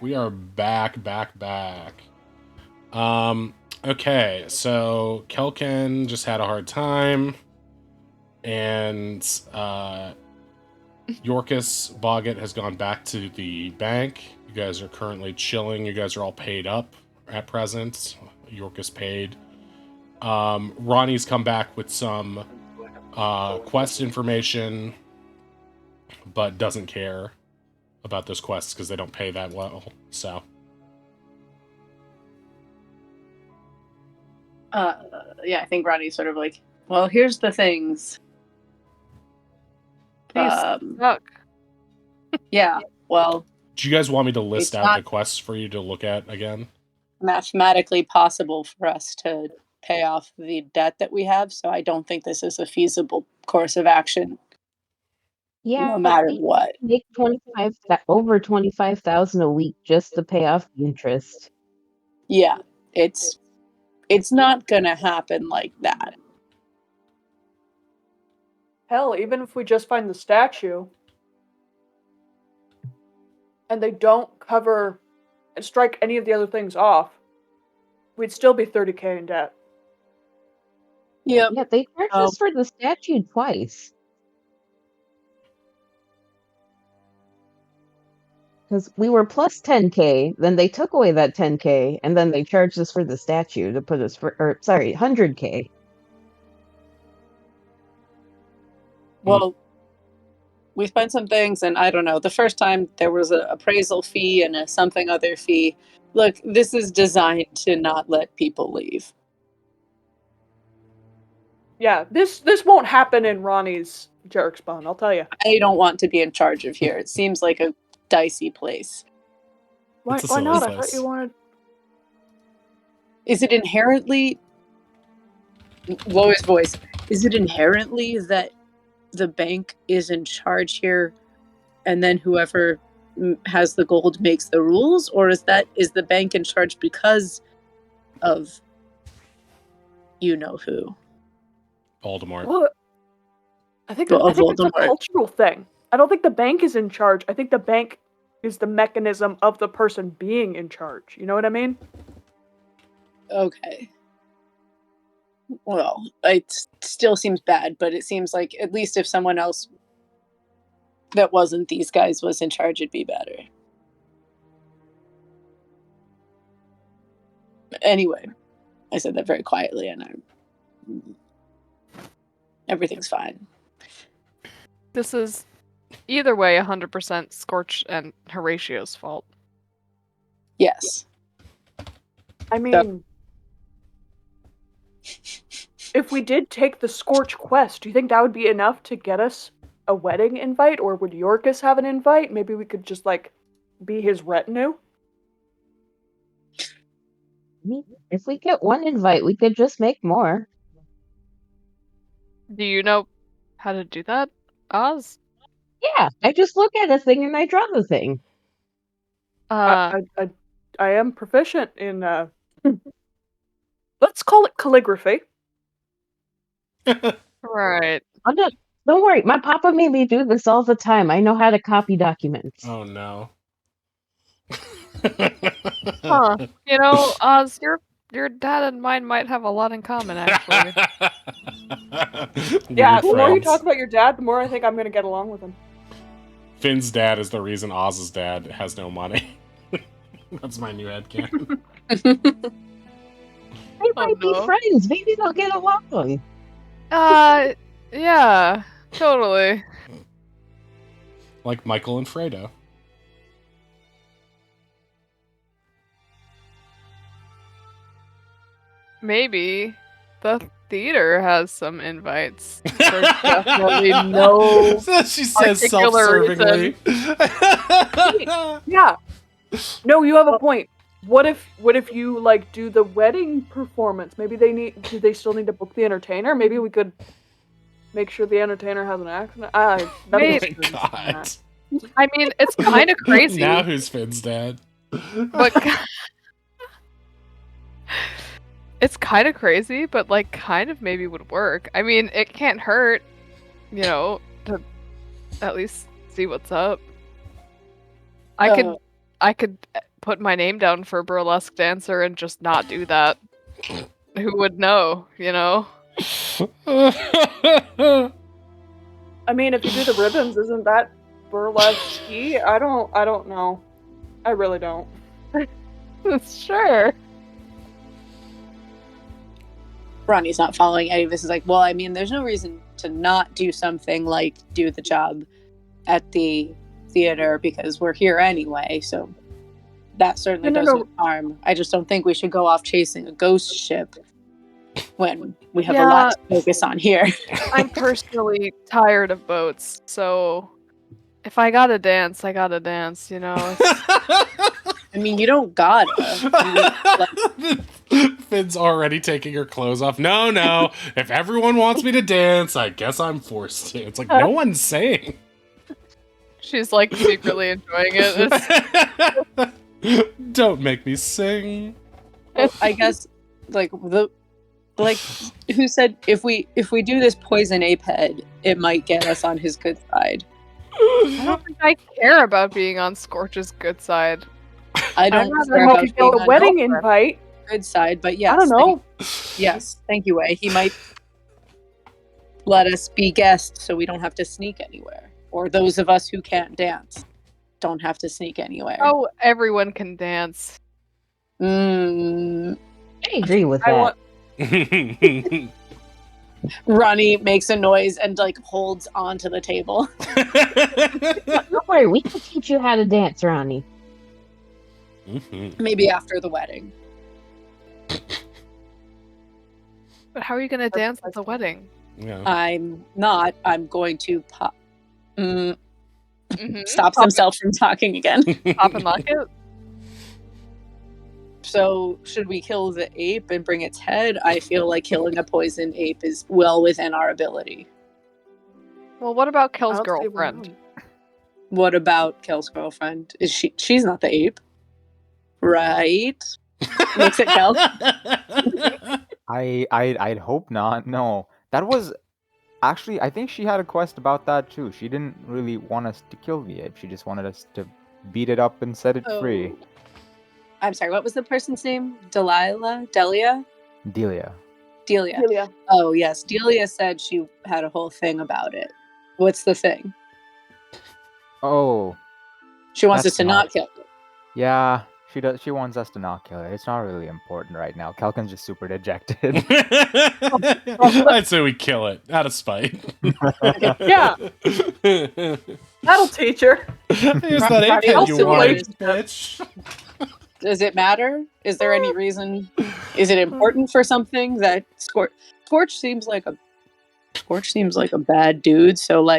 S1: We are back. Okay, so Kelken just had a hard time, and Yorkus Boggett has gone back to the bank. You guys are currently chilling. You guys are all paid up at present. Yorkus paid. Ronnie's come back with some quest information, but doesn't care about those quests because they don't pay that well. So,
S2: yeah, I think Ronnie's sort of like, well, here's the things.
S3: These suck.
S2: Yeah, well,
S1: do you guys want me to list
S2: It's
S1: out
S2: not-
S1: the quests for you to look at again?
S2: mathematically possible for us to pay off the debt that we have, so I don't think this is a feasible course of action.
S6: Yeah,
S2: No matter
S6: we
S2: what.
S6: make over 25,000 a week just to pay off the interest.
S2: Yeah, it's not gonna happen like that.
S4: Hell, even if we just find the statue and they don't cover and strike any of the other things off, we'd still be 30K in debt.
S2: Yep.
S6: Yeah, they charged us for the statue twice. Because we were plus 10K, then they took away that 10K, and then they charged us for the statue to put us for, 100K.
S2: Well, we spent some things, and I don't know. The first time there was an appraisal fee and a something other fee. Look, this is designed to not let people leave.
S4: Yeah, this won't happen in Ronnie's Jerk Spawn, I'll tell you.
S2: I don't want to be in charge of here. It seems like a dicey place.
S4: Why
S1: It's a silly
S4: not? I
S1: place.
S4: thought you wanted.
S2: Is it inherently Lois' voice? Is it inherently that the bank is in charge here, and then whoever has the gold makes the rules, or is the bank in charge because of you know who?
S1: Voldemort.
S4: Well, I think
S2: Well,
S4: it's a
S2: Voldemort.
S4: cultural thing. I don't think the bank is in charge. I think the bank is the mechanism of the person being in charge. You know what I mean?
S2: Okay. Well, it still seems bad, but it seems like at least if someone else that wasn't these guys was in charge, it'd be better. Anyway, I said that very quietly, and everything's fine.
S3: This is either way 100% Scorch and Horatio's fault.
S2: Yes.
S4: I mean, if we did take the Scorch quest, do you think that would be enough to get us a wedding invite, or would Yorkus have an invite? Maybe we could just like be his retinue.
S6: I mean, if we get one invite, we could just make more.
S3: Do you know how to do that, Oz?
S6: Yeah, I just look at a thing and I draw the thing.
S4: I am proficient in let's call it calligraphy.
S3: Right.
S6: Don't worry, my papa made me do this all the time. I know how to copy documents.
S1: Oh no.
S3: Huh. You know, Oz, your dad and mine might have a lot in common, actually.
S4: Yeah,
S1: Weird
S4: the more you
S1: friends.
S4: talk about your dad, the more I think I'm gonna get along with him.
S1: Finn's dad is the reason Oz's dad has no money. That's my new headcanon.
S6: They might be
S3: no.
S6: friends. Maybe they'll get along.
S3: Yeah, totally.
S1: Like Michael and Fredo.
S3: Maybe the theater has some invites. There's definitely no
S1: She says
S3: particular
S1: self-servingly.
S4: Yeah. No, you have a point. What if you like do the wedding performance? Maybe do they still need to book the entertainer? Maybe we could make sure the entertainer has an accent.
S1: Oh my
S3: Wait.
S1: god.
S3: I mean, it's kind of crazy.
S1: Now who's Finn's dad?
S3: But it's kind of crazy, but like kind of maybe would work. I mean, it can't hurt, you know, to at least see what's up. I could put my name down for a burlesque dancer and just not do that. Who would know, you know?
S4: I mean, if you do the ribbons, isn't that burlesque? I don't know. I really don't.
S3: Sure.
S2: Ronnie's not following any of this. Is like, well, I mean, there's no reason to not do something like do the job at the theater because we're here anyway. So that certainly doesn't harm. I just don't think we should go off chasing a ghost ship when we have a lot to focus on here.
S3: I'm personally tired of boats, so if I gotta dance, I gotta dance, you know?
S2: I mean, you don't gotta.
S1: Finn's already taking her clothes off. No. If everyone wants me to dance, I guess I'm forced to. It's like, no one's saying.
S3: She's like secretly enjoying it.
S1: Don't make me sing.
S2: Well, I guess, who said if we do this poison ape head, it might get us on his good side.
S3: I don't think I care about being on Scorch's good side.
S2: I don't
S4: care about being on a wedding invite.
S2: Good side, but yes.
S4: I don't know.
S2: Yes, thank you, Way. He might let us be guests so we don't have to sneak anywhere. Or those of us who can't dance don't have to sneak anywhere.
S3: Oh, everyone can dance.
S6: I agree with that.
S2: Ronnie makes a noise and holds onto the table.
S6: Don't worry, we can teach you how to dance, Ronnie.
S2: Maybe after the wedding.
S3: But how are you gonna dance at the wedding?
S1: Yeah.
S2: I'm not. I'm going to pop. Stops himself from talking again.
S3: Pop and lock it?
S2: So, should we kill the ape and bring its head? I feel like killing a poison ape is well within our ability.
S3: Well, what about Kel's girlfriend?
S2: What about Kel's girlfriend? Is she's not the ape, right? Looks at Kel.
S5: I'd hope not. No, that was actually, I think she had a quest about that too. She didn't really want us to kill the ape. She just wanted us to beat it up and set it free.
S2: I'm sorry, what was the person's name? Delia?
S5: Delia.
S2: Oh, yes. Delia said she had a whole thing about it. What's the thing?
S5: Oh.
S2: She wants us to not kill it.
S5: Yeah, she does. She wants us to not kill it. It's not really important right now. Kelkin's just super dejected.
S1: I'd say we kill it out of spite.
S4: Yeah. That'll teach her.
S1: Here's that ape head you wanted, bitch.
S2: Does it matter? Is there any reason? Is it important for something that Scorch seems like a bad dude? So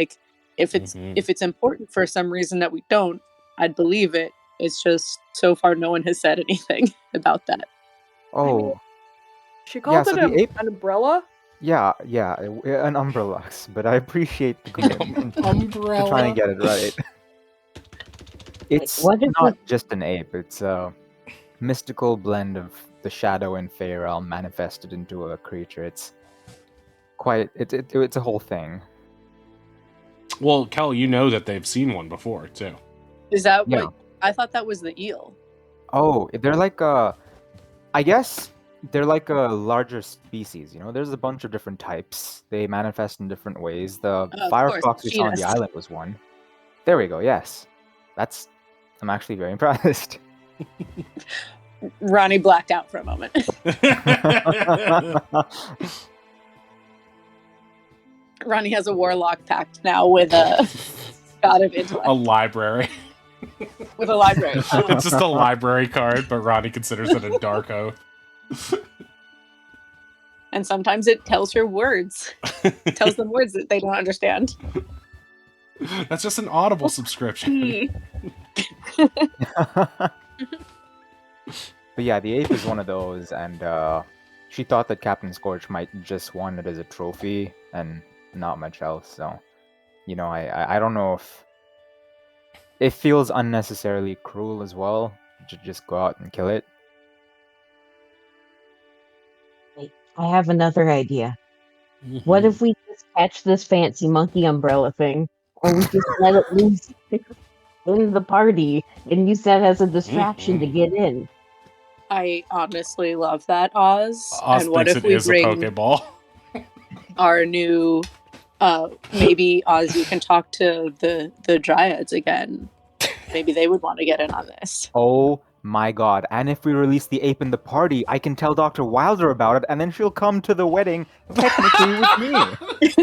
S2: if it's important for some reason that we don't, I'd believe it. It's just so far no one has said anything about that.
S5: Oh.
S4: She called it an umbrella?
S5: Yeah, an umbrella. But I appreciate the commitment.
S1: Umbrella.
S5: I'm trying to get it right. It's not just an ape. It's a mystical blend of the shadow and fey realm manifested into a creature. It's a whole thing.
S1: Well, Kel, you know that they've seen one before too.
S2: Is that what? I thought that was the eel.
S5: Oh, they're I guess they're like a larger species. You know, there's a bunch of different types. They manifest in different ways. The firefox we saw on the island was one. There we go. Yes, I'm actually very impressed.
S2: Ronnie blacked out for a moment. Ronnie has a warlock pact now with a god of intellect.
S1: A library.
S2: With a library.
S1: It's just a library card, but Ronnie considers it a dark oath.
S2: And sometimes it tells her words. It tells them words that they don't understand.
S1: That's just an Audible subscription.
S5: But yeah, the ape is one of those, and she thought that Captain Scorch might just want it as a trophy and not much else. So, I don't know if it feels unnecessarily cruel as well to just go out and kill it.
S6: I have another idea. What if we just catch this fancy monkey umbrella thing, or we just let it loose? in the party and use that as a distraction to get in.
S2: I honestly love that, Oz.
S1: Oz
S2: And what
S1: thinks
S2: if
S1: it
S2: we
S1: is a
S2: bring
S1: Pokeball.
S2: our new maybe Oz, you can talk to the Dryads again. Maybe they would want to get in on this.
S5: Oh my god. And if we release the ape in the party, I can tell Dr. Wilder about it, and then she'll come to the wedding, technically with me.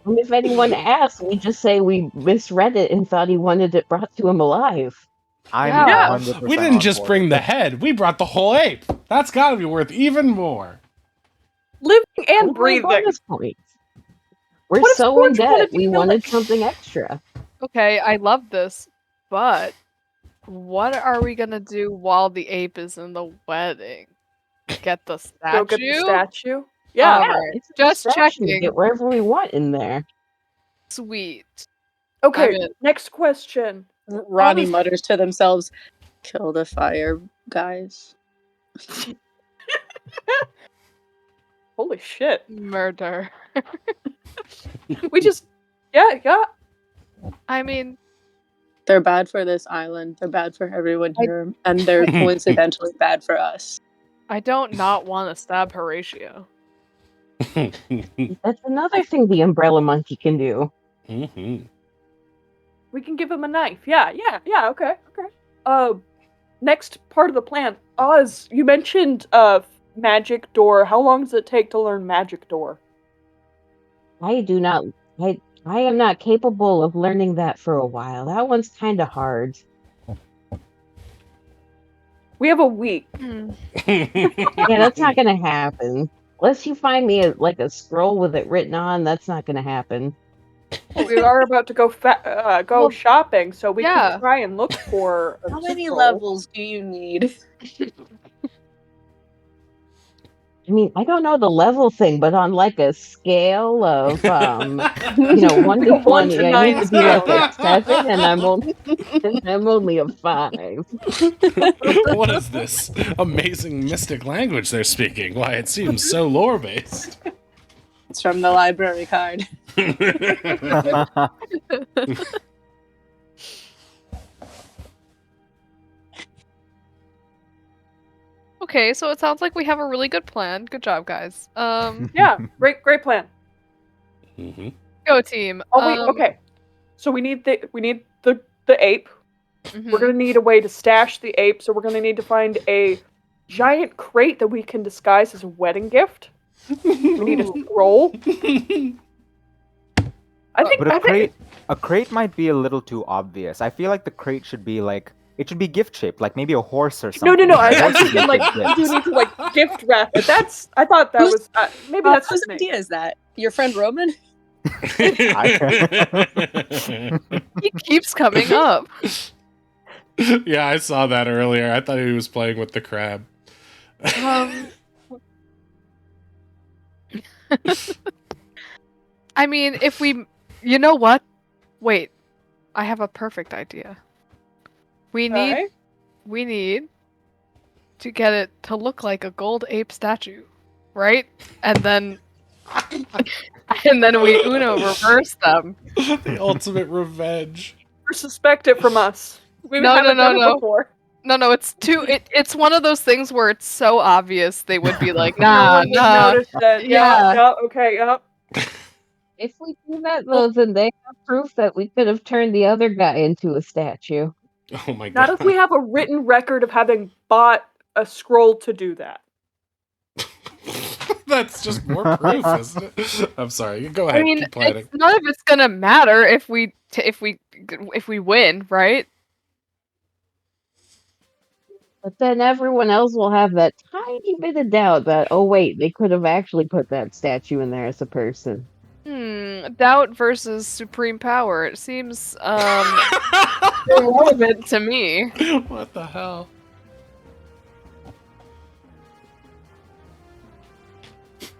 S6: And if anyone asks, we just say we misread it and thought he wanted it brought to him alive.
S5: I'm
S3: Yeah.
S5: 100%
S1: We didn't
S5: on
S1: just
S5: board
S1: bring
S5: with
S1: the
S5: it.
S1: head. We brought the whole ape. That's got to be worth even more.
S4: Living and
S6: Only
S4: breathing.
S6: bonus points. We're
S4: What if
S6: so in
S4: Scorch wanted
S6: debt,
S4: to
S6: we
S4: kill
S6: wanted
S4: it?
S6: something extra.
S3: Okay, I love this, but what are we gonna do while the ape is in the wedding? Get the statue?
S4: Go get the statue. Yeah.
S3: All
S6: Yeah,
S3: right,
S6: it's a
S3: just
S6: distraction to
S3: checking.
S6: get wherever we want in there.
S3: Sweet.
S4: Okay.
S3: I'm in.
S4: Next question.
S2: Ronnie
S4: Oz-
S2: mutters to themselves, "Kill the fire, guys."
S4: Holy shit.
S3: Murder.
S4: We just. Yeah.
S3: I mean,
S2: They're bad for this island. They're bad for everyone
S3: I-
S2: here, and they're coincidentally bad for us.
S3: I don't not want to stab Horatio.
S6: That's another thing the umbrella monkey can do.
S1: Mhm.
S4: We can give him a knife. Yeah. Okay. Next part of the plan. Oz, you mentioned magic door. How long does it take to learn magic door?
S6: I am not capable of learning that for a while. That one's kind of hard.
S4: We have a week.
S6: Yeah, that's not gonna happen. Unless you find me a scroll with it written on, that's not gonna happen.
S4: We are about to go
S3: Well,
S4: shopping, so we
S3: yeah.
S4: can try and look for a
S2: How many
S4: scroll.
S2: levels do you need?
S6: I mean, I don't know the level thing, but on like a scale of 1 to
S4: 1 to
S6: 20, I need
S4: 9
S6: to be like
S4: scale.
S6: a 7, and I'm only a 5.
S1: What is this amazing mystic language they're speaking? Why, it seems so lore-based.
S2: It's from the library card.
S3: Okay, so it sounds like we have a really good plan. Good job, guys.
S4: Yeah, great plan.
S1: Mhm.
S3: Go team.
S4: Oh wait, okay. So we need the ape.
S3: Mhm.
S4: We're gonna need a way to stash the ape, so we're gonna need to find a giant crate that we can disguise as a wedding gift. We need a scroll.
S5: But a crate might be a little too obvious. I feel like the crate should be it should be gift shaped, like maybe a horse or something.
S4: No. I'm
S5: Horses
S4: thinking
S5: make
S4: like
S5: good
S4: you
S5: gifts.
S4: need to get gift wrap it. I thought that was maybe that's
S2: Whose
S4: just me.
S2: idea is that? Your friend Roman?
S3: He keeps coming up.
S1: Yeah, I saw that earlier. I thought he was playing with the crab.
S3: I mean, if we, you know what? Wait, I have a perfect idea. We need
S4: Okay.
S3: to get it to look like a gold ape statue, right? And then we Uno reverse them.
S1: The ultimate revenge.
S4: Or suspect it from us. We
S3: No,
S4: haven't
S3: no,
S4: done it
S3: no.
S4: before.
S3: No, it's too. It's one of those things where it's so obvious they would be like,
S4: No
S3: nah,
S4: one would
S3: nah.
S4: notice that.
S3: Yeah.
S4: Yeah, okay, yep.
S6: If we do that, though, then they have proof that we could have turned the other guy into a statue.
S1: Oh my
S4: Not
S1: god.
S4: if we have a written record of having bought a scroll to do that.
S1: That's just more proof, isn't it? I'm sorry. You go ahead.
S3: I mean,
S1: Keep planning.
S3: none of it's gonna matter if we win, right?
S6: But then everyone else will have that tiny bit of doubt that, oh wait, they could have actually put that statue in there as a person.
S3: Doubt versus supreme power. It seems irrelevant to me.
S1: What the hell?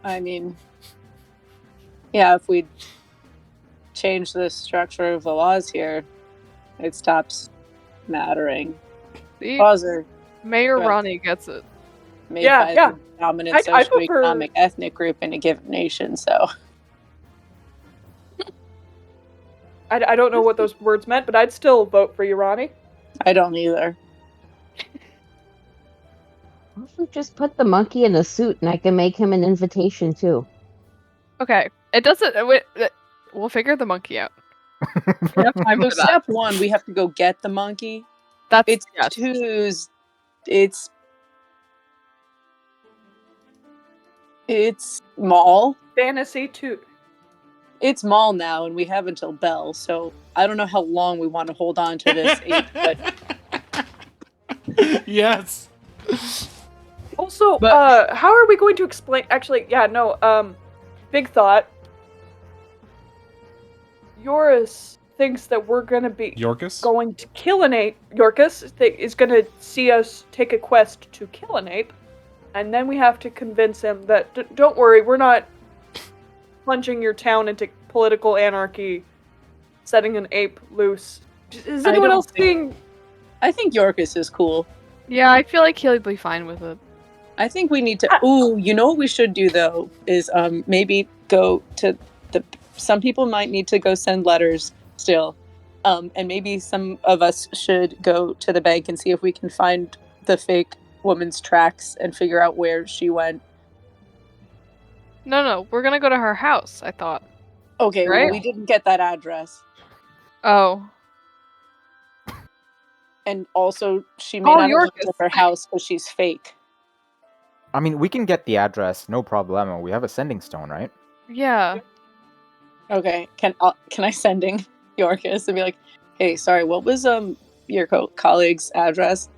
S2: I mean, yeah, if we change the structure of the laws here, it stops mattering.
S3: See,
S2: Laws are
S3: Mayor
S2: Right.
S3: Ronnie gets it.
S2: made
S4: Yeah,
S2: by
S4: yeah.
S2: the dominant
S4: I prefer-
S2: socioeconomic ethnic group in a given nation, so
S4: I don't know what those words meant, but I'd still vote for you, Ronnie.
S2: I don't either.
S6: What if we just put the monkey in a suit and I can make him an invitation too?
S3: Okay. It doesn't. We'll figure the monkey out. We have time
S2: So
S3: for that.
S2: step 1, we have to go get the monkey.
S3: That's
S2: It's
S3: yes.
S2: 2, it's Mall.
S4: Fantasy 2.
S2: It's Mall now, and we have until Bell, so I don't know how long we want to hold on to this ape, but
S1: Yes.
S4: Also,
S2: But-
S4: how are we going to explain? Actually, yeah, no. Big thought. Yoris thinks that we're gonna be
S1: Yorkus?
S4: going to kill an ape. Yorkus is gonna see us take a quest to kill an ape, and then we have to convince him that don't worry, we're not plunging your town into political anarchy, setting an ape loose. Is
S2: I
S4: anyone
S2: don't
S4: else
S2: think-
S4: being?
S2: I think Yorkus is cool.
S3: Yeah, I feel like he'll be fine with it.
S2: I think we need to. Ooh, you know what we should do though is maybe go to the. Some people might need to go send letters still, and maybe some of us should go to the bank and see if we can find the fake woman's tracks and figure out where she went.
S3: No, we're gonna go to her house. I thought.
S2: Okay, well,
S3: Right?
S2: we didn't get that address,
S3: Oh,
S2: and also she may
S3: Oh,
S2: not have looked
S3: Yorkus.
S2: at her house because she's fake.
S5: I mean, we can get the address, no problemo. We have a sending stone, right?
S3: yeah.
S2: Okay, can I sending Yorkus and be like, hey, sorry, what was your colleague's address?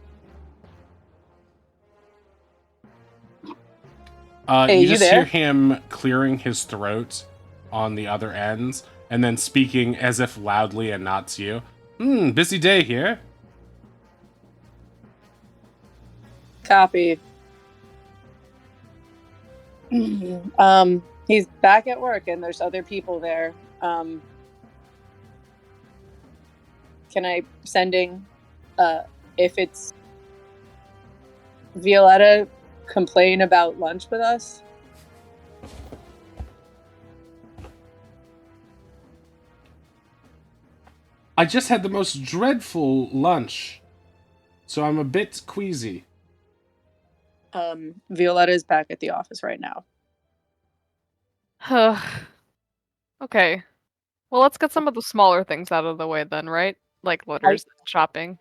S2: Hey,
S1: You
S2: you
S1: just
S2: there?
S1: hear him clearing his throat on the other ends, and then speaking as if loudly and not to you. Busy day here.
S2: Copy. He's back at work and there's other people there. Can I sending if it's Violetta complain about lunch with us?
S1: I just had the most dreadful lunch, so I'm a bit queasy.
S2: Violetta is back at the office right now.
S3: Okay. Well, let's get some of the smaller things out of the way then, right? Like letters, shopping.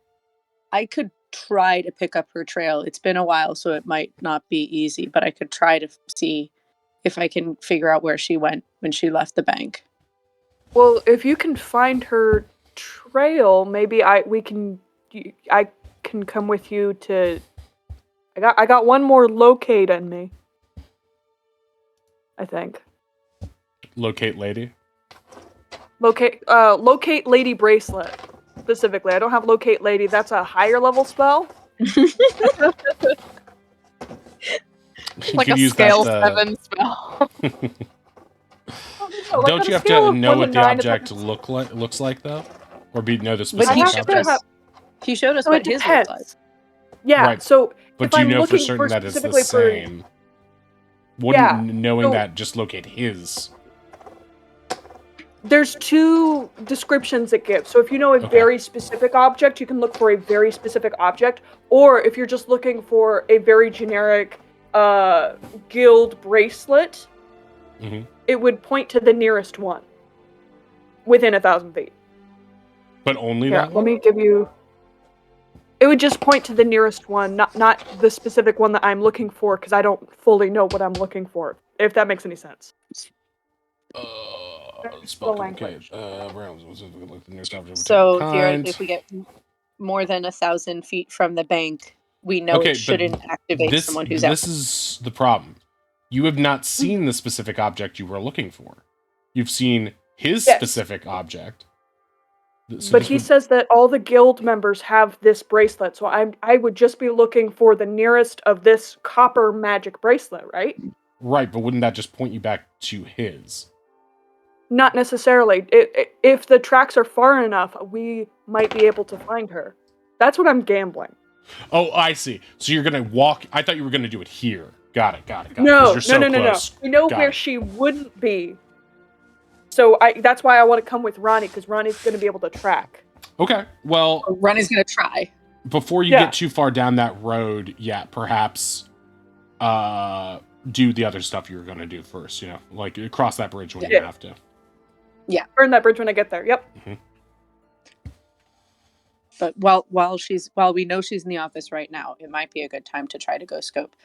S2: I could try to pick up her trail. It's been a while, so it might not be easy, but I could try to see if I can figure out where she went when she left the bank.
S4: Well, if you can find her trail, maybe I can come with you to. I got one more locate in me. I think.
S1: Locate lady.
S4: Locate lady bracelet specifically. I don't have locate lady. That's a higher level spell.
S1: You
S3: Like
S1: could
S3: a
S1: use
S3: scale
S1: that,
S3: 7 spell.
S1: Don't you have to know what the object looks like though, or know the
S2: But
S1: specific
S2: he
S4: I
S2: showed
S4: have to
S1: object?
S2: us. He showed us
S4: So
S2: what
S4: it
S2: his looked like.
S4: depends. Yeah.
S1: Right.
S4: So
S1: But
S4: if
S1: do you
S4: I'm
S1: know for
S4: looking
S1: certain that it's the
S4: specifically for-
S1: same? Wouldn't
S4: Yeah,
S1: knowing
S4: so-
S1: that just locate his?
S4: There's two descriptions it gives. So if you know a
S1: Okay.
S4: very specific object, you can look for a very specific object. Or if you're just looking for a very generic guild bracelet,
S1: Mhm.
S4: it would point to the nearest one within 1,000 feet.
S1: But only
S4: Here,
S1: that
S4: let
S1: one?
S4: me give you. It would just point to the nearest one, not the specific one that I'm looking for, because I don't fully know what I'm looking for. If that makes any sense.
S1: Spell
S4: the
S1: communicate.
S4: language.
S1: Realms. Like the nearest object of
S2: So
S1: type
S2: theoretically,
S1: kind.
S2: if we get more than 1,000 feet from the bank, we know
S1: Okay,
S2: it
S1: but
S2: shouldn't activate
S1: this
S2: someone who's out.
S1: this is the problem. You have not seen the specific object you were looking for. You've seen his
S4: Yes.
S1: specific object. So
S4: But
S1: this
S4: he
S1: would-
S4: says that all the guild members have this bracelet, so I would just be looking for the nearest of this copper magic bracelet, right?
S1: right, but wouldn't that just point you back to his?
S4: Not necessarily. If the tracks are far enough, we might be able to find her. That's what I'm gambling.
S1: Oh, I see. So you're gonna walk. I thought you were gonna do it here. Got it. 'Cause
S4: No,
S1: you're so
S4: no.
S1: close.
S4: We know
S1: Got
S4: where
S1: it.
S4: she wouldn't be. So that's why I want to come with Ronnie, because Ronnie's going to be able to track.
S1: Okay, well,
S2: Ronnie's gonna try.
S1: before you
S4: Yeah.
S1: get too far down that road, yeah, perhaps do the other stuff you were going to do first, you know, like cross that bridge when you
S4: Yeah.
S1: have to.
S4: Burn that bridge when I get there. Yep.
S2: But while we know she's in the office right now, it might be a good time to try to go scope.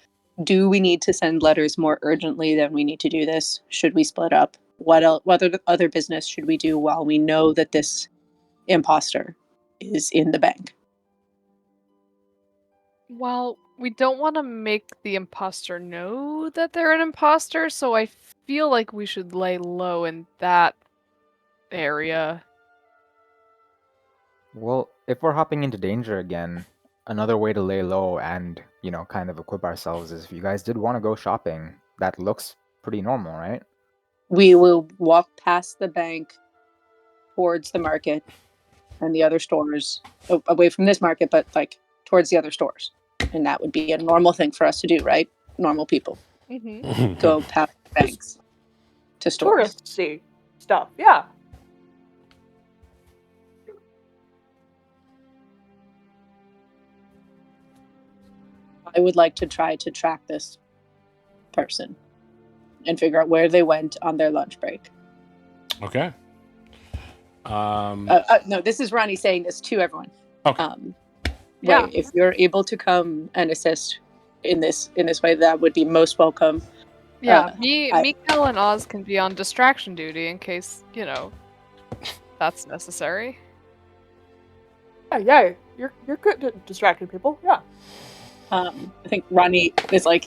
S2: Do we need to send letters more urgently than we need to do this? Should we split up? What other business should we do while we know that this imposter is in the bank?
S3: Well, we don't want to make the imposter know that they're an imposter, so I feel like we should lay low in that area.
S5: Well, if we're hopping into danger again, another way to lay low and, you know, kind of equip ourselves is if you guys did want to go shopping, that looks pretty normal, right?
S2: We will walk past the bank towards the market and the other stores, away from this market, but like towards the other stores. And that would be a normal thing for us to do, right? Normal people
S3: Mm-hmm.
S2: go past banks to stores.
S4: Touristy stuff. Yeah.
S2: I would like to try to track this person and figure out where they went on their lunch break.
S1: Okay.
S2: No, this is Ronnie saying this to everyone.
S1: Okay.
S3: Yeah.
S2: Wait, if you're able to come and assist in this way, that would be most welcome.
S3: Yeah, Kel, and Oz can be on distraction duty in case, you know, that's necessary.
S4: Yeah. You're good at distracting people. Yeah.
S2: I think Ronnie is like,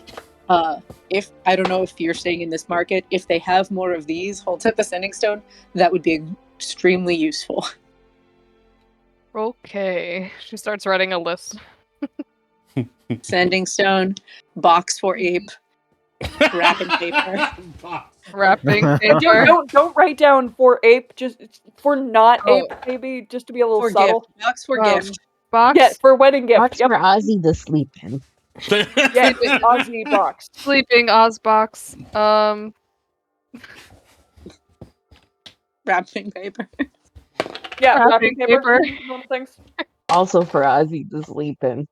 S2: if I don't know if you're staying in this market, if they have more of these, holds up a sending stone, that would be extremely useful.
S3: Okay. She starts writing a list.
S2: Sending stone, box for ape, wrapping paper.
S3: Wrapping paper.
S4: Don't write down for ape, just for not
S3: Oh.
S4: ape, maybe just to be a little
S2: For
S4: subtle.
S2: gift. Box for
S3: Um,
S2: gift.
S3: Box.
S4: Yeah, for wedding gift.
S6: Box
S4: Yep.
S6: for Ozzy to sleep in.
S4: Yeah, Ozzy box.
S3: Sleeping Oz box.
S2: Wrapping paper.
S4: Yeah,
S3: Wrapping
S4: wrapping paper.
S3: paper.
S4: Normal things.
S6: Also for Ozzy to sleep in.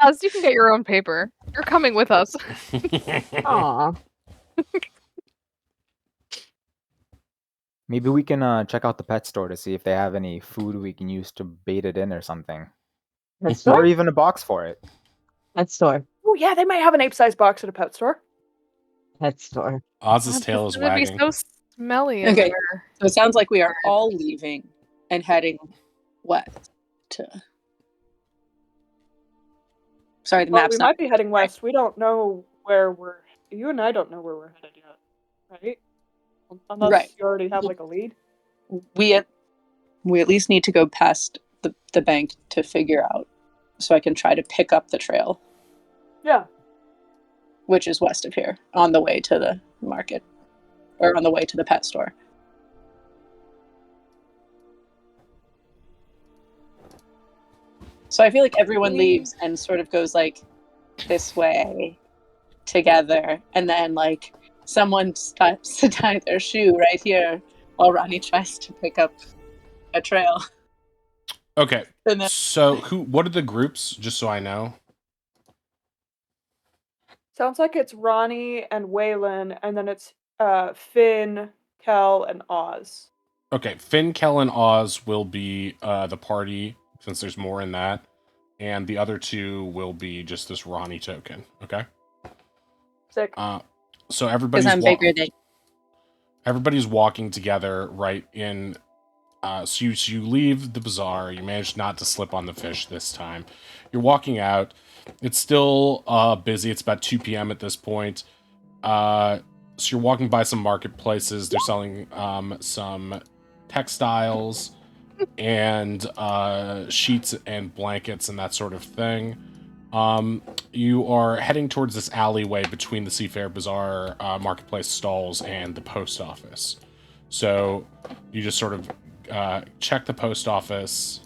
S3: Oz, you can get your own paper. You're coming with us.
S6: Aw.
S5: Maybe we can check out the pet store to see if they have any food we can use to bait it in or something.
S6: Pet
S5: Or
S6: store?
S5: even a box for it.
S6: Pet store.
S4: Oh yeah, they might have an ape-sized box at a pet store.
S6: Pet store.
S1: Oz's
S3: God,
S1: tail
S3: this
S1: is
S3: gonna be
S1: wagging.
S3: so smelly in
S2: Okay.
S3: there.
S2: So it sounds like we are all leaving and heading west to. Sorry, the
S4: Well,
S2: map's
S4: we
S2: not.
S4: might be heading west. We don't know where we're. You and I don't know where we're headed yet, right? Unless
S2: Right.
S4: you already have like a lead.
S2: We at least need to go past the bank to figure out, so I can try to pick up the trail,
S4: Yeah.
S2: which is west of here, on the way to the market, or on the way to the pet store. So I feel like everyone leaves and sort of goes like this way together, and then like someone stops to tie their shoe right here while Ronnie tries to pick up a trail.
S1: Okay.
S2: And then,
S1: So what are the groups, just so I know?
S4: Sounds like it's Ronnie and Waylon, and then it's Finn, Kel, and Oz.
S1: Okay, Finn, Kel, and Oz will be the party, since there's more in that. And the other two will be just this Ronnie token, okay?
S4: Sick.
S1: So
S2: because I'm bigger than.
S1: everybody's walking together right in. So you leave the bazaar. You manage not to slip on the fish this time. You're walking out. It's still busy. It's about 2 p.m. at this point. So you're walking by some marketplaces. They're selling some textiles and sheets and blankets and that sort of thing. You are heading towards this alleyway between the Seafair Bazaar marketplace stalls and the post office. So you just sort of check the post office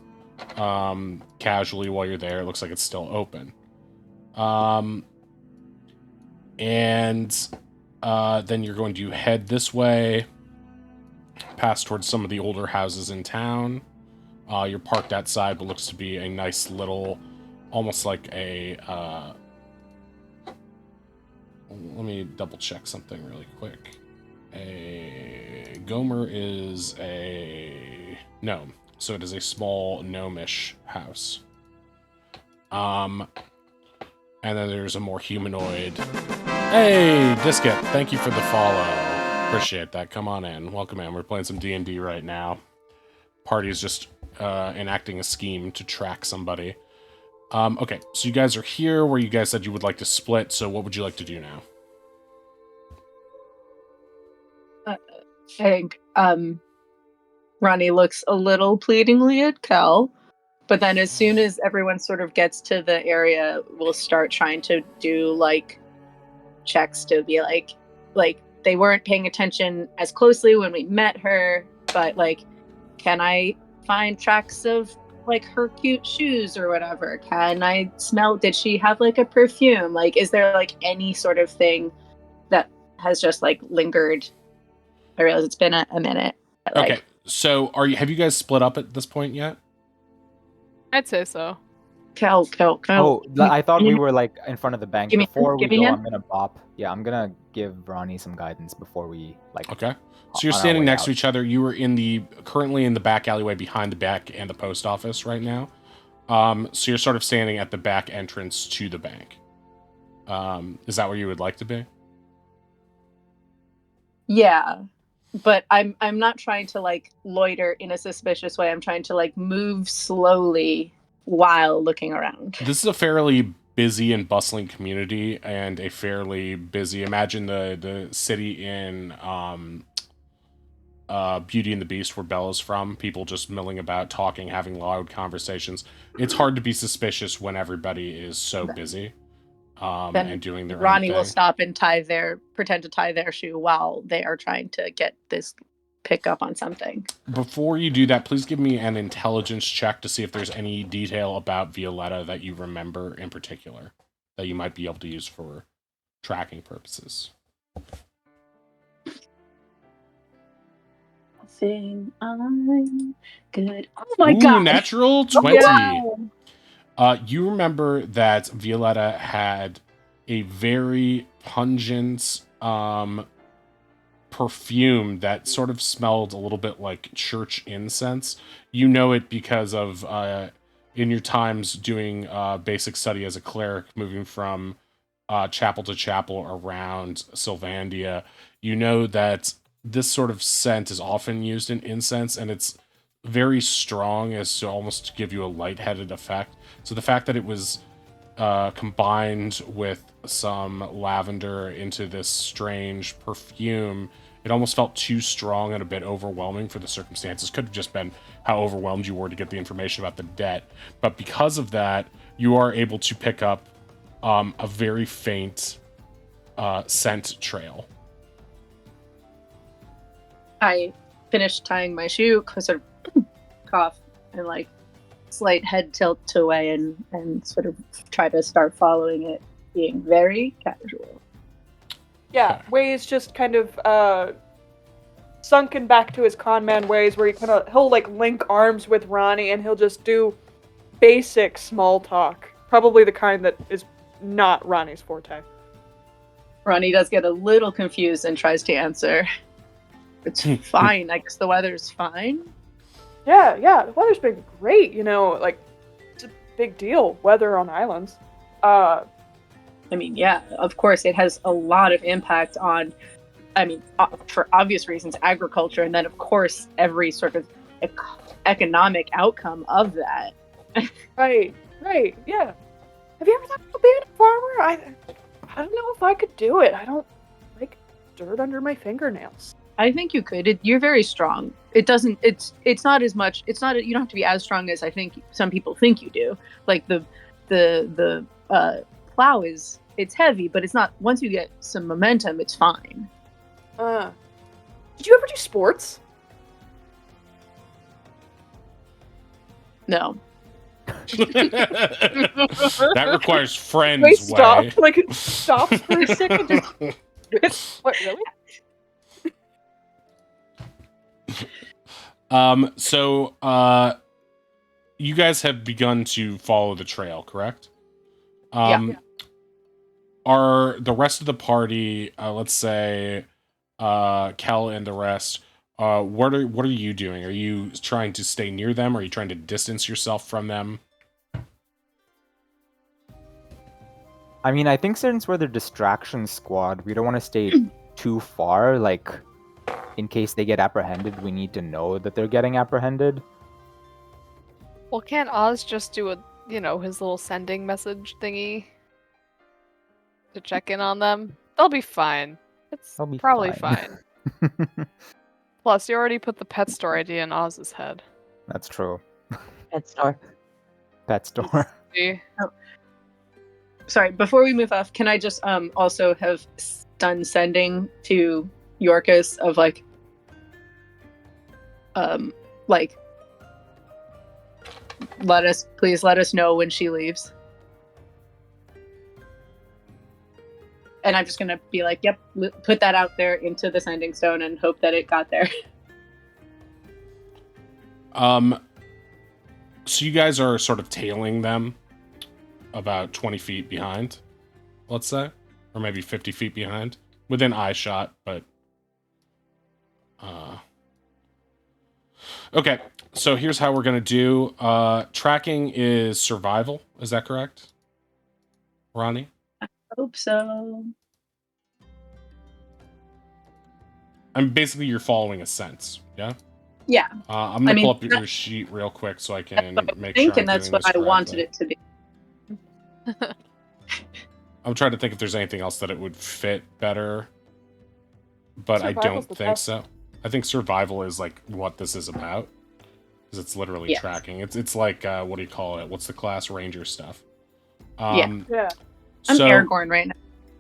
S1: casually while you're there. It looks like it's still open. And Then you're going to head this way, pass towards some of the older houses in town. You're parked outside what looks to be a nice little, almost like a, let me double check something really quick. A Gomer is a gnome, so it is a small gnomish house. And then there's a more humanoid. Hey, Disket, thank you for the follow. Appreciate that. Come on in. Welcome in. We're playing some D&D right now. Party's just enacting a scheme to track somebody. Okay, so you guys are here where you guys said you would like to split, so what would you like to do now?
S2: I think Ronnie looks a little pleadingly at Kel, but then as soon as everyone sort of gets to the area, we'll start trying to do like checks to be like they weren't paying attention as closely when we met her, but like, can I find tracks of like her cute shoes or whatever? Can I smell? Did she have like a perfume? Like, is there like any sort of thing that has just like lingered? I realize it's been a minute. But,
S1: Okay,
S2: like,
S1: so have you guys split up at this point yet?
S3: I'd say so.
S2: Kel.
S5: Oh, I thought we were like in front of the bank.
S2: Give me-
S5: Before we
S2: give me
S5: go,
S2: hand.
S5: I'm gonna bop. Yeah, I'm gonna give Ronnie some guidance before we like.
S1: Okay. So you're
S5: on our
S1: standing
S5: way
S1: next
S5: out.
S1: to each other. You were currently in the back alleyway behind the bank and the post office right now. So you're sort of standing at the back entrance to the bank. Is that where you would like to be?
S2: Yeah, but I'm not trying to like loiter in a suspicious way. I'm trying to like move slowly while looking around.
S1: This is a fairly busy and bustling community, and a fairly busy. Imagine the city in Beauty and the Beast, where Bella's from. People just milling about, talking, having loud conversations. It's hard to be suspicious when everybody is so busy
S2: Then
S1: and doing their
S2: Ronnie
S1: own
S2: will
S1: thing.
S2: stop and pretend to tie their shoe while they are trying to get this pick up on something.
S1: Before you do that, please give me an intelligence check to see if there's any detail about Violetta that you remember in particular that you might be able to use for tracking purposes.
S2: Thing I'm good. Oh my
S1: Ooh,
S2: god!
S1: natural 20.
S2: Wow.
S1: You remember that Violetta had a very pungent perfume that sort of smelled a little bit like church incense. You know it because of in your times doing basic study as a cleric, moving from chapel to chapel around Sylvandia. You know that this sort of scent is often used in incense, and it's very strong as to almost give you a lightheaded effect. So the fact that it was combined with some lavender into this strange perfume, it almost felt too strong and a bit overwhelming for the circumstances. Could have just been how overwhelmed you were to get the information about the debt. But because of that, you are able to pick up a very faint scent trail.
S2: I finished tying my shoe, sort of cough, and like slight head tilt away and sort of try to start following it, being very casual.
S4: Yeah,
S1: Okay.
S4: Way's just kind of sunken back to his con man ways, where he'll like link arms with Ronnie and he'll just do basic small talk, probably the kind that is not Ronnie's forte.
S2: Ronnie does get a little confused and tries to answer. It's fine. I guess the weather's fine.
S4: Yeah, the weather's been great, like, it's a big deal, weather on islands.
S2: I mean, yeah, of course, it has a lot of impact on, for obvious reasons, agriculture, and then, of course, every sort of economic outcome of that.
S4: Right, yeah. Have you ever thought about being a farmer? I don't know if I could do it. I don't like dirt under my fingernails.
S2: I think you could. You're very strong. It doesn't. It's not as much. It's not. You don't have to be as strong as I think some people think you do. Like the plow is. It's heavy, but it's not. Once you get some momentum, it's fine.
S4: Did you ever do sports?
S2: No.
S1: That requires friends.
S4: Wait,
S1: Way.
S4: stop. Like, stop for a second. What, really?
S1: So, you guys have begun to follow the trail, correct?
S2: Yeah.
S1: Are the rest of the party, let's say, Kel and the rest, what are you doing? Are you trying to stay near them? Are you trying to distance yourself from them?
S5: I mean, I think since we're the distraction squad, we don't want to stay too far. Like, in case they get apprehended, we need to know that they're getting apprehended.
S3: Well, can't Oz just do his little sending message thingy to check in on them? They'll be fine. It's
S5: They'll be
S3: probably
S5: fine.
S3: fine. Plus, you already put the pet store idea in Oz's head.
S5: That's true.
S6: Pet store.
S5: Pet store.
S3: See?
S2: Sorry, before we move off, can I just also have done sending to Yorkus of like please let us know when she leaves. And I'm just gonna be like, yep, put that out there into the sending stone and hope that it got there.
S1: So you guys are sort of tailing them about 20 feet behind, let's say, or maybe 50 feet behind, within eye shot, but okay, so here's how we're gonna do. Tracking is survival, is that correct, Ronnie?
S2: Hope so.
S1: I'm basically you're following a sense, yeah?
S2: Yeah.
S1: I'm gonna pull up your sheet real quick so I can make sure.
S2: And that's what I wanted it to be.
S1: I'm trying to think if there's anything else that it would fit better, but I don't think so. I think survival is like what this is about, because it's literally tracking. It's like what do you call it? What's the class? Ranger stuff.
S2: Yeah.
S1: I'm
S2: Aragorn right now.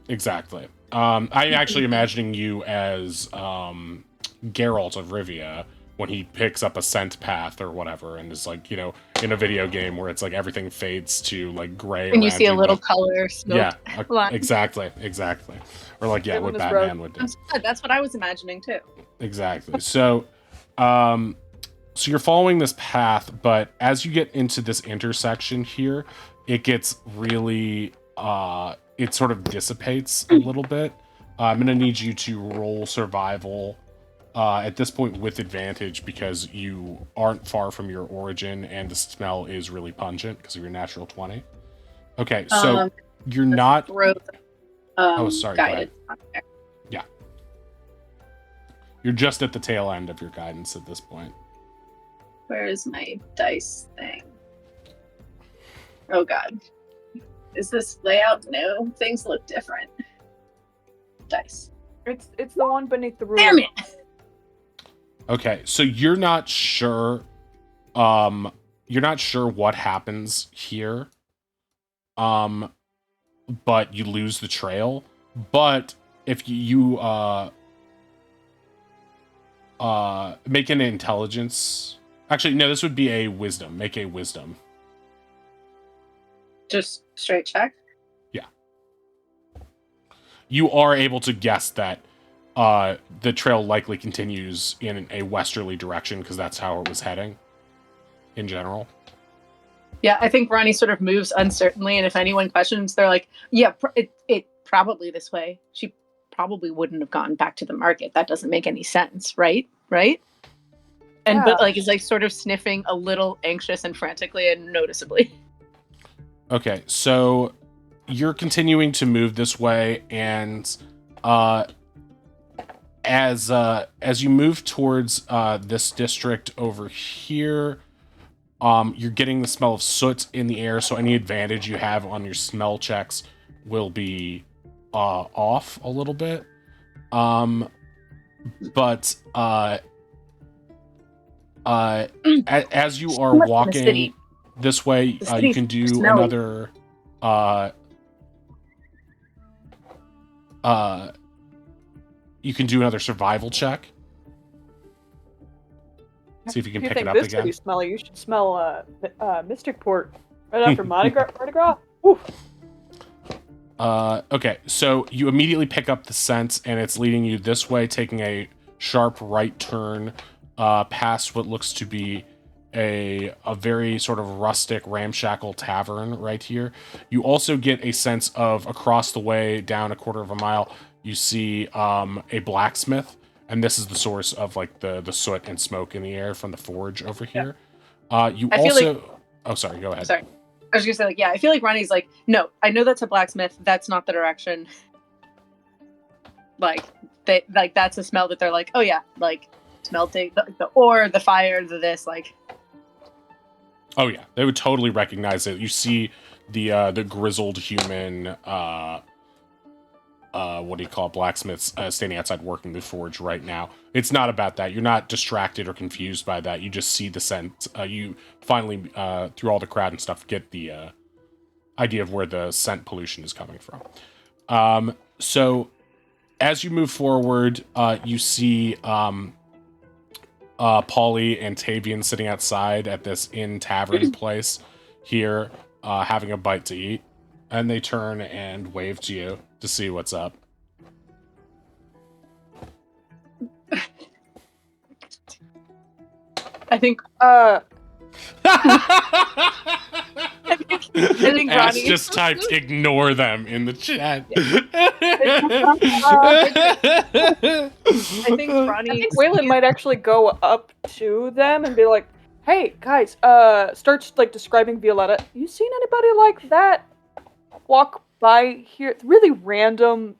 S1: Exactly. I'm actually imagining you as Geralt of Rivia when he picks up a scent path or whatever, and is like, in a video game where it's like everything fades to like gray.
S2: And you see a little color.
S1: Exactly. Or like what Batman would do.
S2: That's what I was imagining too.
S1: Exactly. So, so you're following this path, but as you get into this intersection here, it gets really it sort of dissipates a little bit. I'm gonna need you to roll survival at this point with advantage, because you aren't far from your origin and the smell is really pungent because of your natural 20. Okay, so you're not. Sorry.
S2: Guided.
S1: Yeah. You're just at the tail end of your guidance at this point.
S2: Where is my dice thing? Oh god. Is this layout new? Things look different. Dice.
S4: It's the one beneath the ruler.
S2: Damn it!
S1: Okay, so you're not sure what happens here. But you lose the trail. But if you make an intelligence. Actually, no, this would be a wisdom. Make a wisdom.
S2: Just straight check?
S1: Yeah. You are able to guess that the trail likely continues in a westerly direction, because that's how it was heading in general.
S2: Yeah, I think Ronnie sort of moves uncertainly, and if anyone questions, they're like, yeah, it probably this way. She probably wouldn't have gone back to the market. That doesn't make any sense, right? And but like is like sort of sniffing a little anxious and frantically and noticeably.
S1: Okay, so you're continuing to move this way, and as you move towards this district over here, you're getting the smell of soot in the air, so any advantage you have on your smell checks will be off a little bit. But as you are walking this way, you can do another survival check. See if you can pick it up
S4: this
S1: again.
S4: City's smelly. You should smell Mystic Port right after Mardi Gras. Oof.
S1: Okay, so you immediately pick up the scent, and it's leading you this way, taking a sharp right turn past what looks to be a very sort of rustic, ramshackle tavern right here. You also get a sense of across the way, down a quarter of a mile, you see a blacksmith, and this is the source of like the soot and smoke in the air from the forge over here. You
S2: I feel
S1: also...
S2: like-
S1: Oh, sorry, go ahead.
S2: Sorry. I was gonna say, like, yeah, I feel like Ronnie's like, no, I know that's a blacksmith. That's not the direction. Like, that's a smell that they're like, oh yeah, like, smelting the ore, the fire, the this, like.
S1: Oh yeah, they would totally recognize it. You see the grizzled human, what do you call it, blacksmiths standing outside working the forge right now. It's not about that. You're not distracted or confused by that. You just see the scent. You finally, through all the crowd and stuff, get the idea of where the scent pollution is coming from. So as you move forward, you see Polly and Tavian sitting outside at this inn tavern place here, having a bite to eat. And they turn and wave to you to see what's up.
S2: I think
S4: Uh,
S2: I think
S1: Ash
S2: Ronnie
S1: just typed ignore them in the chat.
S2: I think Ronnie
S4: Waylon might actually go up to them and be like, "Hey guys," starts like describing Violetta. You seen anybody like that walk by here? Really random.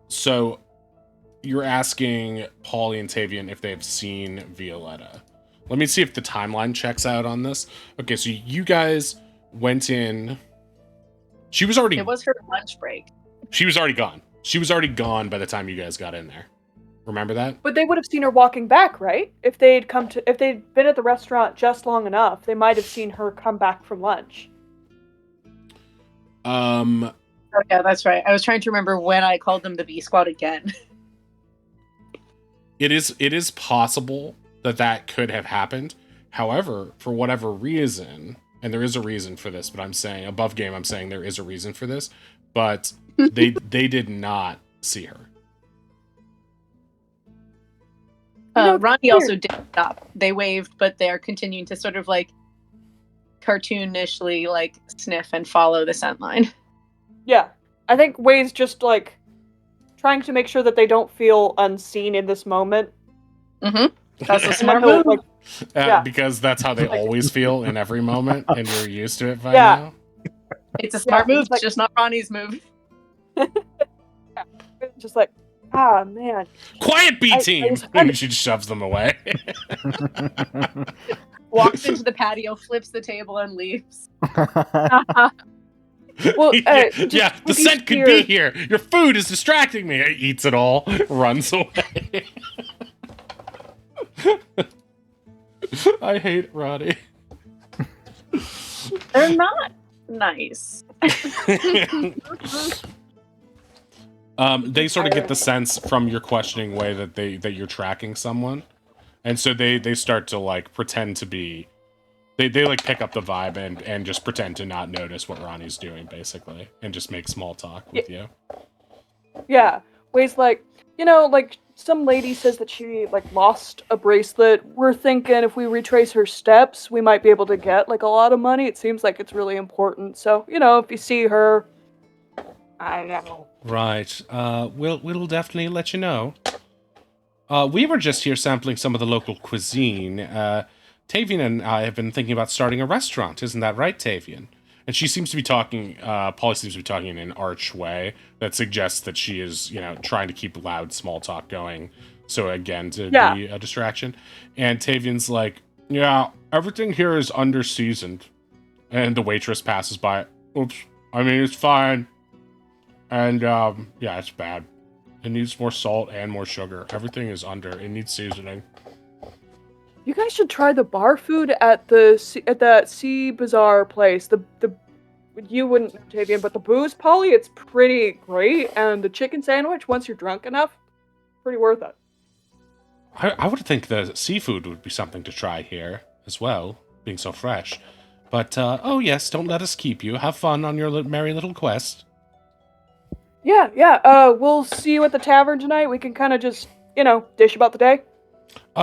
S1: So you're asking Paulie and Tavian if they've seen Violetta. Let me see if the timeline checks out on this. Okay, so you guys went in. She was already...
S2: It was her lunch break.
S1: She was already gone. She was already gone by the time you guys got in there. Remember that?
S4: But they would have seen her walking back, right? If they'd been at the restaurant just long enough, they might have seen her come back from lunch.
S2: Oh yeah, that's right. I was trying to remember when I called them the B Squad again.
S1: It is possible that could have happened. However, for whatever reason, and there is a reason for this, but I'm saying above game, I'm saying there is a reason for this, but they did not see her.
S2: Ronnie also did stop. They waved, but they're continuing to sort of like cartoonishly like sniff and follow the scent line.
S4: Yeah, I think Way's just like trying to make sure that they don't feel unseen in this moment.
S2: Mm-hmm. That's a
S4: And
S2: smart
S4: then he'll,
S2: move.
S4: like,
S1: Because that's how they always feel in every moment, and you're used to it by
S4: Yeah.
S1: now.
S2: It's a smart
S4: Yeah,
S2: move.
S4: it's like-
S2: It's just not Ronnie's move.
S4: just like, ah, man.
S1: Quiet, B
S4: I
S1: team!
S4: just-
S1: And she shoves them away.
S2: Walks into the patio, flips the table, and leaves.
S4: Well,
S1: yeah,
S4: just
S1: yeah, the
S4: with each
S1: scent could be here. Your food is distracting me. He eats it all, runs away. I hate Roddy.
S2: They're not nice.
S1: They sort of get the sense from your questioning way that you're tracking someone, and so they start to like pretend to be. They like pick up the vibe and just pretend to not notice what Ronnie's doing, basically, and just make small talk with you.
S4: Yeah, Way's like, like some lady says that she like lost a bracelet. We're thinking if we retrace her steps, we might be able to get like a lot of money. It seems like it's really important. So, if you see her, I don't know.
S1: Right. We'll definitely let you know. We were just here sampling some of the local cuisine. Tavian and I have been thinking about starting a restaurant. Isn't that right, Tavian? And she seems to be talking, Polly seems to be talking in an arch way that suggests that she is, trying to keep loud small talk going. So again, to be a distraction. And Tavian's like, yeah, everything here is under-seasoned. And the waitress passes by. Oops. I mean, it's fine. And, yeah, it's bad. It needs more salt and more sugar. Everything is under. It needs seasoning.
S4: You guys should try the bar food at that Sea Bazaar place. The you wouldn't know, Tavian, but the booze, Polly, it's pretty great. And the chicken sandwich, once you're drunk enough, pretty worth it.
S1: I would think the seafood would be something to try here as well, being so fresh. But, oh yes, don't let us keep you. Have fun on your merry little quest.
S4: Yeah. We'll see you at the tavern tonight. We can kind of just, dish about the day.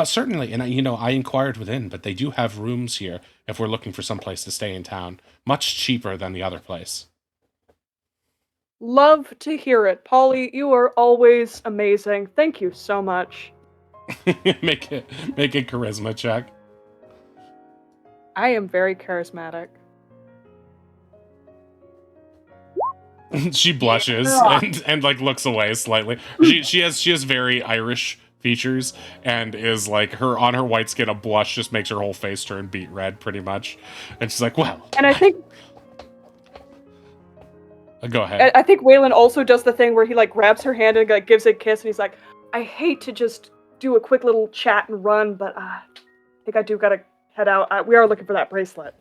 S1: Certainly, and I inquired within, but they do have rooms here if we're looking for some place to stay in town. Much cheaper than the other place.
S4: Love to hear it. Polly, you are always amazing. Thank you so much.
S1: make a charisma check.
S4: I am very charismatic.
S1: She blushes and like looks away slightly. She has very Irish features and is like on her white skin, a blush just makes her whole face turn beet red pretty much. And she's like, well.
S4: And I think
S1: go ahead.
S4: I think Waylon also does the thing where he like grabs her hand and like gives it a kiss, and he's like, I hate to just do a quick little chat and run, but I think I do gotta head out. We are looking for that bracelet.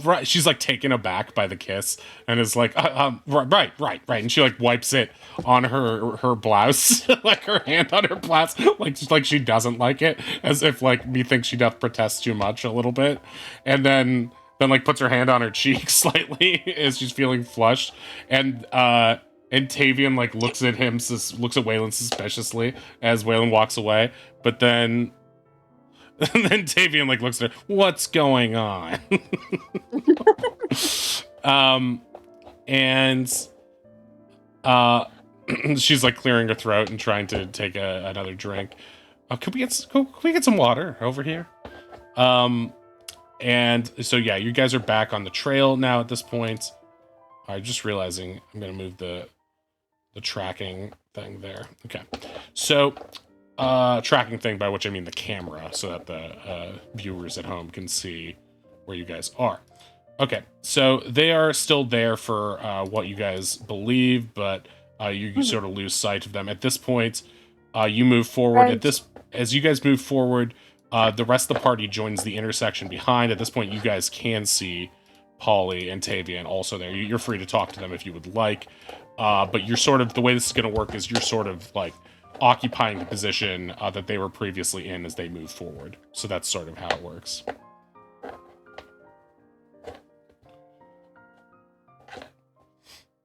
S1: Right. She's like taken aback by the kiss and is like, right. And she like wipes it on her blouse, like her hand on her blouse, like she doesn't like it, as if like methinks she doth protest too much a little bit, and then like puts her hand on her cheek slightly as she's feeling flushed, and Tavian like looks at Waylon suspiciously as Waylon walks away, but then. And then Tavian like looks at her. What's going on? And she's like clearing her throat and trying to take another drink. Can we get some water over here? And so yeah, you guys are back on the trail now at this point. I'm just realizing I'm gonna move the tracking thing there. Okay, so. Tracking thing, by which I mean the camera, so that the viewers at home can see where you guys are. Okay, so they are still there for what you guys believe, but you sort of lose sight of them. At this point, you move forward.
S4: Right.
S1: As you guys move forward, the rest of the party joins the intersection behind. At this point, you guys can see Polly and Tavian also there. You're free to talk to them if you would like, but you're sort of, the way this is going to work is you're sort of like occupying the position that they were previously in as they move forward. So that's sort of how it works.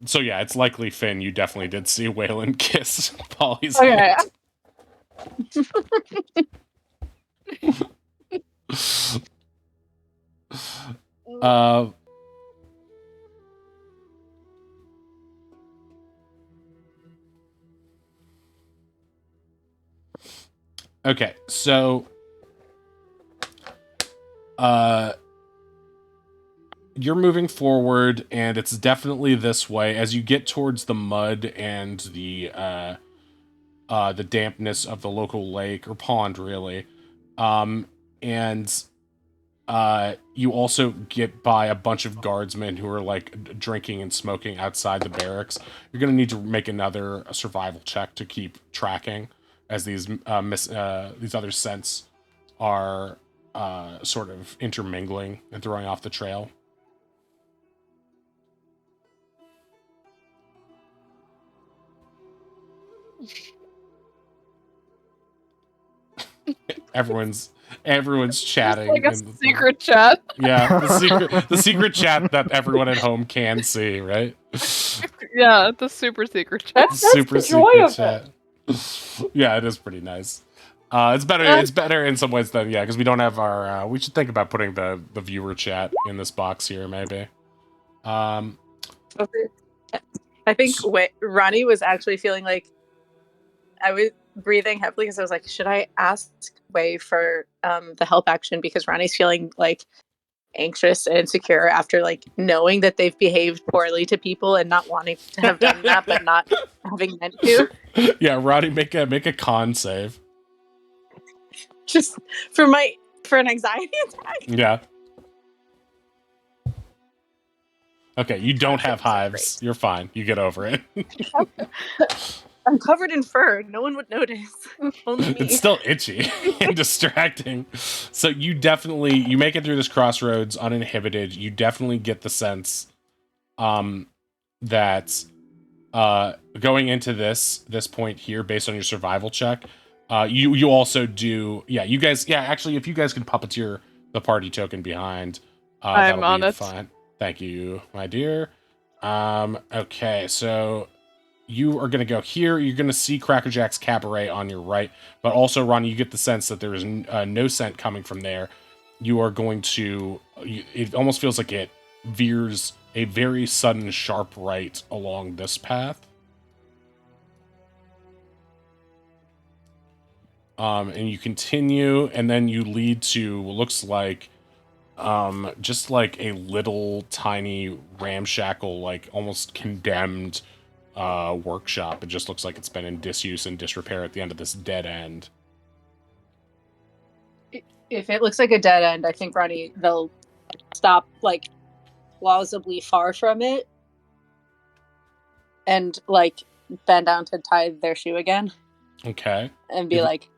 S1: So yeah, it's likely, Finn, you definitely did see Waylon kiss Polly's hand. Okay, so you're moving forward, and it's definitely this way. As you get towards the mud and the dampness of the local lake or pond, really, and you also get by a bunch of guardsmen who are like drinking and smoking outside the barracks. You're gonna need to make another survival check to keep tracking, as these other scents are sort of intermingling and throwing off the trail. Everyone's chatting.
S3: Like a secret chat.
S1: Yeah, the secret chat that everyone at home can see, right?
S3: Yeah, the super secret chat.
S4: That's
S1: Super
S4: the joy
S1: secret
S4: of
S1: chat.
S4: it.
S1: Yeah, it is pretty nice. It's better in some ways than, yeah, because we don't have our. We should think about putting the viewer chat in this box here, maybe.
S2: I think Ronnie was actually feeling like I was breathing heavily because I was like, should I ask Way for the help action, because Ronnie's feeling like anxious and insecure after like knowing that they've behaved poorly to people and not wanting to have done that, but not having meant to.
S1: Yeah, Ronnie, make a con save.
S2: Just for an anxiety attack.
S1: Yeah. Okay, you don't have hives. You're fine. You get over it.
S2: I'm covered in fur. No one would notice. Only me.
S1: It's still itchy and distracting. So you make it through this crossroads uninhibited. You definitely get the sense that going into this point here, based on your survival check, you also do, yeah, you guys, yeah, actually, if you guys can puppeteer the party token behind.
S3: I'm
S1: That'll
S3: on
S1: be
S3: it.
S1: fine. Thank you, my dear. Okay, so you are going to go here. You're going to see Cracker Jack's Cabaret on your right, but also, Ronnie, you get the sense that there is no scent coming from there. You are going to... It almost feels like it veers a very sudden, sharp right along this path. And you continue, and then you lead to what looks like just like a little tiny ramshackle, like almost condemned workshop. It just looks like it's been in disuse and disrepair at the end of this dead end.
S2: If it looks like a dead end, I think Ronnie, they'll stop like plausibly far from it and like bend down to tie their shoe again
S1: Okay.
S2: and be like,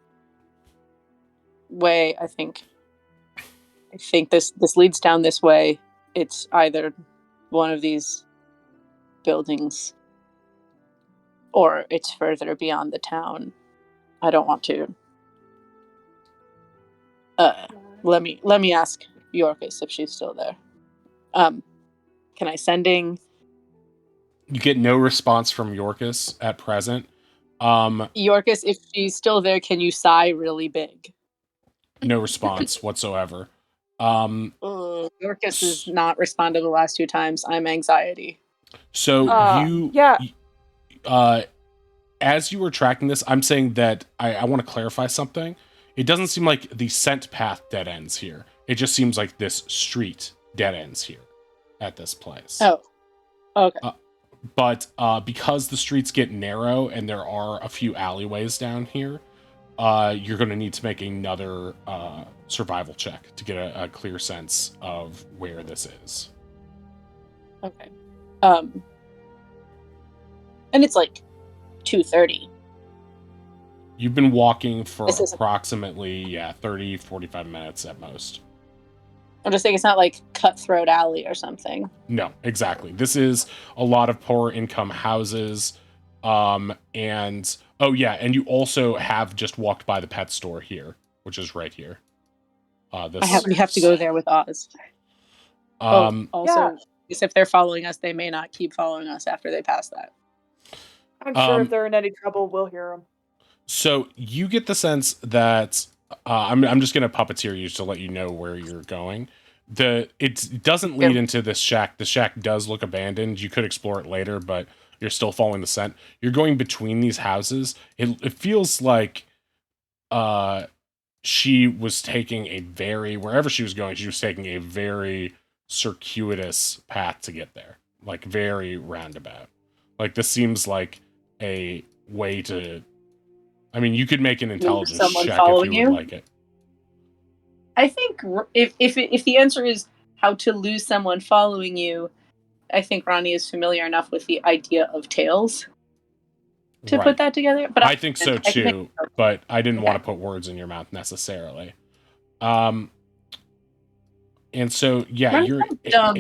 S2: "Way, I think this leads down this way. It's either one of these buildings or it's further beyond the town. I don't want to. Let me ask Yorkis if she's still there. Can I sending?
S1: You get no response from Yorkis at present.
S2: Yorkis, if she's still there, can you sigh really big?
S1: No response whatsoever.
S2: Yorkis has not responded the last 2 times. I'm anxiety.
S1: So
S4: yeah.
S1: As you were tracking this, I'm saying that I want to clarify something. It doesn't seem like the scent path dead ends here. It just seems like this street dead ends here at this place.
S2: Oh, okay.
S1: But because the streets get narrow and there are a few alleyways down here, you're going to need to make another survival check to get a clear sense of where this is.
S2: Okay. And it's like 2:30.
S1: You've been walking for
S2: This isn't-
S1: approximately 30, 45 minutes at most.
S2: I'm just saying it's not like Cutthroat Alley or something.
S1: No, exactly. This is a lot of poor income houses. And oh yeah, and you also have just walked by the pet store here, which is right here.
S2: We have to go there with Oz. Also, if they're following us, they may not keep following us after they pass that.
S4: I'm sure if they're in any trouble, we'll hear them.
S1: So you get the sense that I'm just going to puppeteer you to let you know where you're going. It doesn't lead into this shack. The shack does look abandoned. You could explore it later, but you're still following the scent. You're going between these houses. It feels like she was taking wherever she was going, she was taking a very circuitous path to get there. Like very roundabout. Like this seems like a way to... I mean, you could make an intelligence check if you would like it.
S2: I think if the answer is how to lose someone following you, I think Ronnie is familiar enough with the idea of tails to put that together. But
S1: I think so too, but I didn't want to put words in your mouth necessarily. And so, yeah,
S2: you're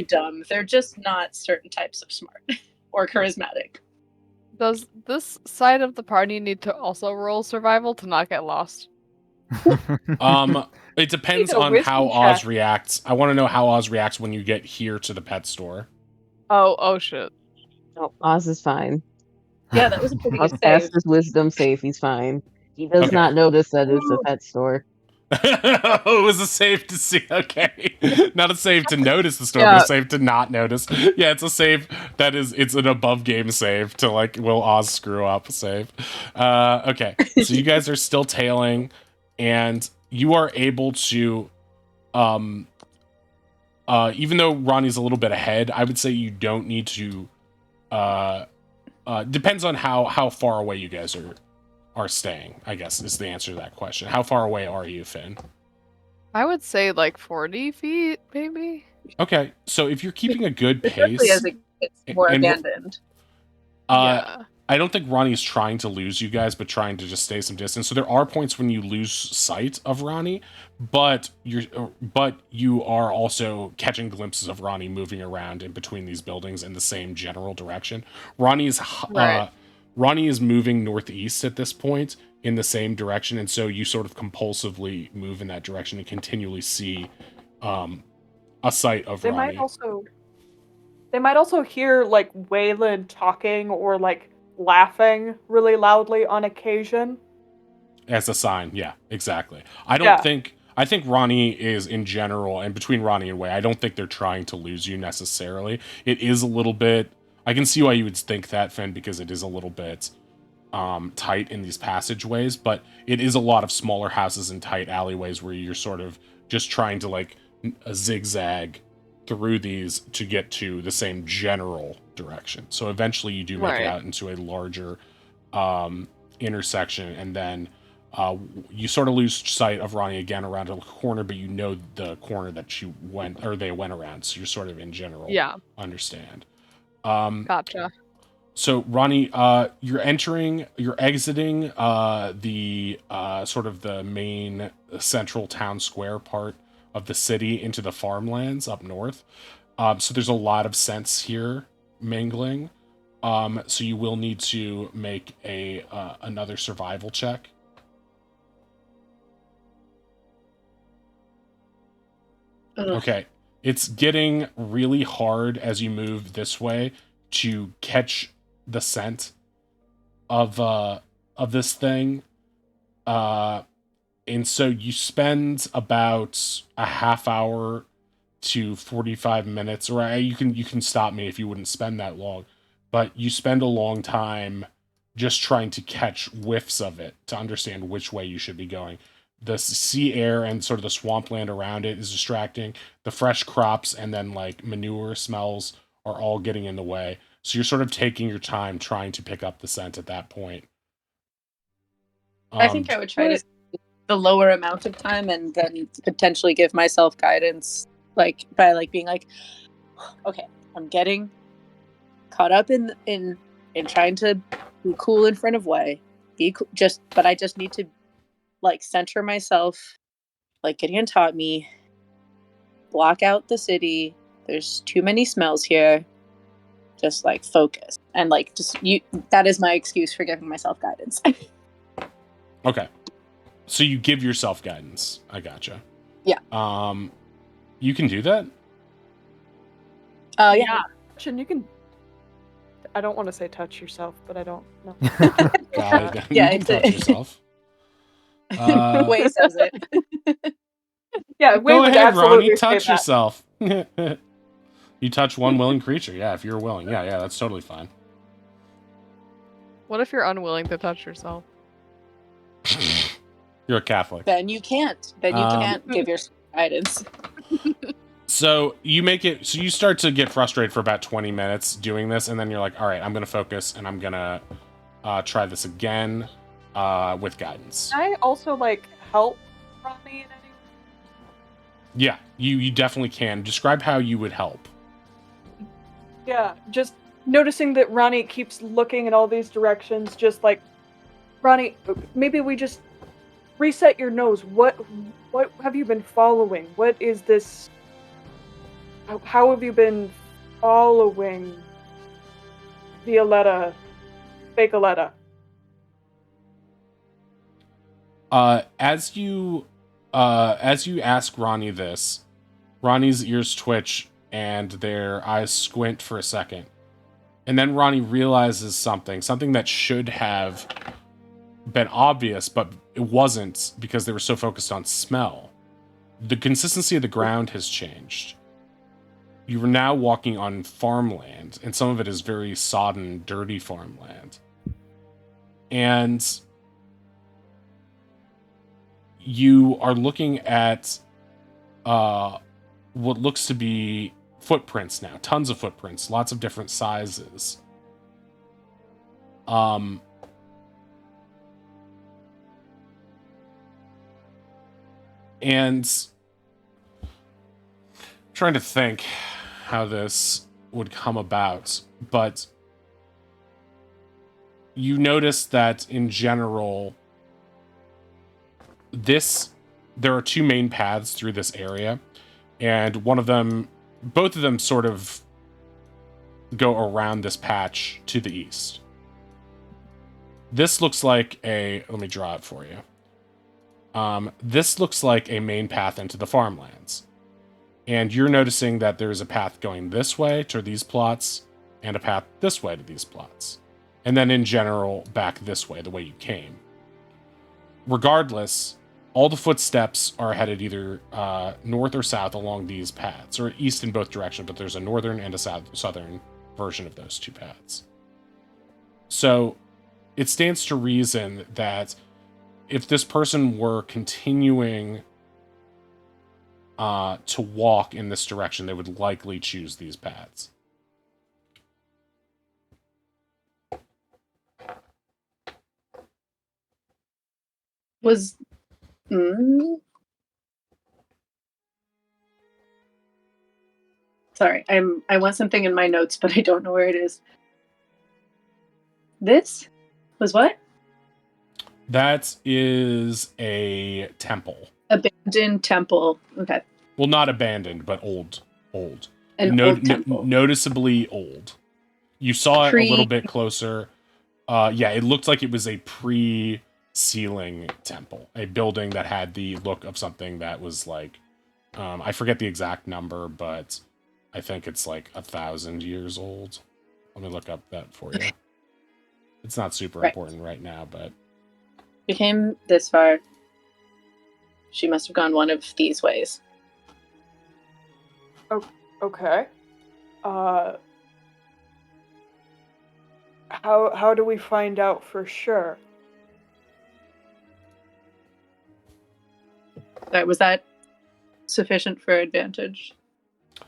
S2: dumb. They're just not certain types of smart or charismatic.
S3: Does this side of the party need to also roll survival to not get lost?
S1: It depends on how Oz reacts. I want to know how Oz reacts when you get here to the pet store.
S3: Oh shit.
S6: No, Oz is fine.
S2: Yeah, that was a pretty good save.
S6: Passed his wisdom save. He's fine. He does not notice that it's a pet store.
S1: Oh, it was a save to see. Okay, not a save to notice the store, but a save to not notice. Yeah, it's a save it's an above game save to like, will Oz screw up save. Okay, so you guys are still tailing, and you are able to, even though Ronnie's a little bit ahead, I would say you don't need to. Depends on how far away you guys are staying, I guess, is the answer to that question. How far away are you, Finn?
S3: I would say like 40 feet, maybe.
S1: Okay, so if you're keeping a good pace...
S2: Especially as it gets more abandoned.
S1: I don't think Ronnie's trying to lose you guys, but trying to just stay some distance. So there are points when you lose sight of Ronnie, but you are also catching glimpses of Ronnie moving around in between these buildings in the same general direction. Ronnie is moving northeast at this point in the same direction, and so you sort of compulsively move in that direction and continually see a sight of
S4: They
S1: Ronnie.
S4: They might also hear like Waylon talking or like laughing really loudly on occasion.
S1: As a sign, yeah, exactly. I
S4: Yeah.
S1: think Ronnie is in general, and between Ronnie and Wei, I don't think they're trying to lose you necessarily. It is a little bit, I can see why you would think that, Finn, because it is a little bit tight in these passageways, but it is a lot of smaller houses and tight alleyways where you're sort of just trying to like zigzag through these to get to the same general direction. So eventually you do make it
S3: Right.
S1: out into a larger intersection, and then you sort of lose sight of Ronnie again around a corner, but you know the corner that they went around, so you're sort of in general understand.
S3: Gotcha.
S1: So Ronnie, you're exiting the sort of the main central town square part of the city into the farmlands up north. So there's a lot of scents here mingling. So you will need to make another survival check.
S2: Ugh.
S1: Okay. It's getting really hard as you move this way to catch the scent of this thing. And so you spend about a half hour to 45 minutes, or you can stop me if you wouldn't spend that long, but you spend a long time just trying to catch whiffs of it to understand which way you should be going. The sea air and sort of the swampland around it is distracting. The fresh crops and then like manure smells are all getting in the way. So you're sort of taking your time trying to pick up the scent at that point.
S2: I think I would try to the lower amount of time and then potentially give myself guidance, like by like being like, okay, I'm getting caught up in trying to be cool in front of Wei. But I just need to like center myself, like Gideon taught me. Block out the city. There's too many smells here. Just like focus and like just you. That is my excuse for giving myself guidance.
S1: Okay. So you give yourself guidance. I gotcha.
S2: Yeah.
S1: You can do that?
S2: Yeah.
S4: And you can. I don't want to say touch yourself, but I don't know.
S1: God,
S2: Yeah,
S1: you can touch yourself.
S2: Wei says it.
S4: Yeah, Wei
S1: Go
S4: would
S1: ahead,
S4: absolutely
S1: Ronnie.
S4: say
S1: Touch
S4: that.
S1: yourself. You touch one willing creature. Yeah, if you're willing. Yeah, that's totally fine.
S3: What if you're unwilling to touch yourself?
S1: You're a Catholic.
S2: Then you can't. Then you can't give yourself guidance.
S1: So you make it. So you start to get frustrated for about 20 minutes doing this, and then you're like, "All right, I'm gonna focus, and I'm gonna try this again with guidance."
S4: Can I also like help Ronnie in any?
S1: Yeah, you definitely can. Describe how you would help.
S4: Yeah, just noticing that Ronnie keeps looking in all these directions, just like, Ronnie, maybe we just reset your nose. What have you been following? What is this? How have you been following Violetta, Bacoletta?
S1: As you ask Ronnie this, Ronnie's ears twitch and their eyes squint for a second. And then Ronnie realizes something that should have been obvious, but it wasn't because they were so focused on smell. The consistency of the ground has changed. You are now walking on farmland, and some of it is very sodden, dirty farmland. And you are looking at what looks to be footprints now. Tons of footprints, lots of different sizes. And trying to think how this would come about, but you notice that in general, there are two main paths through this area, and both of them sort of go around this patch to the east. This looks like let me draw it for you. This looks like a main path into the farmlands. And you're noticing that there's a path going this way to these plots and a path this way to these plots. And then in general, back this way, the way you came. Regardless, all the footsteps are headed either north or south along these paths, or east in both directions, but there's a northern and a southern version of those two paths. So it stands to reason that if this person were continuing to walk in this direction, they would likely choose these paths.
S2: Was sorry, I want something in my notes, but I don't know where it is. This was what?
S1: That is a temple.
S2: Abandoned temple. Okay.
S1: Well, not abandoned, but old.
S2: An old temple.
S1: Noticeably old. You saw it a little bit closer. Yeah, it looked like it was a pre-ceiling temple. A building that had the look of something that was like... I forget the exact number, but I think it's like 1,000 years old. Let me look up that for you. It's not super important right now, but...
S2: We came this far. She must have gone one of these ways.
S4: Okay. How do we find out for sure?
S2: Was that sufficient for advantage?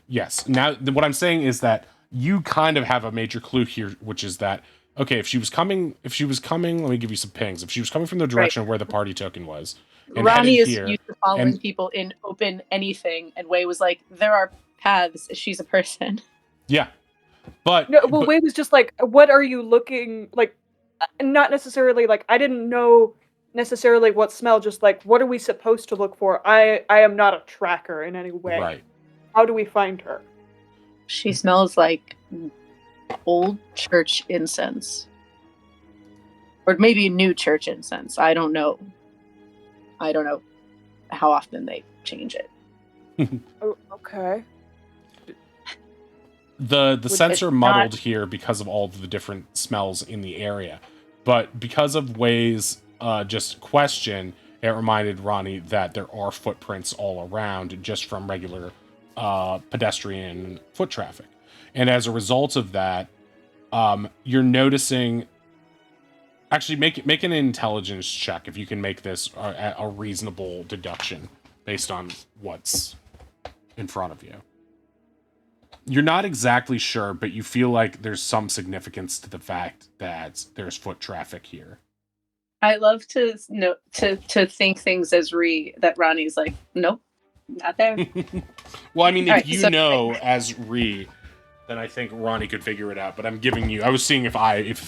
S1: Yes. Now, what I'm saying is that you kind of have a major clue here, which is that, okay, if she was coming, let me give you some pings. If she was coming from the direction of where the party token was, and
S2: Ronnie is
S1: here,
S2: used to following people in open anything, and Wei was like, there are paths. She's a person.
S1: Yeah. But
S4: no, well, Wei was just like, what are you looking like? Not necessarily like I didn't know necessarily what smell. Just like what are we supposed to look for? I am not a tracker in any way.
S1: Right.
S4: How do we find her?
S2: She smells like old church incense, or maybe new church incense. I don't know how often they change it.
S4: Okay.
S1: The scents are muddled here because of all of the different smells in the area. But because of Wei's just question, it reminded Ronnie that there are footprints all around just from regular pedestrian foot traffic. And as a result of that, you're noticing... Actually, make an intelligence check if you can make this a reasonable deduction based on what's in front of you. You're not exactly sure, but you feel like there's some significance to the fact that there's foot traffic here.
S2: I love to think things as that Ronnie's like, nope, not there.
S1: Well, I mean, if you know as then I think Ronnie could figure it out. But I'm giving you. I was seeing if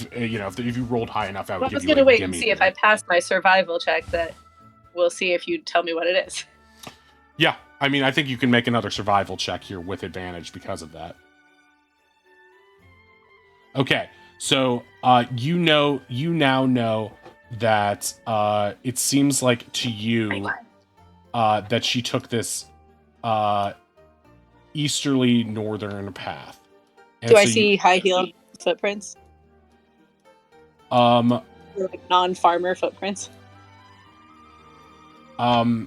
S1: you rolled high enough, I would give you. I was gonna
S2: wait and see if I pass my survival check. That we'll see if you tell me what it is.
S1: Yeah, I mean, I think you can make another survival check here with advantage because of that. Okay, so you now know that it seems like to you that she took this easterly northern path. And
S2: do I see high-heeled footprints? Or like non-farmer footprints?
S1: Oh,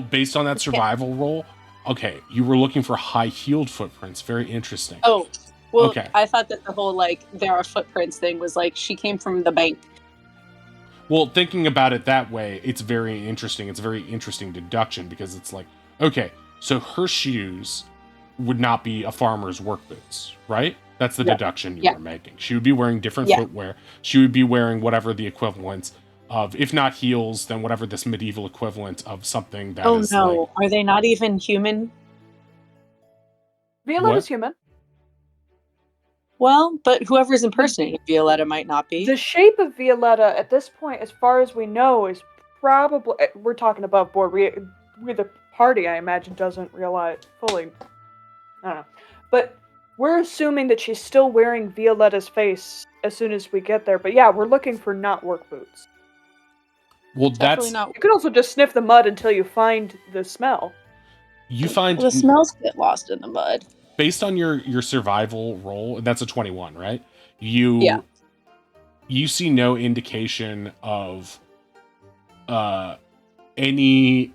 S1: based on that survival roll? Okay, you were looking for high-heeled footprints. Very interesting.
S2: Oh, well, okay. I thought that the whole, like, there are footprints thing was like, she came from the bank.
S1: Well, thinking about it that way, it's very interesting. It's a very interesting deduction because it's like, okay, so her shoes would not be a farmer's work boots, right? That's the deduction you were making. She would be wearing different footwear. She would be wearing whatever the equivalent of, if not heels, then whatever this medieval equivalent of something that is. Oh no,
S2: are they not even human?
S4: Violetta's human.
S2: Well, but whoever's impersonating Violetta might not be.
S4: The shape of Violetta at this point, as far as we know, is probably... We're talking above board. We the party, I imagine, doesn't realize fully... I don't know. But we're assuming that she's still wearing Violetta's face as soon as we get there. But yeah, we're looking for not work boots.
S1: Well,
S2: Definitely
S1: that's
S2: not.
S4: You could also just sniff the mud until you find the smell.
S1: you find
S2: The smells get lost in the mud.
S1: based on your survival roll, and that's a 21, right? You
S2: Yeah.
S1: you see no indication of any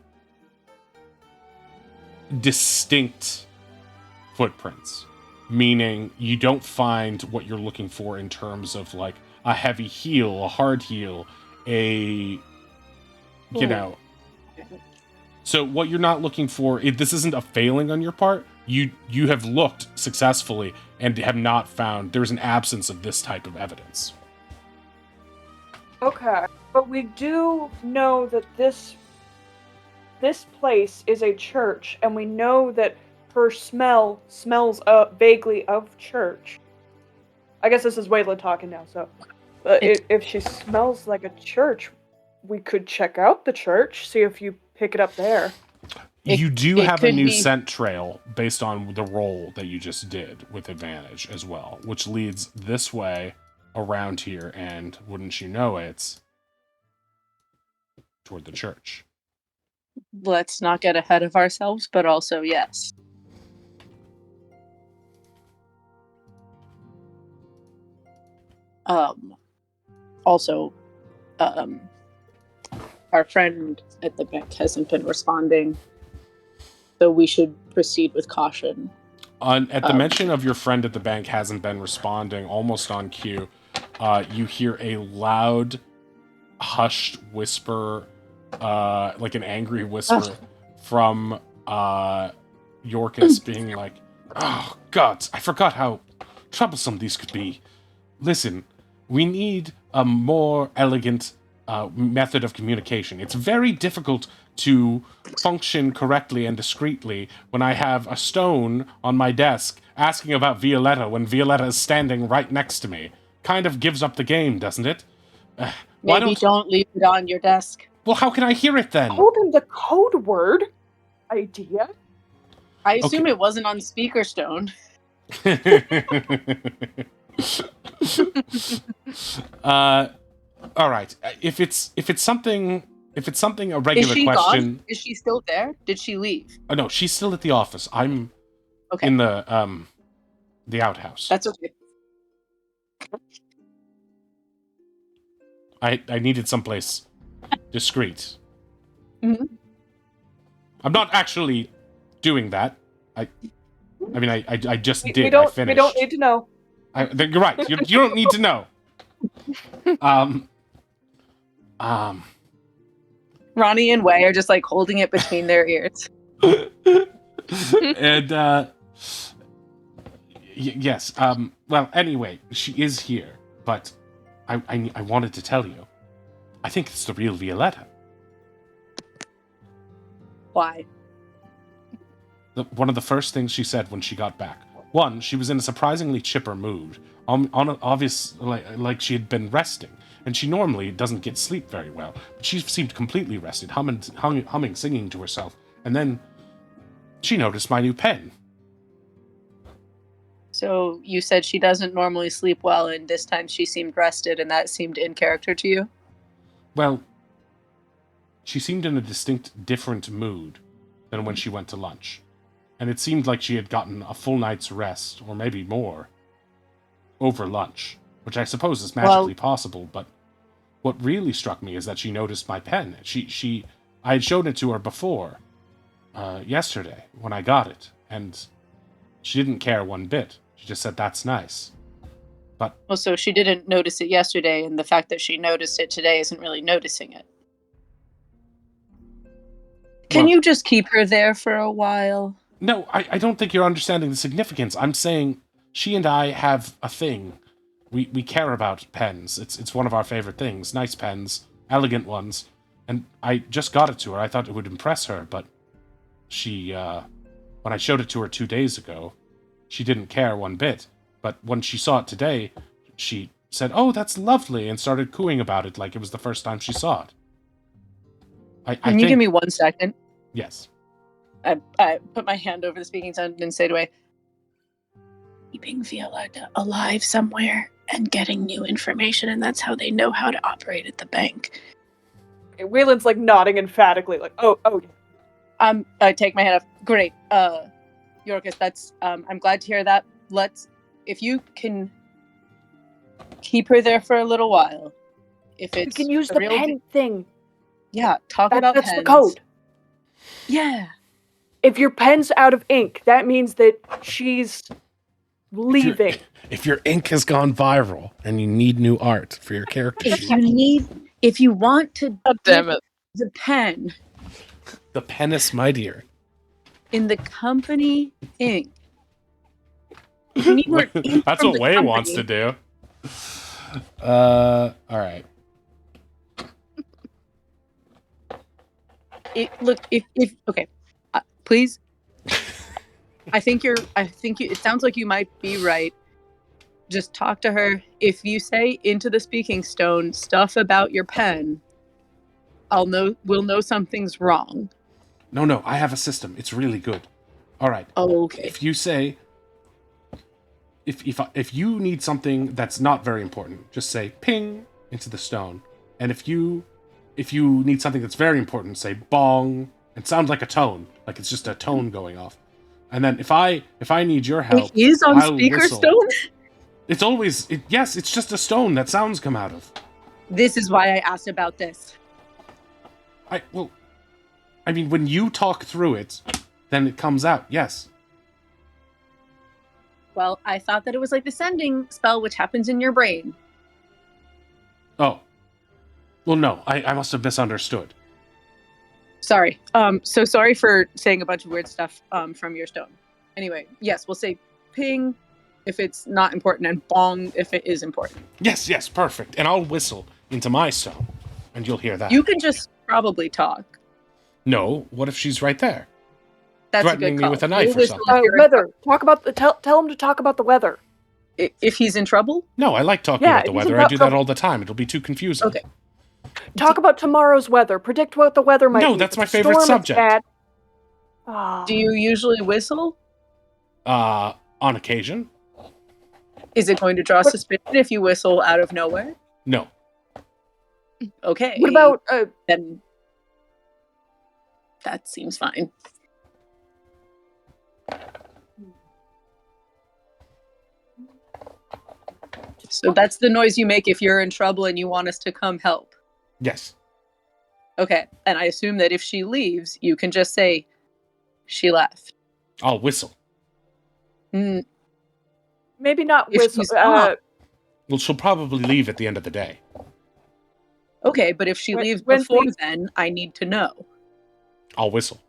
S1: distinct footprints, meaning you don't find what you're looking for in terms of like a heavy heel, a hard heel, you know. So what you're not looking for, this isn't a failing on your part. You have looked successfully and have not found, there's an absence of this type of evidence.
S4: Okay, but we do know that this place is a church, and we know that her smell smells vaguely of church. I guess this is Waylon talking now, so if she smells like a church, we could check out the church, see if you pick it up there.
S1: You do
S2: it
S1: have a
S2: could
S1: new
S2: be-
S1: scent trail based on the roll that you just did with advantage as well, which leads this way around here, and wouldn't you know it's toward the church.
S2: Let's not get ahead of ourselves, but also yes. Also, our friend at the bank hasn't been responding, so we should proceed with caution.
S1: At the mention of your friend at the bank hasn't been responding, almost on cue, you hear a loud, hushed whisper, like an angry whisper from Yorkus being like, "Oh, God, I forgot how troublesome these could be. Listen, we need a more elegant method of communication. It's very difficult to function correctly and discreetly when I have a stone on my desk asking about Violetta when Violetta is standing right next to me. Kind of gives up the game, doesn't it?
S2: Maybe don't leave it on your desk.
S1: Well, how can I hear it then?
S4: Told him the code word idea.
S2: I assume
S1: Okay.
S2: it wasn't on speaker stone.
S1: All right. If it's something a regular
S2: Is she
S1: question.
S2: gone? Is she still there? Did she leave?
S1: Oh no, she's still at the office. I'm
S2: Okay,
S1: in the outhouse.
S2: that's okay.
S1: I needed someplace discreet.
S2: Mhm.
S1: I'm not actually doing that. I mean, I just did.
S4: We don't.
S1: I finished.
S4: We don't need to know.
S1: You're right. You don't need to know.
S2: Ronnie and Way are just like holding it between their ears.
S1: And yes. Well, anyway, she is here, but I wanted to tell you. I think it's the real Violetta.
S2: Why?
S1: One of the first things she said when she got back. One, she was in a surprisingly chipper mood, on an obvious like she had been resting, and she normally doesn't get sleep very well. But she seemed completely rested, humming, singing to herself, and then she noticed my new pen.
S2: So you said she doesn't normally sleep well, and this time she seemed rested, and that seemed in character to you?
S1: Well, she seemed in a distinct different mood than when she went to lunch. And it seemed like she had gotten a full night's rest, or maybe more, over lunch, which I suppose is magically possible, but what really struck me is that she noticed my pen. I had shown it to her before, yesterday, when I got it, and she didn't care one bit. She just said, "That's nice." But
S2: Well, so she didn't notice it yesterday, and the fact that she noticed it today isn't really noticing it. Can
S1: well,
S2: you just keep her there for a while?
S1: No, I don't think you're understanding the significance. I'm saying she and I have a thing. We care about pens. It's one of our favorite things. Nice pens, elegant ones. And I just got it to her. I thought it would impress her, but she, when I showed it to her 2 days ago, she didn't care one bit. But when she saw it today, she said, "Oh, that's lovely," and started cooing about it like it was the first time she saw it.
S2: Can you give me 1 second?
S1: Yes.
S2: I put my hand over the speaking sound and say to her, keeping Violetta alive somewhere and getting new information, and that's how they know how to operate at the bank.
S4: Waylon's like nodding emphatically, like, oh.
S2: I take my hand off. Great. Yorkus, that's I'm glad to hear that. If you can keep her there for a little while. If
S4: You
S2: it's
S4: can use
S2: a
S4: the
S2: real
S4: pen thing.
S2: Yeah, talk about
S4: That's
S2: pens.
S4: the code.
S2: Yeah.
S4: If your pen's out of ink, that means that she's leaving.
S1: If your ink has gone viral and you need new art for your character sheet,
S2: If you want to
S3: God damn it.
S2: the pen
S1: the pen is mightier.
S2: in the company ink. You need more ink
S1: That's
S2: from
S1: what
S2: the
S1: Way
S2: company.
S1: wants to do. All right.
S2: Okay, please. It sounds like you might be right. Just talk to her. If you say into the speaking stone stuff about your pen, we'll know something's wrong.
S1: No, I have a system. It's really good. All right.
S2: Okay.
S1: If you say, if you need something that's not very important, just say ping into the stone. And if you need something that's very important, say bong. It sounds like a tone, like it's just a tone going off. And then if I need your help,
S2: It is on
S1: I'll
S2: speaker
S1: whistle.
S2: stone?
S1: It's always yes. It's just a stone that sounds come out of.
S2: This is why I asked about this.
S1: I mean, when you talk through it, then it comes out. Yes.
S2: Well, I thought that it was like the sending spell, which happens in your brain.
S1: Oh. Well, no. I must have misunderstood.
S2: Sorry. So sorry for saying a bunch of weird stuff from your stone. Anyway, yes, we'll say ping if it's not important and bong if it is important.
S1: Yes, perfect. And I'll whistle into my stone, and you'll hear that.
S2: You can just probably talk.
S1: No, what if she's right there?
S2: That's
S1: Threatening
S2: a good
S1: me
S2: call.
S1: with a knife or
S2: We'll
S1: something.
S2: whistle if you're in
S4: Weather. Talk about the tell him to talk about the weather.
S2: if he's in trouble?
S1: No, I like talking
S4: Yeah,
S1: about the
S4: he's
S1: weather.
S4: about
S1: I do that all the time. It'll be too confusing.
S2: Okay.
S4: Talk about tomorrow's weather. Predict what the weather might be.
S1: No, that's
S4: If
S1: my
S4: it's a
S1: favorite
S4: storm, it's
S1: subject.
S4: bad. Ah.
S2: Do you usually whistle?
S1: On occasion?
S2: Is it going to draw suspicion if you whistle out of nowhere?
S1: No.
S2: Okay.
S4: What about
S2: then? That seems fine. So that's the noise you make if you're in trouble and you want us to come help.
S1: Yes.
S2: Okay. And I assume that if she leaves, you can just say she left.
S1: I'll whistle.
S4: maybe not
S2: If
S4: whistle?
S2: she's not.
S1: Well, she'll probably leave at the end of the day.
S2: Okay, but if she leaves
S4: when
S2: before
S4: we-
S2: then, I need to know.
S1: I'll whistle.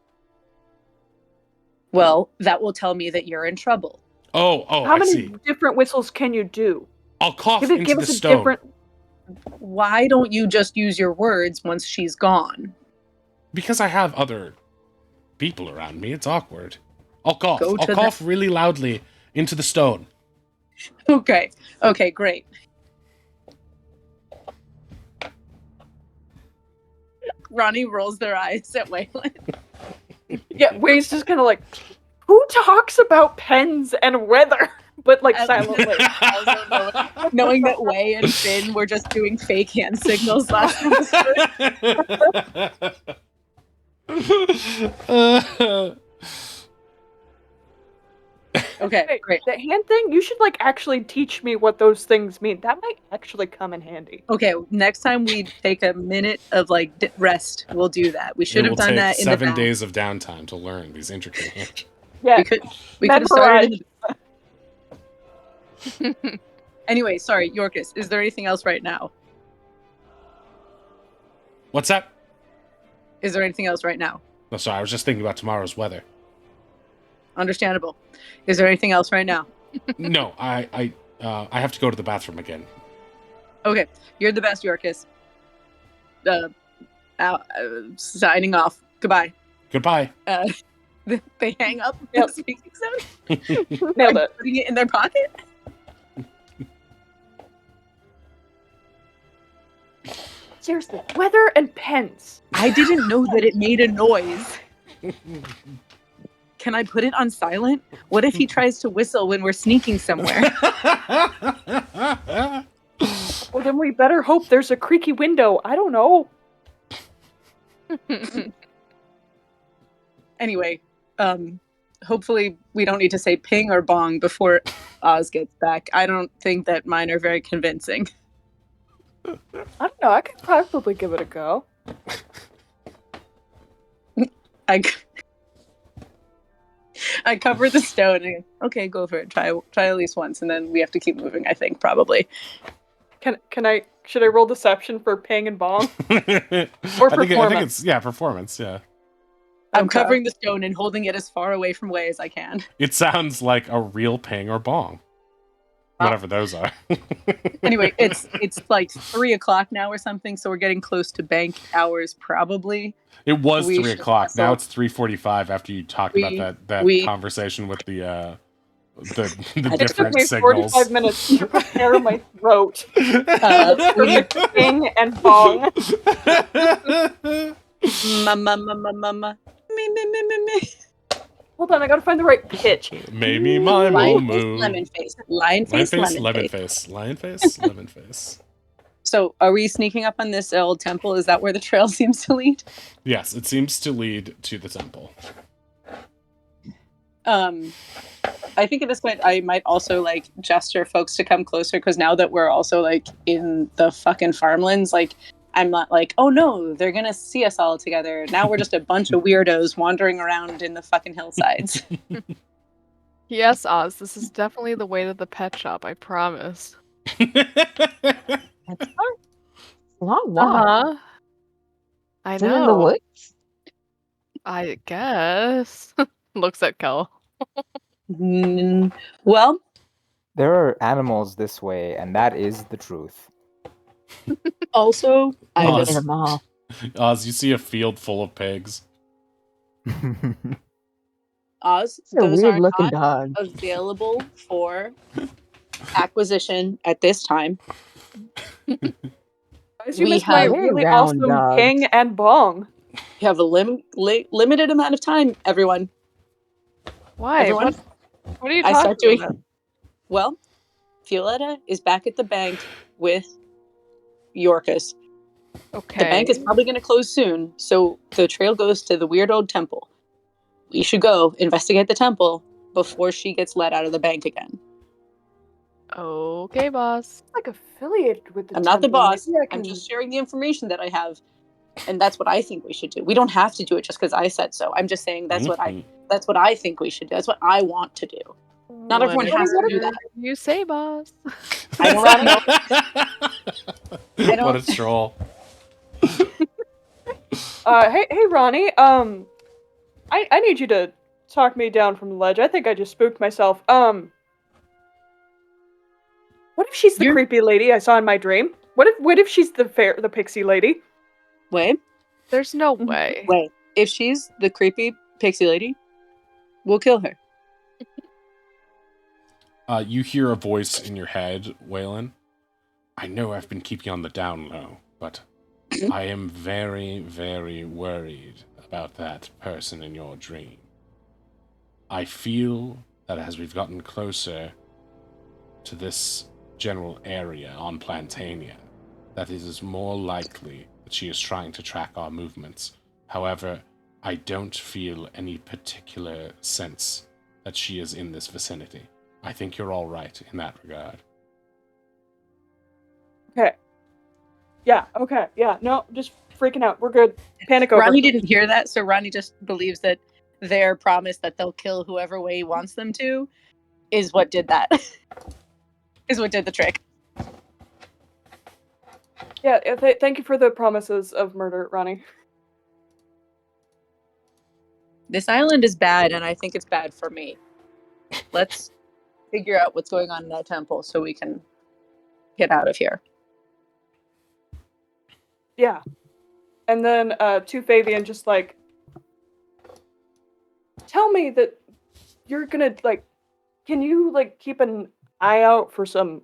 S2: Well, that will tell me that you're in trouble.
S1: Oh,
S4: How
S1: I
S4: many
S1: see.
S4: different whistles can you do?
S1: I'll cough
S4: Give
S1: into the
S4: us a
S1: stone.
S4: different.
S2: Why don't you just use your words once she's gone?
S1: Because I have other people around me, it's awkward. I'll cough.
S2: Go
S1: I'll
S2: to
S1: cough really loudly into the stone.
S2: Okay. Okay, great. Ronnie rolls their eyes at Waylon.
S4: Yeah, Wayne's just kind of like, who talks about pens and weather? But like
S2: As-
S4: silently.
S2: Also knowing that Way and Finn were just doing fake hand signals last episode. Okay,
S4: Wait,
S2: great.
S4: the hand thing, you should like actually teach me what those things mean. That might actually come in handy.
S2: Okay, next time we take a minute of like rest, we'll do that. We should
S1: It
S2: have
S1: will
S2: done
S1: take
S2: that in the
S1: 7
S2: back.
S1: days of downtime to learn these intricate hands.
S4: Yeah.
S2: We could have started in
S4: Memorize.
S2: the... Anyway, sorry, Yorkus, is there anything else right now?
S1: What's that?
S2: Is there anything else right now?
S1: No, sorry, I was just thinking about tomorrow's weather.
S2: Understandable. Is there anything else right now?
S1: No, I have to go to the bathroom again.
S2: Okay, you're the best, Yorkus. Signing off. Goodbye.
S1: Goodbye.
S2: They hang up
S4: Yep.
S2: the speaking sound,
S4: Nailed it.
S2: putting it in their pocket.
S4: Seriously, weather and pens.
S2: I didn't know that it made a noise. Can I put it on silent? What if he tries to whistle when we're sneaking somewhere?
S4: Well, then we better hope there's a creaky window. I don't know.
S2: Anyway, hopefully we don't need to say ping or bong before Oz gets back. I don't think that mine are very convincing.
S4: I don't know. I could probably give it a go.
S2: I cover the stone and okay, go for it. Try at least once, and then we have to keep moving. I think probably.
S4: Should I roll deception for ping and bong?
S1: I think it's performance. Yeah.
S2: I'm
S4: Okay.
S2: covering the stone and holding it as far away from Way as I can.
S1: It sounds like a real ping or bong, whatever those are.
S2: Anyway, it's like 3:00 now or something, so we're getting close to bank hours probably.
S1: It was
S2: We
S1: 3:00.
S2: should
S1: Now
S2: also-
S1: it's 3:45 after you talked about that conversation with the
S4: It
S1: different
S4: took me
S1: signals.
S4: 45 minutes to prepare my throat.
S2: We
S4: Ping and bong.
S2: mama me.
S4: Hold on, I gotta find the right pitch.
S1: Maybe my
S2: Lion face,
S1: moo.
S2: lemon face, lion face, lemon face.
S1: Lion face, lemon face.
S2: So, are we sneaking up on this old temple? Is that where the trail seems to lead?
S1: Yes, it seems to lead to the temple.
S2: I think at this point I might also like gesture folks to come closer because now that we're also like in the fucking farmlands, like I'm not like, oh no, they're gonna see us all together. Now we're just a bunch of weirdos wandering around in the fucking hillsides.
S3: Yes, Oz, this is definitely the way to the pet shop, I promise.
S6: That's fine. Long walk.
S3: Uh-huh. I
S6: Is it in the
S3: know.
S6: woods?
S3: I guess. Looks at Kel.
S2: Well,
S5: There are animals this way, and that is the truth.
S2: also I
S6: I
S1: Oz.
S6: ate them all.
S1: Oz, you see a field full of pigs.
S2: Oz,
S6: They're
S2: those
S6: weird
S2: are
S6: looking
S2: not
S6: dogs.
S2: available for acquisition at this time.
S4: Guys, you
S2: We
S4: missed my
S2: have
S4: really
S6: round
S4: awesome
S6: dogs.
S4: ping and bong.
S2: You have a limited amount of time, everyone.
S3: Why?
S2: Everyone,
S3: What are you
S2: I
S3: talking
S2: start doing.
S3: about?
S2: Well, Violetta is back at the bank with Yorkus.
S3: Okay.
S2: The bank is probably going to close soon, so the trail goes to the weird old temple. We should go investigate the temple before she gets let out of the bank again.
S3: Okay, boss.
S4: Like affiliated with the
S2: I'm not the
S4: temple.
S2: boss.
S4: Maybe I
S2: I'm
S4: can-
S2: just sharing the information that I have, and that's what I think we should do. We don't have to do it just because I said so. I'm just saying that's what I think we should do. That's what I want to do. Not everyone has to do that.
S3: You say, boss.
S2: I don't.
S1: What a troll.
S4: Hey, Ronnie. I need you to talk me down from the ledge. I think I just spooked myself. What if she's the creepy lady I saw in my dream? What if she's the pixie lady?
S2: Wait.
S3: There's no way.
S2: Wait. If she's the creepy pixie lady, we'll kill her.
S1: You hear a voice in your head, Waylon. I know I've been keeping on the down low, but I am very, very worried about that person in your dream. I feel that as we've gotten closer to this general area on Plantania, that it is more likely that she is trying to track our movements. However, I don't feel any particular sense that she is in this vicinity. I think you're all right in that regard.
S4: Okay. Yeah. Okay. Yeah. No, just freaking out. We're good. Panic over.
S2: Ronnie didn't hear that, so Ronnie just believes that their promise that they'll kill whoever Way wants them to is what did that. Is what did the trick.
S4: Yeah. Thank you for the promises of murder, Ronnie.
S2: This island is bad, and I think it's bad for me. Let's figure out what's going on in that temple so we can get out of here.
S4: Yeah. And then to Fabian, just like, tell me that you're gonna like, can you like keep an eye out for some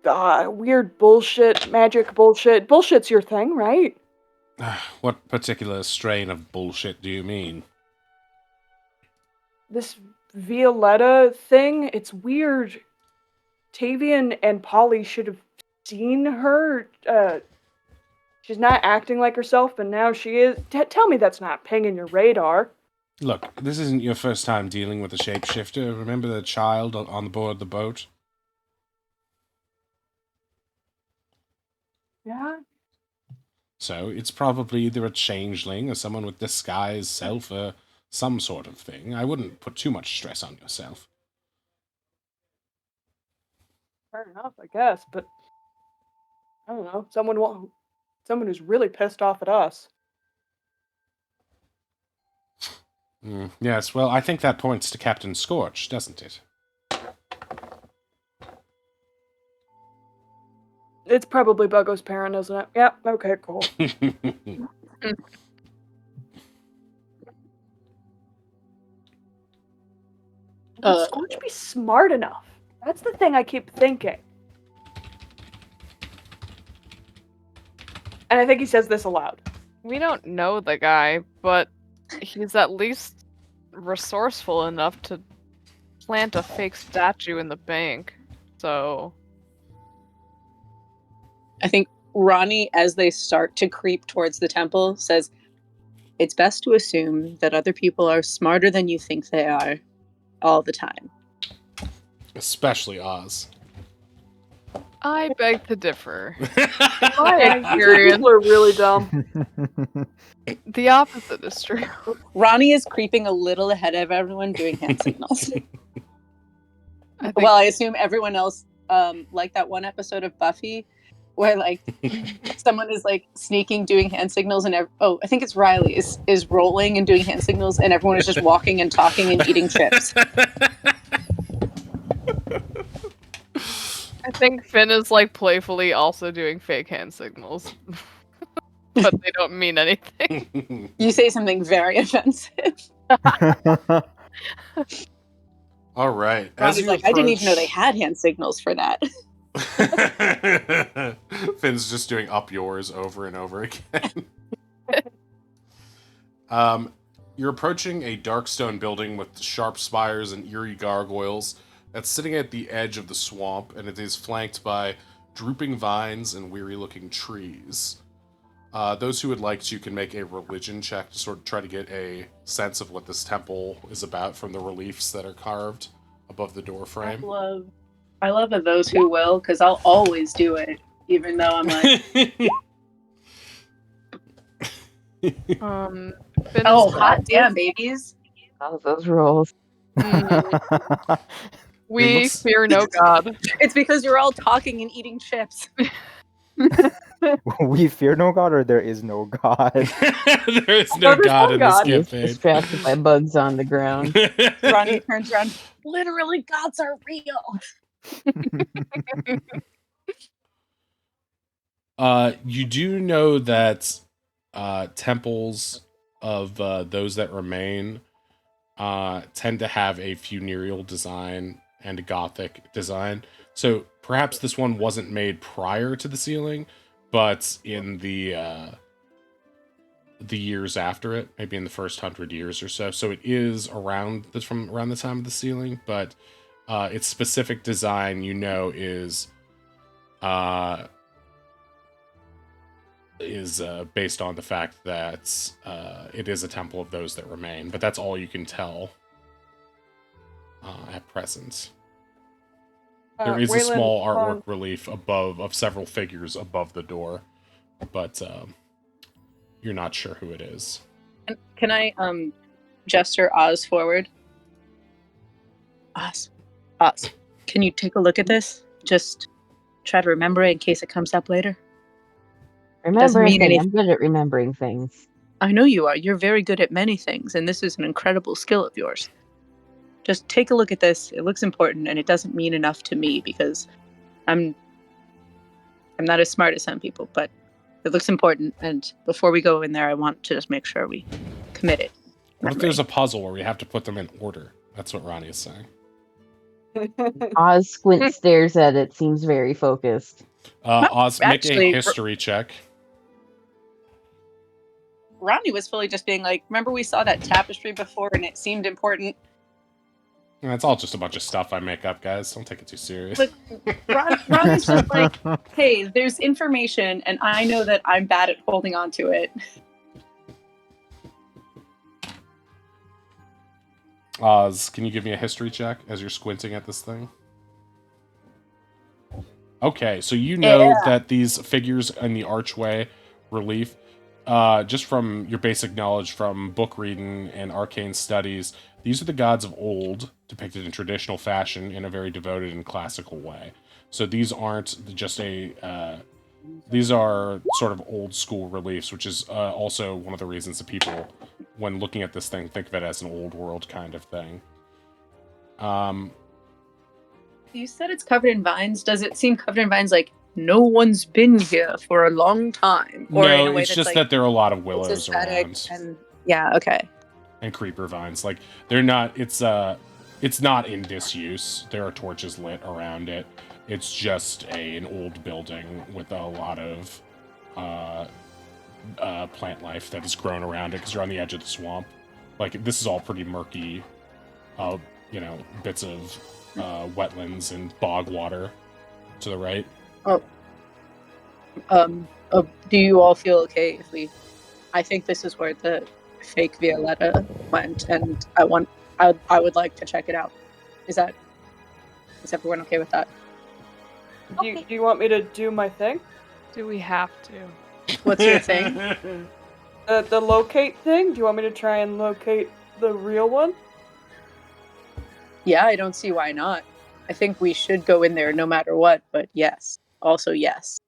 S4: weird bullshit, magic bullshit? Bullshit's your thing, right?
S1: What particular strain of bullshit do you mean?
S4: This Violetta thing, it's weird. Tavian and Polly should have seen her She's not acting like herself, and now she is. Tell me that's not pinging your radar.
S1: Look, this isn't your first time dealing with a shapeshifter. Remember the child on board the boat?
S4: Yeah.
S1: So it's probably either a changeling or someone with disguised self or some sort of thing. I wouldn't put too much stress on yourself.
S4: Fair enough, I guess, but I don't know. Someone who's really pissed off at us.
S1: Yes, well, I think that points to Captain Scorch, doesn't it?
S4: It's probably Buggo's parent, isn't it? Yep. Okay, cool. Would Scorch be smart enough? That's the thing I keep thinking. And I think he says this aloud.
S3: We don't know the guy, but he's at least resourceful enough to plant a fake statue in the bank. So
S2: I think Ronnie, as they start to creep towards the temple, says, "It's best to assume that other people are smarter than you think they are all the time."
S1: Especially Oz.
S3: I beg to differ.
S4: My
S3: experience.
S4: People are really dumb.
S3: The opposite is true.
S2: Ronnie is creeping a little ahead of everyone doing hand signals.
S3: I think
S2: Well, I assume everyone else, like that one episode of Buffy where like someone is like sneaking doing hand signals and I think it's Riley is rolling and doing hand signals and everyone is just walking and talking and eating chips.
S3: I think Finn is like playfully also doing fake hand signals. But they don't mean anything.
S2: You say something very offensive.
S1: All right.
S2: Ronnie's like, I didn't even know they had hand signals for that.
S1: Finn's just doing up yours over and over again. You're approaching a dark stone building with sharp spires and eerie gargoyles that's sitting at the edge of the swamp, and it is flanked by drooping vines and weary-looking trees. Those who would like to can make a religion check to sort of try to get a sense of what this temple is about from the reliefs that are carved above the door frame.
S2: I love that those who will, because I'll always do it, even though I'm like,
S3: Finn
S2: oh,
S3: is
S2: hot damn, babies.
S6: All of those rolls.
S3: We fear no god.
S2: It's because you're all talking and eating chips.
S5: We fear no god, or there is no god.
S1: There is no
S4: there's
S1: god
S4: no
S1: in
S4: god.
S1: this
S6: He's
S1: campaign.
S6: distracted by bugs on the ground.
S2: Ronnie turns around. Literally, gods are real.
S1: You do know that temples of those that remain tend to have a funereal design and a Gothic design. So perhaps this one wasn't made prior to the sealing, but in the years after it, maybe in the first 100 years or so. So it is around the time of the sealing, but its specific design, is based on the fact that it is a temple of those that remain. But that's all you can tell at present. There is a
S4: Waylon,
S1: small artwork relief of several figures above the door, but you're not sure who it is.
S2: Can I gesture Oz forward? Oz, can you take a look at this? Just try to remember it in case it comes up later.
S6: Remember
S2: mean
S6: anything.
S2: anything.
S6: I'm good at remembering things.
S2: I know you are. You're very good at many things, and this is an incredible skill of yours. Just take a look at this. It looks important, and it doesn't mean enough to me because I'm not as smart as some people, but it looks important. And before we go in there, I want to just make sure we commit it.
S1: What if there's a puzzle where we have to put them in order? That's what Ronnie is saying.
S6: Oz squint stares at it, seems very focused.
S1: Oz, make
S2: actually,
S1: a history check.
S2: Ronnie was fully just being like, remember we saw that tapestry before and it seemed important?
S1: And it's all just a bunch of stuff I make up, guys. Don't take it too serious.
S2: Look, Ron is just like, hey, there's information, and I know that I'm bad at holding on to it.
S1: Oz, can you give me a history check as you're squinting at this thing? Okay, so you know that these figures in the archway relief, just from your basic knowledge from book reading and arcane studies, these are the gods of old, depicted in traditional fashion in a very devoted and classical way. So these aren't just these are sort of old school reliefs, which is also one of the reasons that people, when looking at this thing, think of it as an old world kind of thing.
S2: You said it's covered in vines. Does it seem covered in vines like no one's been here for a long time? Or in a
S1: No,
S2: way
S1: it's
S2: that's
S1: just
S2: like,
S1: that there are a lot of
S2: it's
S1: willows
S2: aesthetic
S1: around.
S2: and yeah, okay.
S1: And creeper vines. Like, they're not, it's not in disuse. There are torches lit around it. It's just an old building with a lot of plant life that has grown around it because you're on the edge of the swamp. Like, this is all pretty murky, bits of wetlands and bog water to the right.
S2: Do you all feel okay if I think this is where the fake Violetta went, and I would like to check it out. Is everyone okay with that?
S4: Do you want me to do my thing?
S3: Do we have to?
S2: What's your thing?
S4: The locate thing? Do you want me to try and locate the real one?
S2: Yeah, I don't see why not. I think we should go in there no matter what, but yes. Also, yes.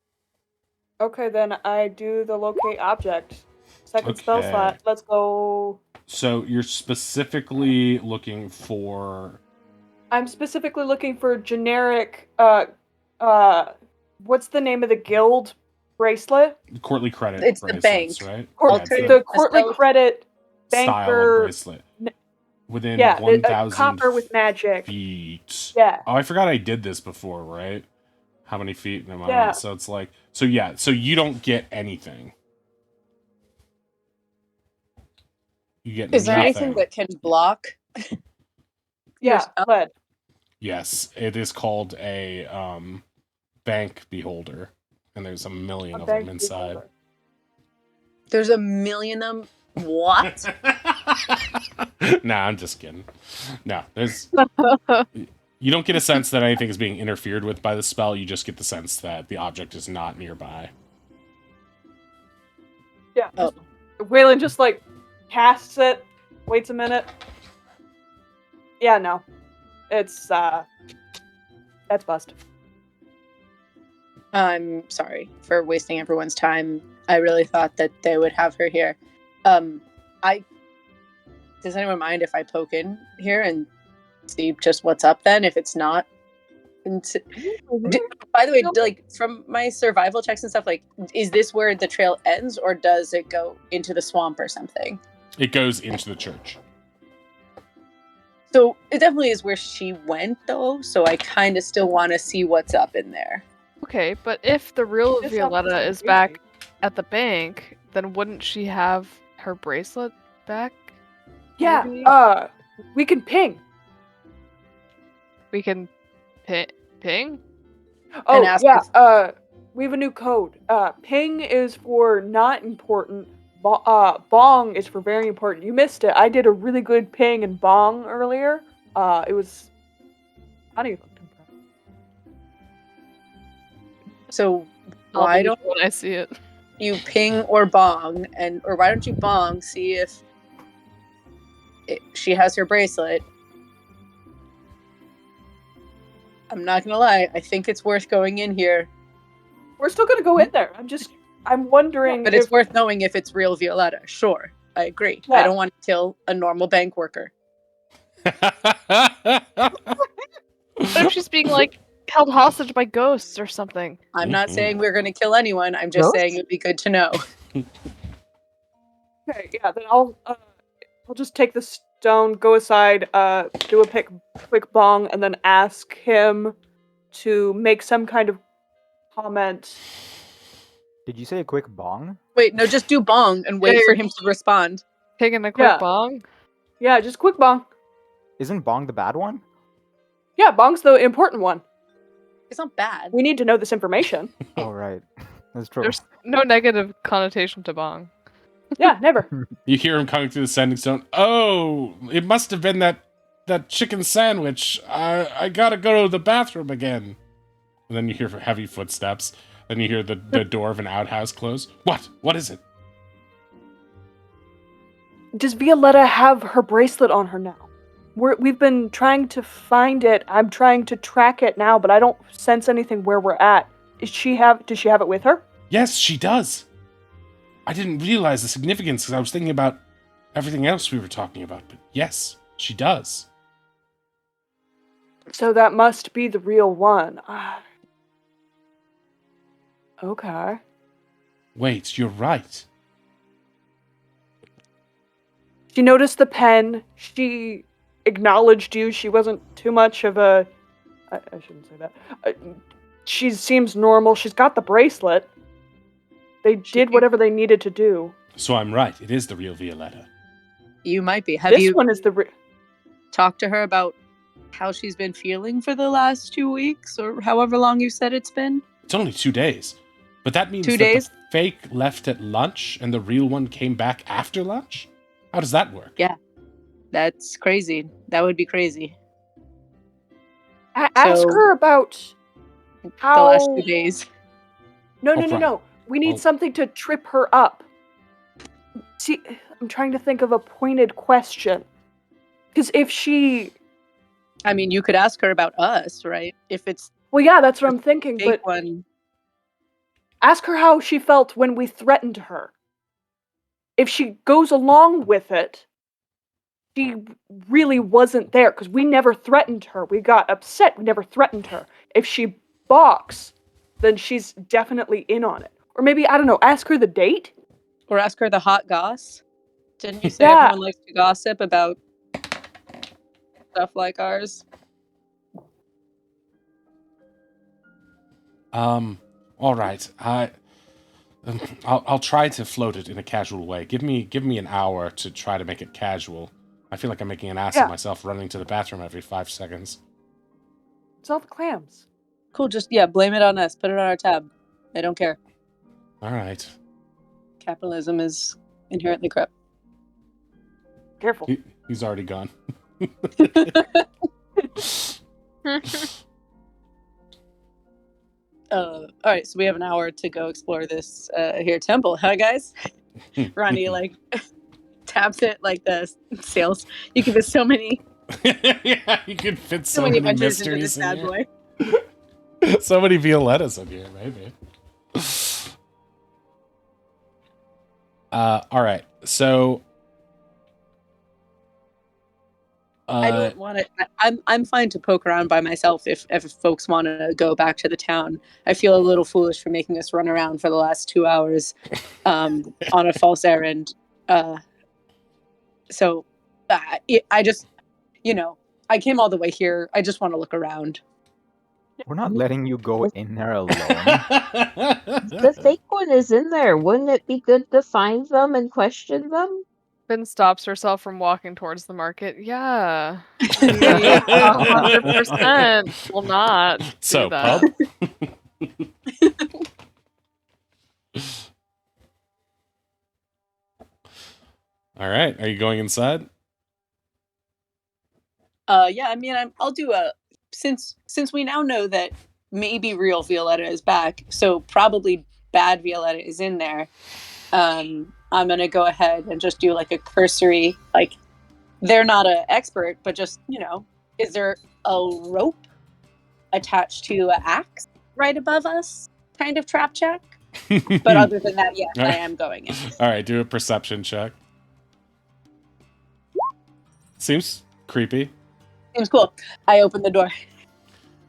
S4: Okay, then I do the locate object. Second spell
S1: Okay.
S4: slot. Let's go.
S1: So you're specifically looking for...
S4: I'm specifically looking for generic, what's the name of the guild bracelet?
S1: Courtly credit
S2: It's the
S1: bracelets,
S2: bank.
S1: right?
S2: Alternative
S4: The courtly credit
S1: style
S4: banker
S1: of bracelet. Within
S4: yeah,
S1: 1,000
S4: copper with magic
S1: feet.
S4: Yeah.
S1: Oh, I forgot I did this before, right? How many feet am I
S4: Yeah.
S1: on? So it's like... So yeah, so you don't get anything. You get
S2: Is there
S1: nothing.
S2: anything that can block?
S4: Yeah, lead.
S1: Yes, it is called a bank beholder, and there's a million of them inside.
S4: Beholder.
S2: There's a million of them. What?
S1: Nah, I'm just kidding. No, there's... You don't get a sense that anything is being interfered with by the spell. You just get the sense that the object is not nearby.
S4: Yeah.
S2: Oh.
S4: Waylon just like casts it, waits a minute. Yeah, no. It's that's bust.
S2: I'm sorry for wasting everyone's time. I really thought that they would have her here. Does anyone mind if I poke in here and see just what's up then, if it's not? By the way, like, from my survival checks and stuff, like, is this where the trail ends, or does it go into the swamp or something?
S1: It goes into the church.
S2: So it definitely is where she went, though, so I kind of still want to see what's up in there.
S3: Okay, but if the real
S4: This
S3: Violetta
S4: sounds
S3: is back at the bank, then wouldn't she have her bracelet back?
S4: Yeah,
S3: Maybe?
S4: we can ping.
S3: We can ping?
S4: Oh,
S2: And ask
S4: yeah, we have a new code. Ping is for not important. Bong is for very important. You missed it. I did a really good ping and bong earlier. It was... How do you look impressed?
S2: So
S3: I'll
S2: why
S3: believe
S2: don't
S3: when I see it?
S2: you ping or bong, or why don't you bong, see if she has her bracelet. I'm not gonna lie, I think it's worth going in here.
S4: We're still gonna go in there. I'm wondering
S2: But
S4: if...
S2: it's worth knowing if it's real Violetta. Sure, I agree.
S4: Yeah.
S2: I don't want to kill a normal bank worker.
S3: What if she's being, like, held hostage by ghosts or something?
S2: I'm not
S1: Mhm.
S2: saying we're gonna kill anyone, I'm just
S6: Ghosts?
S2: saying it'd be good to know.
S4: Okay, yeah, then I'll just take the stone, go aside, do a quick bong, and then ask him to make some kind of comment.
S5: Did you say a quick bong?
S2: Wait, no, just do bong and wait for him to respond.
S3: Taking a quick
S4: Yeah.
S3: bong?
S4: Yeah, just quick bong.
S5: Isn't Bong the bad one?
S4: Yeah, Bong's the important one.
S2: It's not bad.
S4: We need to know this information.
S5: Oh, right. That's true.
S3: There's no negative connotation to Bong.
S4: Yeah, never.
S1: You hear him coming through the sending stone. Oh, it must have been that chicken sandwich. I gotta go to the bathroom again. And then you hear heavy footsteps. Then you hear the door of an outhouse close. What? What is it?
S4: Does Violetta have her bracelet on her now? We've been trying to find it. I'm trying to track it now, but I don't sense anything where we're at. Does she have it with her?
S1: Yes, she does. I didn't realize the significance because I was thinking about everything else we were talking about. But yes, she does.
S4: So that must be the real one. Okay.
S1: Wait, you're right.
S4: She noticed the pen. She acknowledged you. She wasn't too much of a... I shouldn't say that. She seems normal. She's got the bracelet. They did whatever they needed to do.
S1: So I'm right. It is the real Violetta.
S2: You might be. Have
S4: This
S2: you
S4: one is the...
S2: talked to her about how she's been feeling for the last 2 weeks, or however long you said it's been?
S1: It's only 2 days. But that means
S2: 2
S1: that
S2: days?
S1: the fake left at lunch and the real one came back after lunch? How does that work?
S2: Yeah. That's crazy. That would be crazy.
S4: Ask
S2: So-
S4: her about how...
S2: The last 2 days.
S4: No.
S1: right.
S4: We need
S1: Oh.
S4: something to trip her up. See, I'm trying to think of a pointed question. Because if she...
S2: I mean, you could ask her about us, right? If it's
S4: Well, yeah, that's what I'm thinking,
S2: fake
S4: but
S2: one.
S4: ask her how she felt when we threatened her. If she goes along with it, she really wasn't there, because we never threatened her. We got upset. We never threatened her. If she balks, then she's definitely in on it. Or maybe, I don't know, ask her the date?
S2: Or ask her the hot goss. Didn't you say
S4: Yeah.
S2: everyone likes to gossip about stuff like ours?
S1: All right. I'll try to float it in a casual way. Give me an hour to try to make it casual. I feel like I'm making an ass of myself running to the bathroom every 5 seconds.
S4: It's all the clams.
S2: Cool, just, blame it on us. Put it on our tab. I don't care.
S1: All right.
S2: Capitalism is inherently corrupt.
S4: Careful.
S1: He's already gone.
S2: Alright, so we have an hour to go explore this here temple. Huh, guys? Ronnie, taps it like the sales. You can fit so many
S1: Yeah, you could fit so many
S2: adventures into
S1: mysteries
S2: this
S1: in
S2: bad
S1: here.
S2: boy.
S1: So many Violettas in here, maybe. All right. So
S2: I don't want to. I'm fine to poke around by myself if folks want to go back to the town. I feel a little foolish for making us run around for the last 2 hours on a false errand. So I just, I came all the way here. I just want to look around.
S5: We're not letting you go in there alone.
S6: The fake one is in there. Wouldn't it be good to find them and question them?
S3: Finn stops herself from walking towards the market. Yeah. 100% will not do
S1: So,
S3: that.
S1: pub? All right. Are you going inside?
S2: Yeah, I mean, I'll do since we now know that maybe real Violetta is back, so probably bad Violetta is in there. I'm gonna go ahead and just do a cursory, they're not an expert, but just, is there a rope attached to an axe right above us? Kind of trap check. But other than that, yes, I am going in.
S1: All right, do a perception check. Seems creepy.
S2: Seems cool. I open the door.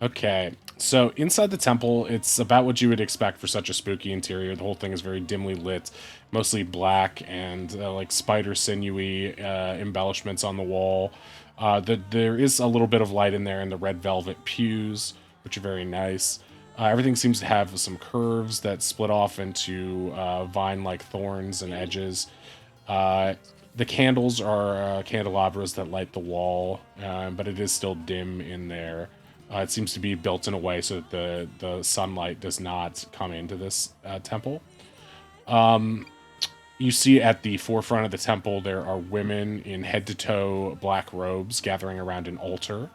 S1: Okay, so inside the temple, it's about what you would expect for such a spooky interior. The whole thing is very dimly lit, mostly black and spider sinewy embellishments on the wall. There is a little bit of light in there in the red velvet pews, which are very nice. Everything seems to have some curves that split off into vine-like thorns and edges. The candles are candelabras that light the wall, but it is still dim in there. It seems to be built in a way so that the sunlight does not come into this temple. You see at the forefront of the temple there are women in head-to-toe black robes gathering around an altar.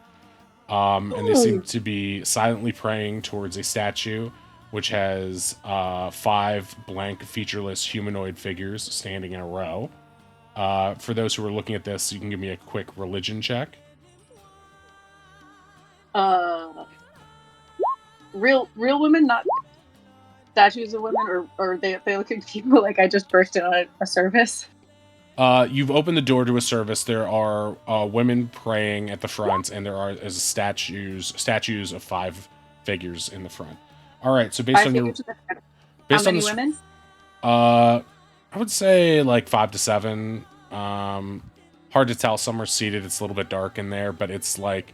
S1: And they seem to be silently praying towards a statue which has 5 blank featureless humanoid figures standing in a row. For those who are looking at this, you can give me a quick religion check.
S2: Real women, not statues of women, or they looking people like I just burst in on a service.
S1: You've opened the door to a service. There are women praying at the front, and there are statues of 5 figures in the front. All right, so based on your
S2: how many women?
S1: I would say like 5 to 7. Hard to tell. Some are seated. It's a little bit dark in there, but it's like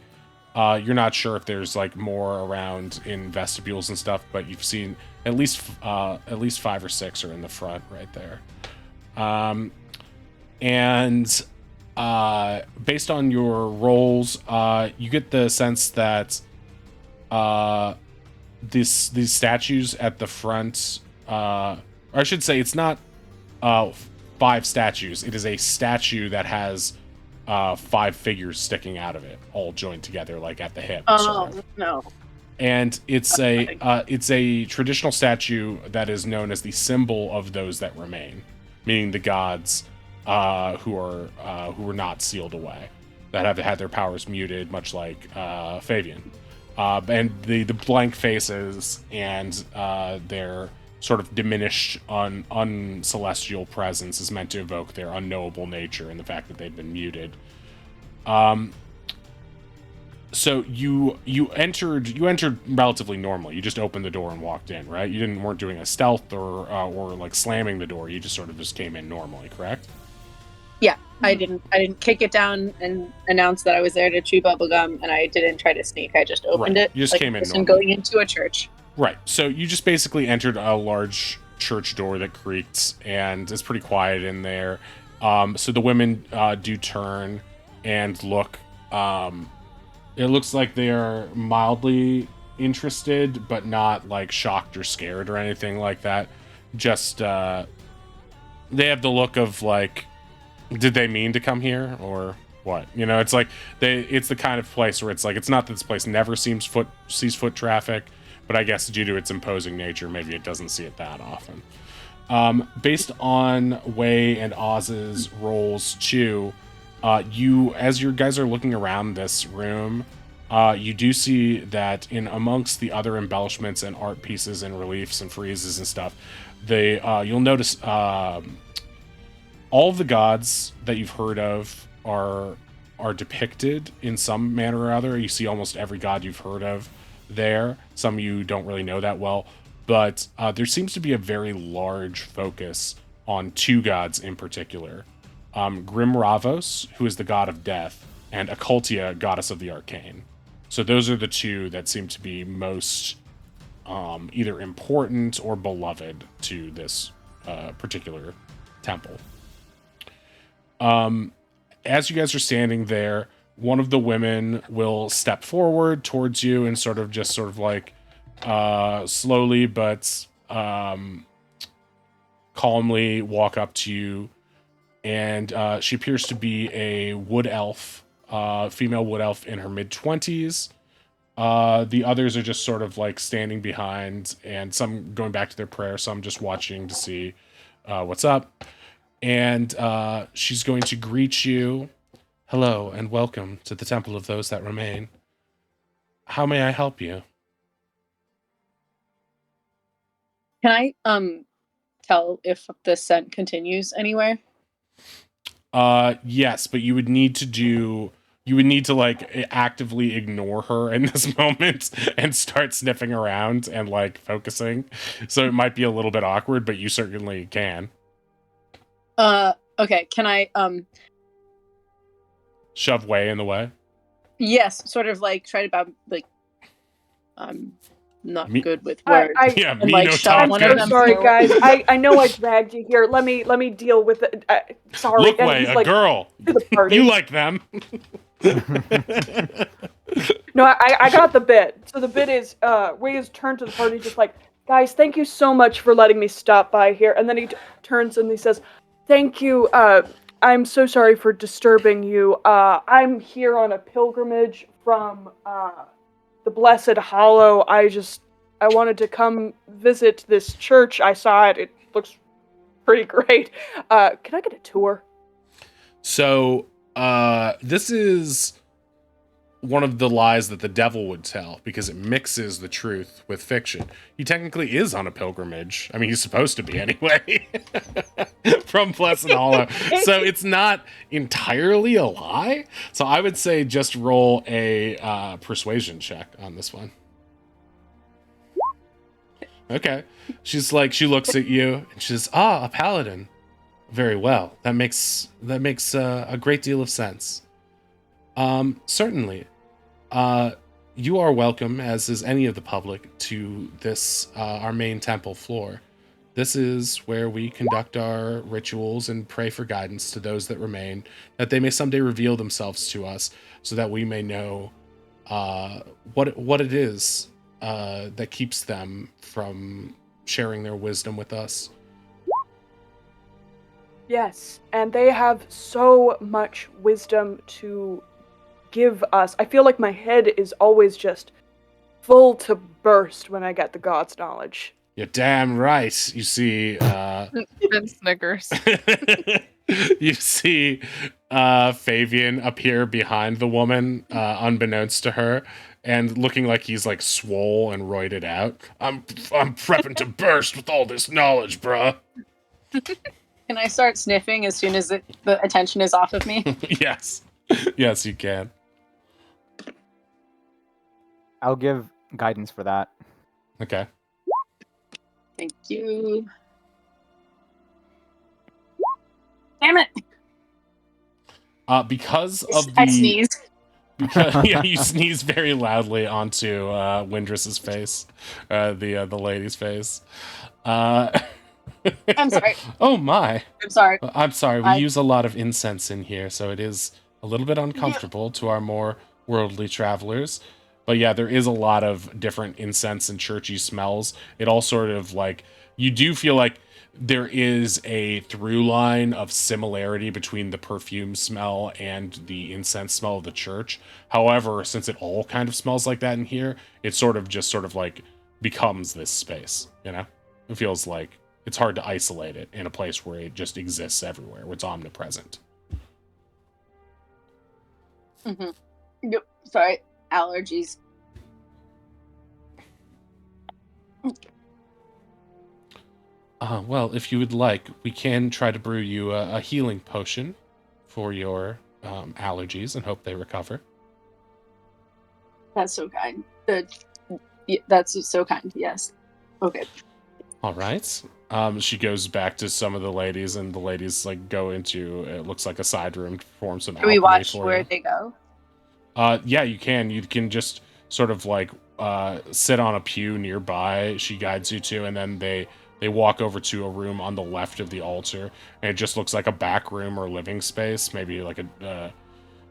S1: you're not sure if there's like more around in vestibules and stuff. But you've seen at least 5 or 6 are in the front right there. And based on your rolls, you get the sense that these statues at the front, or I should say, it's not 5 statues. It is a statue that has 5 figures sticking out of it, all joined together, like at the hip.
S2: Oh,
S1: sort of.
S2: no.
S1: And it's a traditional statue that is known as the symbol of those that remain, meaning the gods who were not sealed away, that have had their powers muted, much like Fabian. And the blank faces and their sort of diminished uncelestial presence is meant to evoke their unknowable nature and the fact that they've been muted. So you entered relatively normally. You just opened the door and walked in, right? You weren't doing a stealth or like slamming the door. You just sort of just came in normally, correct?
S2: Yeah, I didn't kick it down and announce that I was there to chew bubblegum, and I didn't try to sneak. I just opened it.
S1: You just
S2: like
S1: came in
S2: a person
S1: normally.
S2: going into a church.
S1: Right. So you just basically entered a large church door that creaks, and it's pretty quiet in there. So the women do turn and look. It looks like they are mildly interested, but not like shocked or scared or anything like that. Just they have the look of like, did they mean to come here or what? You know, it's like it's the kind of place where it's like, it's not that this place never sees foot traffic, but I guess due to its imposing nature, maybe it doesn't see it that often. Based on Wei and Oz's rolls too, as your guys are looking around this room, you do see that in amongst the other embellishments and art pieces and reliefs and friezes and stuff, you'll notice all of the gods that you've heard of are depicted in some manner or other. You see almost every god you've heard of there. Some you don't really know that well, but there seems to be a very large focus on 2 gods in particular. Grim Ravos, who is the god of death, and Occultia, goddess of the arcane. So those are the 2 that seem to be most either important or beloved to this particular temple. As you guys are standing there, one of the women will step forward towards you and sort of like slowly but calmly walk up to you. And she appears to be a wood elf, female wood elf in her mid-20s. The others are just sort of like standing behind, and some going back to their prayer, some just watching to see what's up. And she's going to greet you. Hello, and welcome to the Temple of Those That Remain. How may I help you?
S2: Can I tell if the scent continues anywhere?
S1: Yes, but you would need to like actively ignore her in this moment and start sniffing around and like focusing. So it might be a little bit awkward, but you certainly can.
S2: Okay, can I
S1: Shove Wei in the way?
S2: yes, sort of like try to not
S1: Me-
S2: good with
S4: I-
S2: words.
S4: I-
S1: Yeah,
S2: and
S1: me
S2: like
S1: no
S2: shove
S1: talk.
S2: one
S4: I'm
S2: of
S4: so
S2: them
S4: sorry,
S2: forward.
S4: guys. I know I dragged you here. Let me deal with it. Sorry.
S1: Look
S4: And
S1: way,
S4: he's
S1: a
S4: like,
S1: girl.
S4: to the party.
S1: You like them.
S4: No, I got the bit. So the bit is, Wei is turned to the party, just like, guys, thank you so much for letting me stop by here. And then he turns and he says, thank you. I'm so sorry for disturbing you. I'm here on a pilgrimage from the Blessed Hollow. I wanted to come visit this church. I saw it. It looks pretty great. Can I get a tour?
S1: So, this is one of the lies that the devil would tell because it mixes the truth with fiction. He technically is on a pilgrimage. I mean, he's supposed to be anyway. From Blessed Hollow. So it's not entirely a lie. So I would say just roll a persuasion check on this one. Okay. She's like, she looks at you and she says, a paladin. Very well. That makes a great deal of sense. Certainly. You are welcome, as is any of the public, to this, our main temple floor. This is where we conduct our rituals and pray for guidance to those that remain, that they may someday reveal themselves to us, so that we may know, what it is, that keeps them from sharing their wisdom with us.
S4: Yes, and they have so much wisdom to give us. I feel like my head is always just full to burst when I get the god's knowledge.
S1: You're damn right. You see,
S3: Ben Snickers.
S1: you see Fabian appear behind the woman, unbeknownst to her, and looking like he's like swole and roided out. I'm prepping to burst with all this knowledge, bruh.
S2: Can I start sniffing as soon as the attention is off of me?
S1: Yes. Yes, you can.
S5: I'll give guidance for that.
S1: Okay.
S2: Thank you. Damn it!
S1: Because of
S2: I
S1: the
S2: sneeze.
S1: because yeah, you sneeze very loudly onto Windress's face, the lady's face.
S2: I'm sorry.
S1: Oh my.
S2: I'm sorry.
S1: I'm sorry. We use a lot of incense in here, so it is a little bit uncomfortable to our more worldly travelers. But yeah, there is a lot of different incense and churchy smells. It all sort of like, you do feel like there is a through line of similarity between the perfume smell and the incense smell of the church. However, since it all kind of smells like that in here, it sort of like becomes this space, you know? It feels like it's hard to isolate it in a place where it just exists everywhere, where it's omnipresent.
S2: Mm-hmm. Yep. Sorry. Allergies.
S1: Well, if you would like, we can try to brew you a healing potion for your allergies and hope they recover.
S2: That's so kind. That's so kind. Yes. Okay.
S1: All right. She goes back to some of the ladies, and the ladies like go into, it looks like a side room to perform some
S2: Can we
S1: alchemy
S2: watch
S1: for
S2: where
S1: you.
S2: they go?
S1: Yeah, you can. You can just sort of like sit on a pew nearby. She guides you to, and then they walk over to a room on the left of the altar, and it just looks like a back room or living space, maybe like a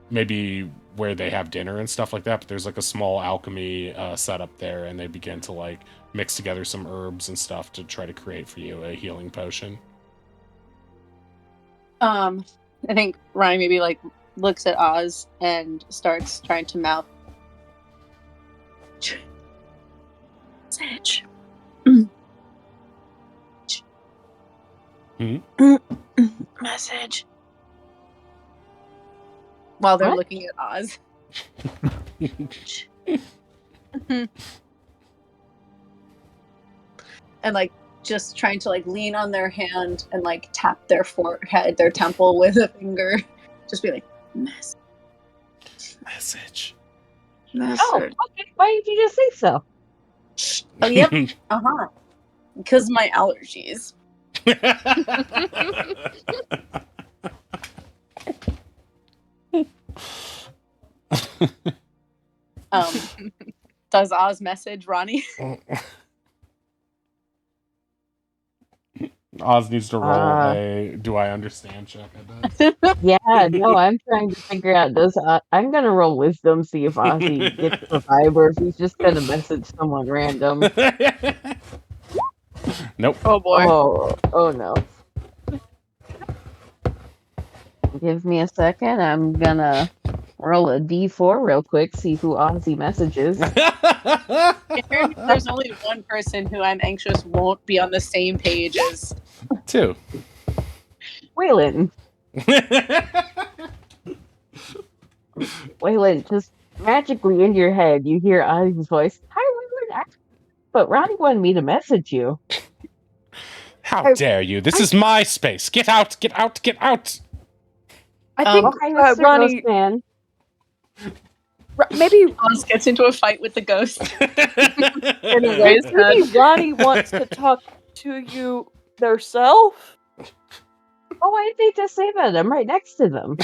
S1: maybe where they have dinner and stuff like that. But there's like a small alchemy setup there, and they begin to like mix together some herbs and stuff to try to create for you a healing potion.
S2: I think Ryan maybe like looks at Oz and starts trying to mouth. Message. Message. While they're
S6: What?
S2: looking at Oz. And like just trying to like lean on their hand and like tap their forehead, their temple with a finger. Just be like,
S1: Message.
S6: Oh, okay. Why did you just say so?
S2: Oh, yep. Uh-huh. Because my allergies. Does Oz message Ronnie?
S1: Oz needs to roll
S6: Uh.
S1: a do I understand check, I
S6: Yeah, no, I'm trying to figure out I'm gonna roll wisdom, see if Ozzy gets
S1: bet.
S6: the vibe or if he's just gonna message someone random.
S1: Nope.
S2: Oh boy.
S6: Oh no. Give me a second. I'm gonna roll a D4 real quick, see who Ozzy messages.
S2: There's only one person who I'm anxious won't be on the same page as.
S1: 2.
S6: Waylon. Waylon, just magically in your head, you hear Ozzy's voice. Hi, Waylon. But Ronnie wanted me to message you.
S1: How dare you? This is my space. Get out, get out, get out.
S4: I think
S6: Hi, Mr.
S4: Ronnie,
S6: Ghostman.
S4: maybe
S2: Oz gets into a fight with the ghost. In a way,
S4: maybe Ronnie wants to talk to you theirself.
S6: Oh, why did they just say that? I'm right next to them.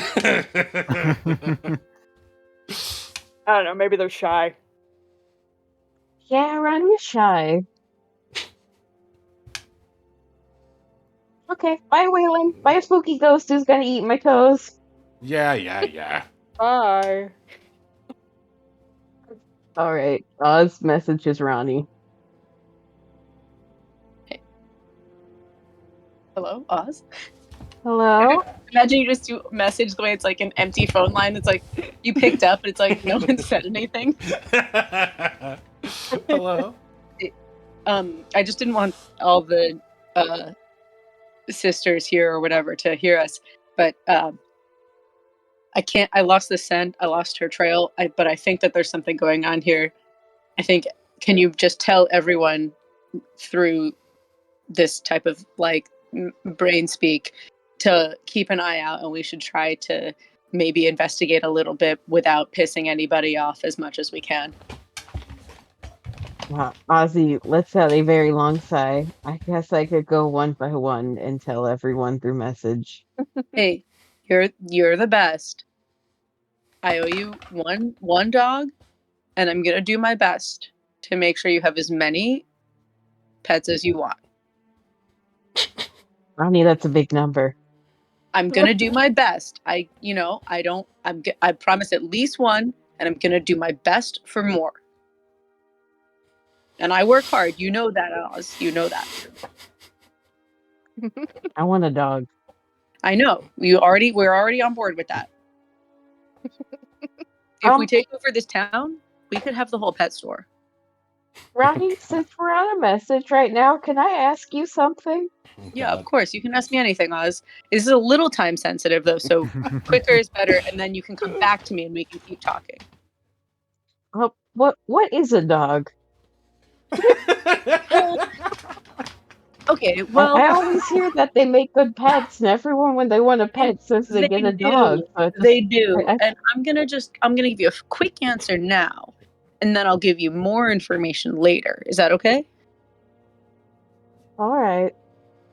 S4: I don't know. Maybe they're shy.
S6: Yeah, Ronnie's shy. Okay, bye, Waylon. Bye, spooky ghost who's gonna eat my toes.
S1: Yeah.
S4: Bye.
S6: All right, Oz messages Ronnie.
S2: Hello, Oz.
S6: Hello?
S2: Imagine you just do message the way it's like an empty phone line. It's like you picked up, and it's like no one said anything.
S1: Hello.
S2: I just didn't want all the sisters here or whatever to hear us, but I can't. I lost the scent. I lost her trail. But I think that there's something going on here. I think. Can you just tell everyone through this type of like brain speak to keep an eye out, and we should try to maybe investigate a little bit without pissing anybody off as much as we can.
S6: Ozzy lets out a very long sigh. I guess I could go one by one and tell everyone through message.
S2: Hey, you're the best. I owe you one dog, and I'm gonna do my best to make sure you have as many pets as you want.
S6: Ronnie, that's a big number.
S2: I'm gonna do my best. I promise at least one, and I'm gonna do my best for more. And I work hard. You know that, Oz. You know that.
S6: I want a dog.
S2: I know. We're already on board with that. If we take over this town, we could have the whole pet store.
S6: Ronnie, since we're on a message right now, can I ask you something?
S2: Yeah, of course. You can ask me anything, Oz. This is a little time sensitive though, so quicker is better, and then you can come back to me and we can keep talking.
S6: What is a dog?
S2: Okay, well,
S6: I always hear that they make good pets, and everyone when they want a pet says they get a dog. But
S2: they do.
S6: I-
S2: And I'm gonna give you a quick answer now, and then I'll give you more information later. Is that okay?
S6: All right.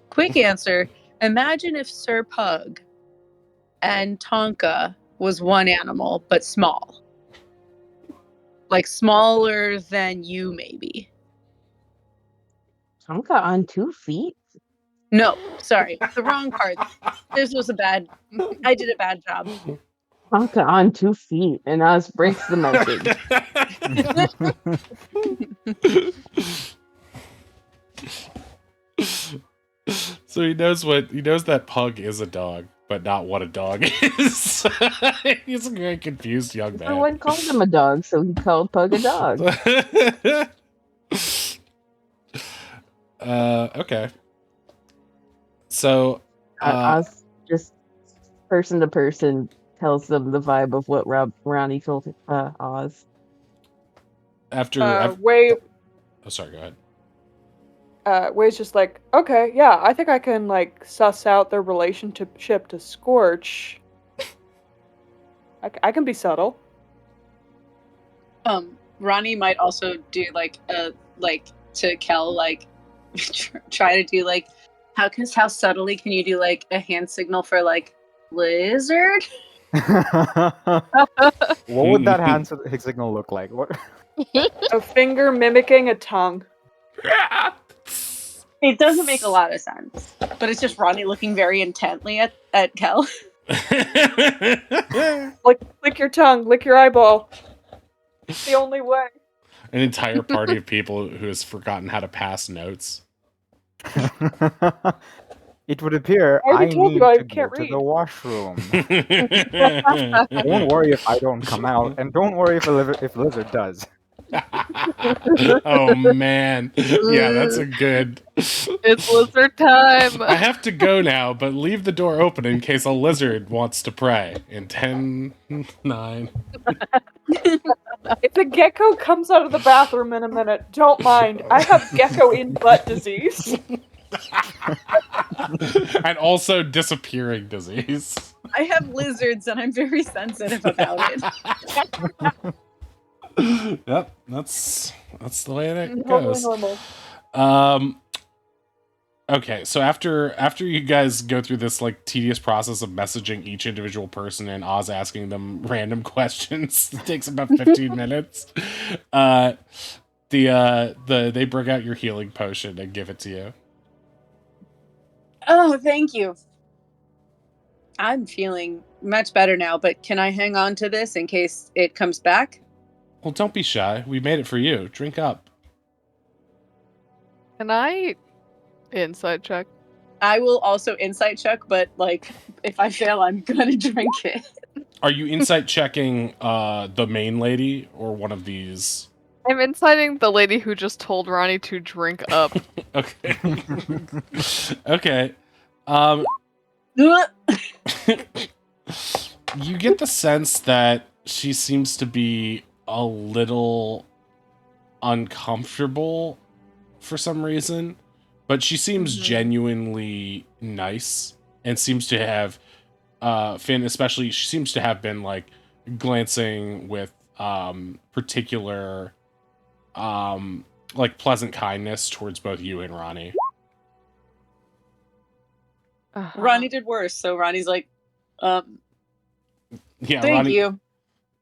S2: Quick answer. Imagine if Sir Pug and Tonka was one animal, but small. Like smaller than you, maybe.
S6: Tonka on 2 feet?
S2: No, sorry. The wrong part. This was I did a bad job.
S6: Tonka on 2 feet, and Oz breaks the message.
S1: So he knows that Pug is a dog, but not what a dog is. He's a very confused young man.
S6: Everyone called him a dog, so he called Pug a dog.
S1: Okay. So
S6: Oz just person to person tells them the vibe of what Ronnie told Oz.
S4: Way.
S1: Oh, sorry. Go ahead.
S4: Way's just like, okay, yeah, I think I can like suss out their relationship to Scorch. I can be subtle.
S2: Ronnie might also do to Kel try to do how subtly can you do like a hand signal for like lizard?
S5: What would that hand signal look like? What?
S4: A finger mimicking a tongue.
S2: It doesn't make a lot of sense, but it's just Ronnie looking very intently at Kel.
S4: Lick your tongue, lick your eyeball. It's the only way.
S1: An entire party of people who has forgotten how to pass notes.
S5: It would appear
S4: I
S5: I
S4: already told
S5: need
S4: you I
S5: to go
S4: can't
S5: to
S4: read.
S5: the washroom. Don't worry if I don't come out, and don't worry if Lizard does.
S1: Oh man, yeah, that's a good.
S3: It's lizard time.
S1: I have to go now, but leave the door open in case a lizard wants to pray. In 10, 9.
S4: If the gecko comes out of the bathroom in a minute, don't mind. I have gecko in butt disease.
S1: And also disappearing disease.
S2: I have lizards and I'm very sensitive about it.
S1: Yep, that's the way it
S4: Totally
S1: goes.
S4: normal.
S1: Okay, so after you guys go through this like tedious process of messaging each individual person and Oz asking them random questions, it takes about 15 minutes. They bring out your healing potion and give it to you.
S2: Oh, thank you. I'm feeling much better now, but can I hang on to this in case it comes back?
S1: Well, don't be shy. We made it for you. Drink up.
S3: Can I insight check?
S2: I will also insight check, but like if I fail, I'm gonna drink it.
S1: Are you insight checking the main lady or one of these?
S3: I'm inciting the lady who just told Ronnie to drink up.
S1: Okay. Okay. You get the sense that she seems to be a little uncomfortable for some reason, but she seems genuinely nice and seems to have Finn especially, she seems to have been like glancing with particular like pleasant kindness towards both you and Ronnie.
S2: Ronnie did worse, so Ronnie's like,
S1: Yeah,
S2: thank
S1: Ronnie,
S2: you.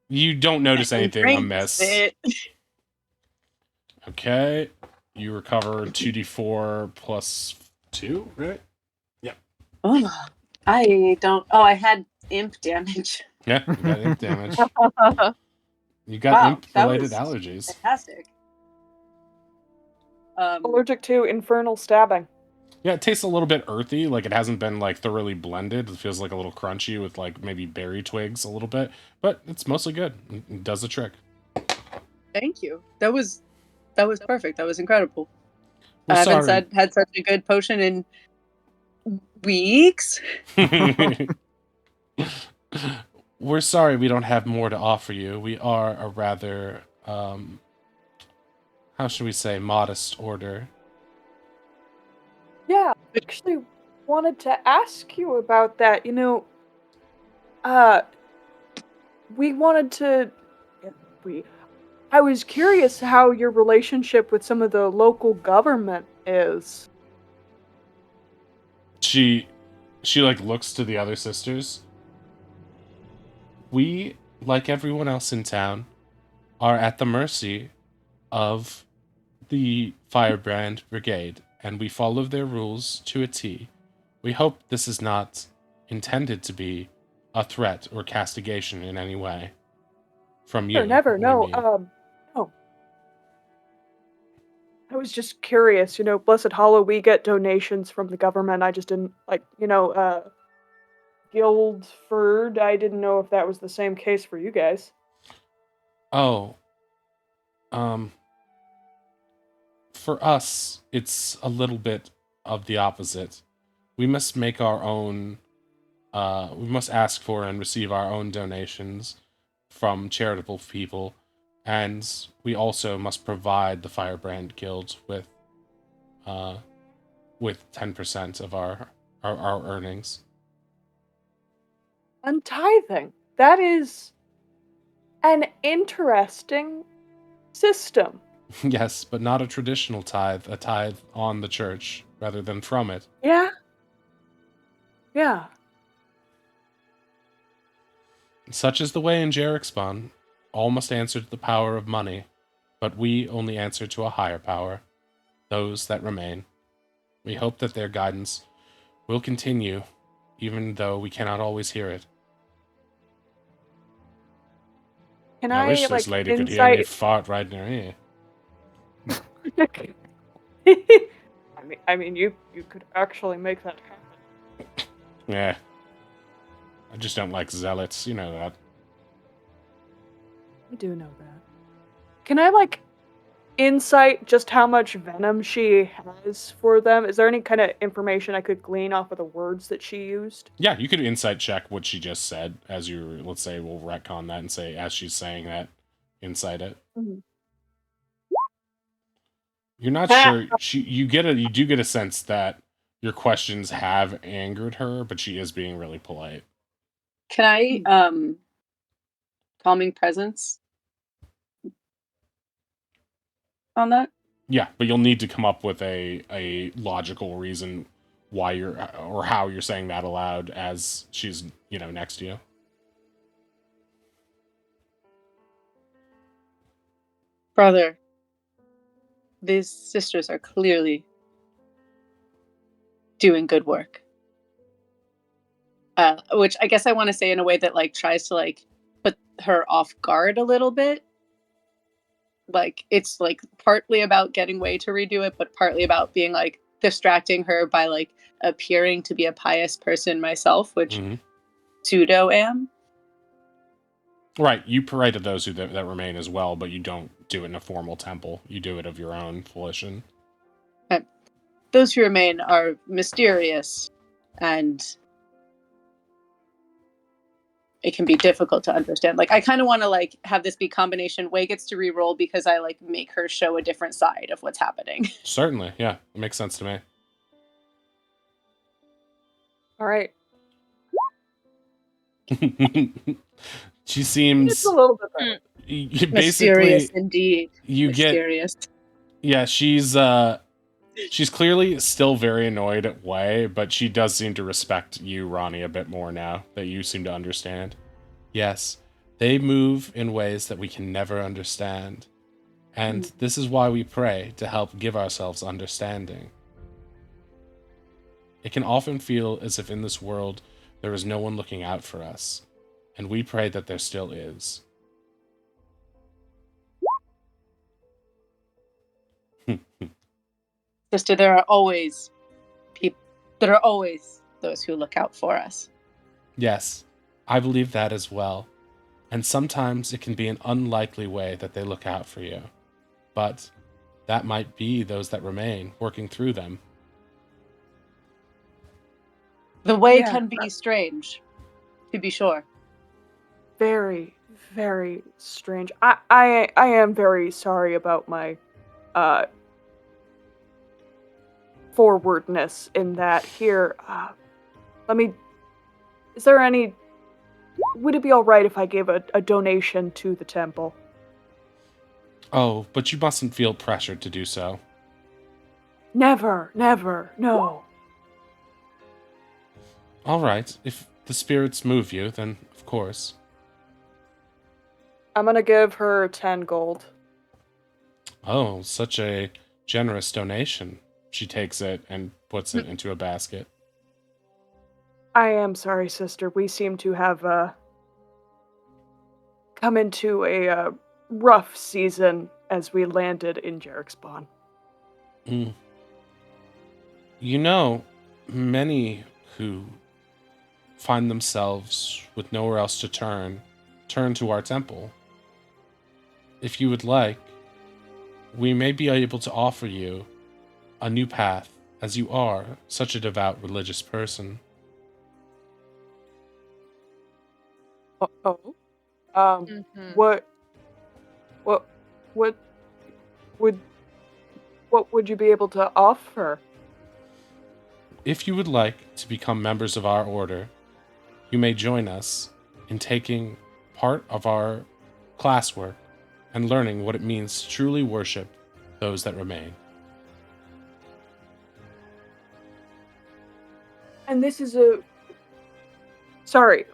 S1: you don't notice
S2: And
S1: anything
S2: drinks
S1: amiss.
S2: it.
S1: Okay. You recover 2d4 plus 2, right?
S2: Oh, I don't. Oh, I had imp damage.
S1: Yeah, you got imp damage. You got
S2: Wow,
S1: imp-related
S2: that was
S1: allergies.
S2: fantastic.
S4: Allergic to infernal stabbing.
S1: Yeah, it tastes a little bit earthy, like it hasn't been like thoroughly blended. It feels like a little crunchy with like maybe berry twigs a little bit, but it's mostly good. It does the trick.
S2: Thank you. That was perfect. That was incredible.
S1: We're
S2: I haven't
S1: sorry.
S2: had such a good potion in weeks.
S1: We're sorry we don't have more to offer you. We are a rather, how should we say, modest order.
S4: Yeah, I actually wanted to ask you about that. You know, we wanted to. I was curious how your relationship with some of the local government is.
S1: She like looks to the other sisters. We, like everyone else in town, are at the mercy of the Firebrand Brigade, and we follow their rules to a T. We hope this is not intended to be a threat or castigation in any way from you.
S4: Never.
S1: we
S4: No.
S1: mean.
S4: No. I was just curious. You know, Blessed Hollow, we get donations from the government. I just didn't Guildford. I didn't know if that was the same case for you guys.
S1: Oh. For us, it's a little bit of the opposite. We must make our own, we must ask for and receive our own donations from charitable people, and we also must provide the Firebrand Guild with 10% of our earnings.
S4: Untithing. That is an interesting system.
S1: Yes, but not a traditional tithe, a tithe on the church rather than from it.
S4: Yeah. Yeah.
S1: Such is the way in Jarexbon. All must answer to the power of money. but we only answer to a higher power, those that remain. We hope that their guidance will continue, even though we cannot always hear it.
S4: Can
S1: I
S4: I
S1: wish
S4: like
S1: this lady could hear me
S4: insight?
S1: fart right in her ear.
S4: I mean, you could actually make that happen.
S1: Yeah. I just don't like zealots, you know that.
S4: I do know that. Can I like insight just how much venom she has for them? Is there any kind of information I could glean off of the words that she used?
S1: Yeah, you could insight check what she just said as you, let's say, we'll retcon that and say, as she's saying that, insight it.
S4: Mhm.
S1: You're not sure. You do get a sense that your questions have angered her, but she is being really polite.
S2: Can I calming presence on that?
S1: Yeah, but you'll need to come up with a logical reason why you're or how you're saying that aloud as she's, next to you.
S2: Brother, these sisters are clearly doing good work. Which I guess I want to say in a way that like tries to like put her off guard a little bit. Like it's like partly about getting Way to redo it, but partly about being like distracting her by like appearing to be a pious person myself, which pseudo am.
S1: Right, you pray to those that remain as well, but you don't do it in a formal temple. You do it of your own volition.
S2: Those who remain are mysterious, and it can be difficult to understand. Like I kind of want to like have this be combination. Way gets to re-roll because I like make her show a different side of what's happening.
S1: Certainly, yeah, it makes sense to me.
S4: All right.
S1: She seems
S4: It's a little bit better.
S2: Mysterious indeed.
S1: You
S2: mysterious.
S1: She's clearly still very annoyed at Way, but she does seem to respect you, Ronnie, a bit more now that you seem to understand. Yes, they move in ways that we can never understand. And this is why we pray, to help give ourselves understanding. It can often feel as if in this world there is no one looking out for us, and we pray that there still is.
S2: Sister, there are always people. There are always those who look out for us.
S1: Yes, I believe that as well. And sometimes it can be an unlikely way that they look out for you. But that might be those that remain, working through them.
S2: The way can be strange, to be sure.
S4: Very, very strange. I am very sorry about my forwardness in that. Here, is there any, would it be alright if I gave a donation to the temple?
S1: Oh, but you mustn't feel pressured to do so.
S4: Never, no.
S1: All right, if the spirits move you, then of course.
S4: I'm gonna give her 10 gold.
S1: Oh, such a generous donation. She takes it and puts it into a basket.
S4: I am sorry, sister. We seem to have come into a rough season as we landed in Jarrickspawn.
S1: You know, many who find themselves with nowhere else to turn to our temple. If you would like, we may be able to offer you a new path, as you are such a devout religious person.
S4: What would you be able to offer?
S1: If you would like to become members of our order, you may join us in taking part of our classwork and learning what it means to truly worship those that remain.
S4: And this is sorry,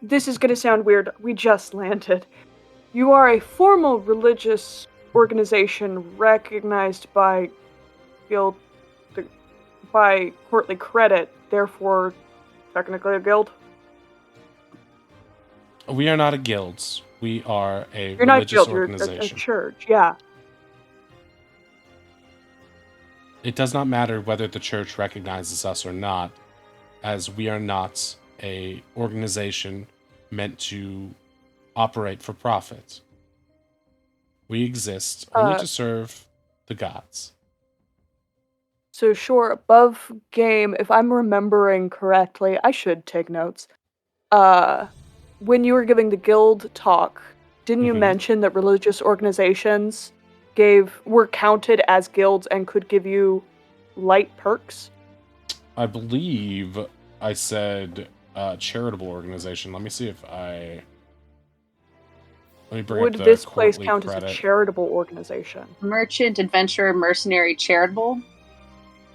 S4: this is gonna sound weird. We just landed. You are a formal religious organization recognized by guild, by courtly credit, therefore technically a guild.
S1: We are not a guild. We are a
S4: You're not a
S1: religious
S4: guild. You're a
S1: organization.
S4: church. Yeah.
S1: It does not matter whether the church recognizes us or not, as we are not a organization meant to operate for profit. We exist only to serve the gods.
S4: So sure, above game, if I'm remembering correctly, I should take notes. When you were giving the guild talk, didn't you mention that religious organizations were counted as guilds and could give you light perks?
S1: I believe I said charitable organization. Let me see if I... Let me bring
S4: Would
S1: up the
S4: this place
S1: courtly
S4: count
S1: credit.
S4: as a charitable organization?
S2: Merchant, adventurer, mercenary, charitable.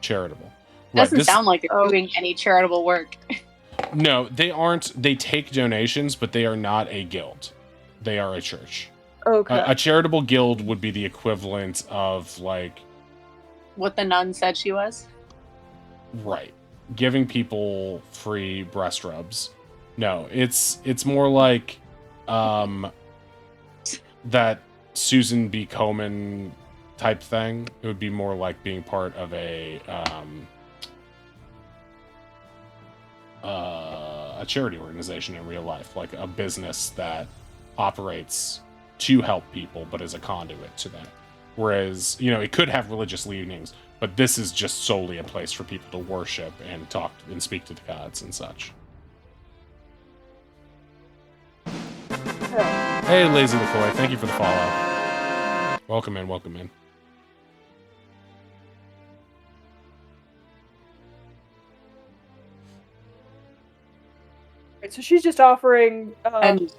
S1: Charitable.
S2: Doesn't sound like they're doing any charitable work.
S1: No, they aren't. They take donations, but they are not a guild. They are a church.
S4: Okay.
S1: A charitable guild would be the equivalent of, like...
S2: What the nun said she was?
S1: Right. Giving people free breast rubs. No, it's more like that Susan B. Komen type thing. It would be more like being part of a charity organization in real life, like a business that operates to help people but is a conduit to that. Whereas, it could have religious leanings, but this is just solely a place for people to worship and talk and speak to the gods and such. Hey, Lazy LaCoy, thank you for the follow. Welcome in, welcome in.
S4: So she's just offering...
S2: and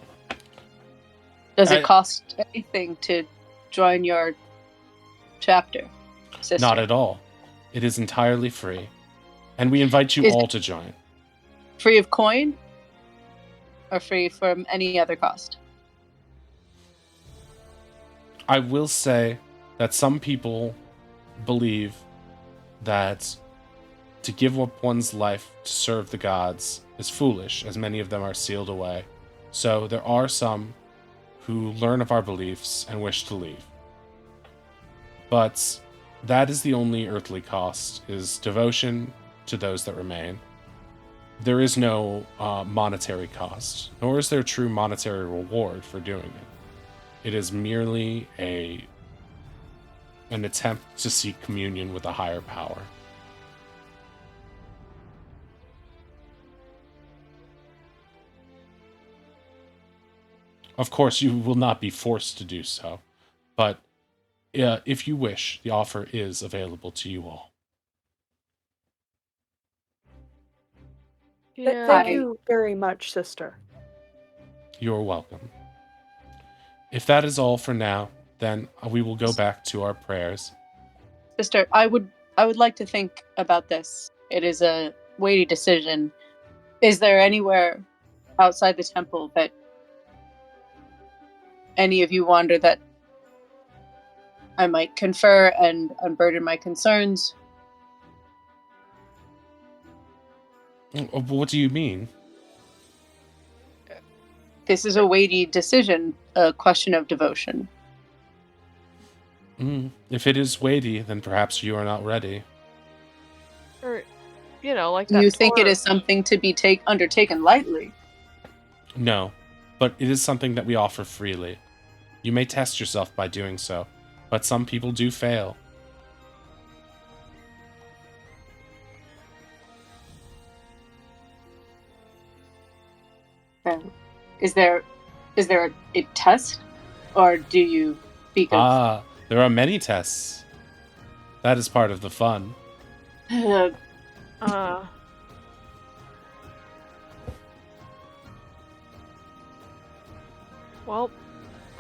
S2: does it cost anything to join your chapter, sister?
S1: Not at all. It is entirely free. And we invite you all to join.
S2: Free of coin? Or free from any other cost?
S1: I will say that some people believe that to give up one's life to serve the gods is foolish, as many of them are sealed away. So there are some who learn of our beliefs and wish to leave. But that is the only earthly cost, is devotion to those that remain. There is no monetary cost, nor is there true monetary reward for doing it. It is merely an attempt to seek communion with a higher power. Of course, you will not be forced to do so, but if you wish, the offer is available to you all.
S3: Yeah.
S4: Thank you very much, sister.
S1: You're welcome. If that is all for now, then we will go back to our prayers.
S2: Sister, I would like to think about this. It is a weighty decision. Is there anywhere outside the temple that any of you wander that I might confer and unburden my concerns?
S1: What do you mean?
S2: This is a weighty decision, a question of devotion.
S1: If it is weighty, then perhaps you are not ready.
S3: Or, like that.
S2: You think it is something to be undertaken lightly?
S1: No, but it is something that we offer freely. You may test yourself by doing so, but some people do fail.
S2: Is there a test, or do you speak of...
S1: There are many tests. That is part of the fun.
S3: Well, I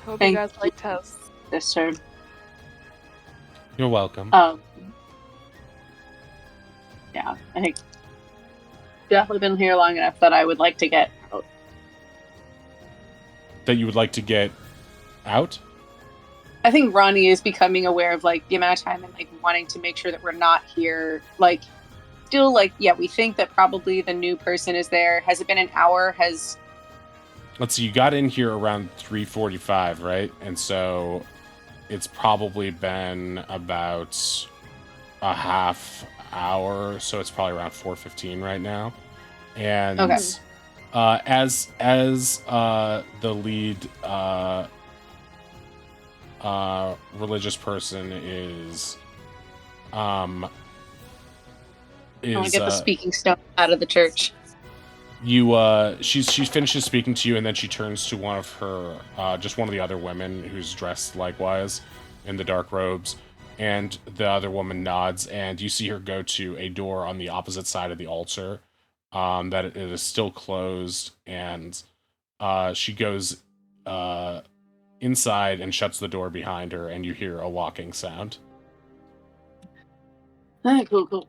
S3: hope you guys like tests.
S2: Sister.
S1: You're welcome.
S2: Yeah, I think definitely been here long enough that I would like to get out.
S1: That you would like to get out?
S2: I think Ronnie is becoming aware of like the amount of time and like wanting to make sure that we're not here. Like, still like, yeah, we think that probably the new person is there. Has it been an hour?
S1: Let's see, you got in here around 3:45, right? And so it's probably been about a half hour, so it's probably around 4:15 right now. And
S2: Okay.
S1: as the lead religious person is
S2: I want to get the speaking stone out of the church.
S1: She finishes speaking to you, and then she turns to one of her just one of the other women who's dressed likewise in the dark robes, and the other woman nods, and you see her go to a door on the opposite side of the altar that it is still closed, and she goes inside and shuts the door behind her, and you hear a walking sound.
S2: Cool.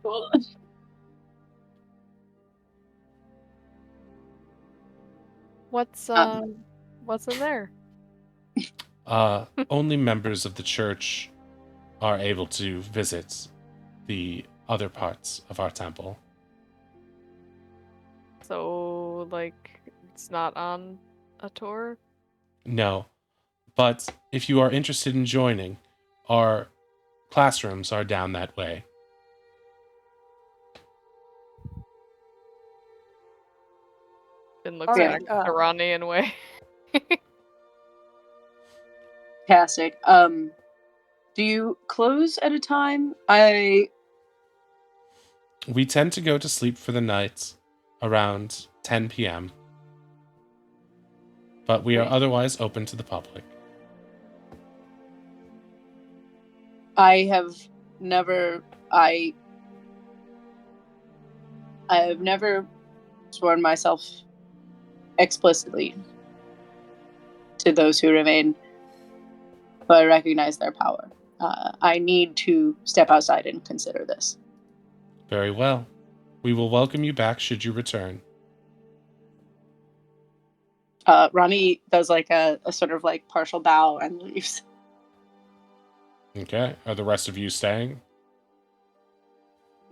S3: What's in there?
S1: Only members of the church are able to visit the other parts of our temple.
S3: So, like, it's not on a tour?
S1: No, but if you are interested in joining, our classrooms are down that way.
S3: Finn looks
S4: Alright,
S3: back at Ronnie in a way.
S2: Fantastic. Do you close at a time?
S1: We tend to go to sleep for the night around 10 p.m., but we are
S2: Great.
S1: otherwise open to the public.
S2: I have never sworn myself explicitly to those who remain, but I recognize their power. I need to step outside and consider this.
S1: Very well. We will welcome you back should you return.
S2: Ronnie does like a sort of like partial bow and leaves.
S1: Okay. Are the rest of you staying?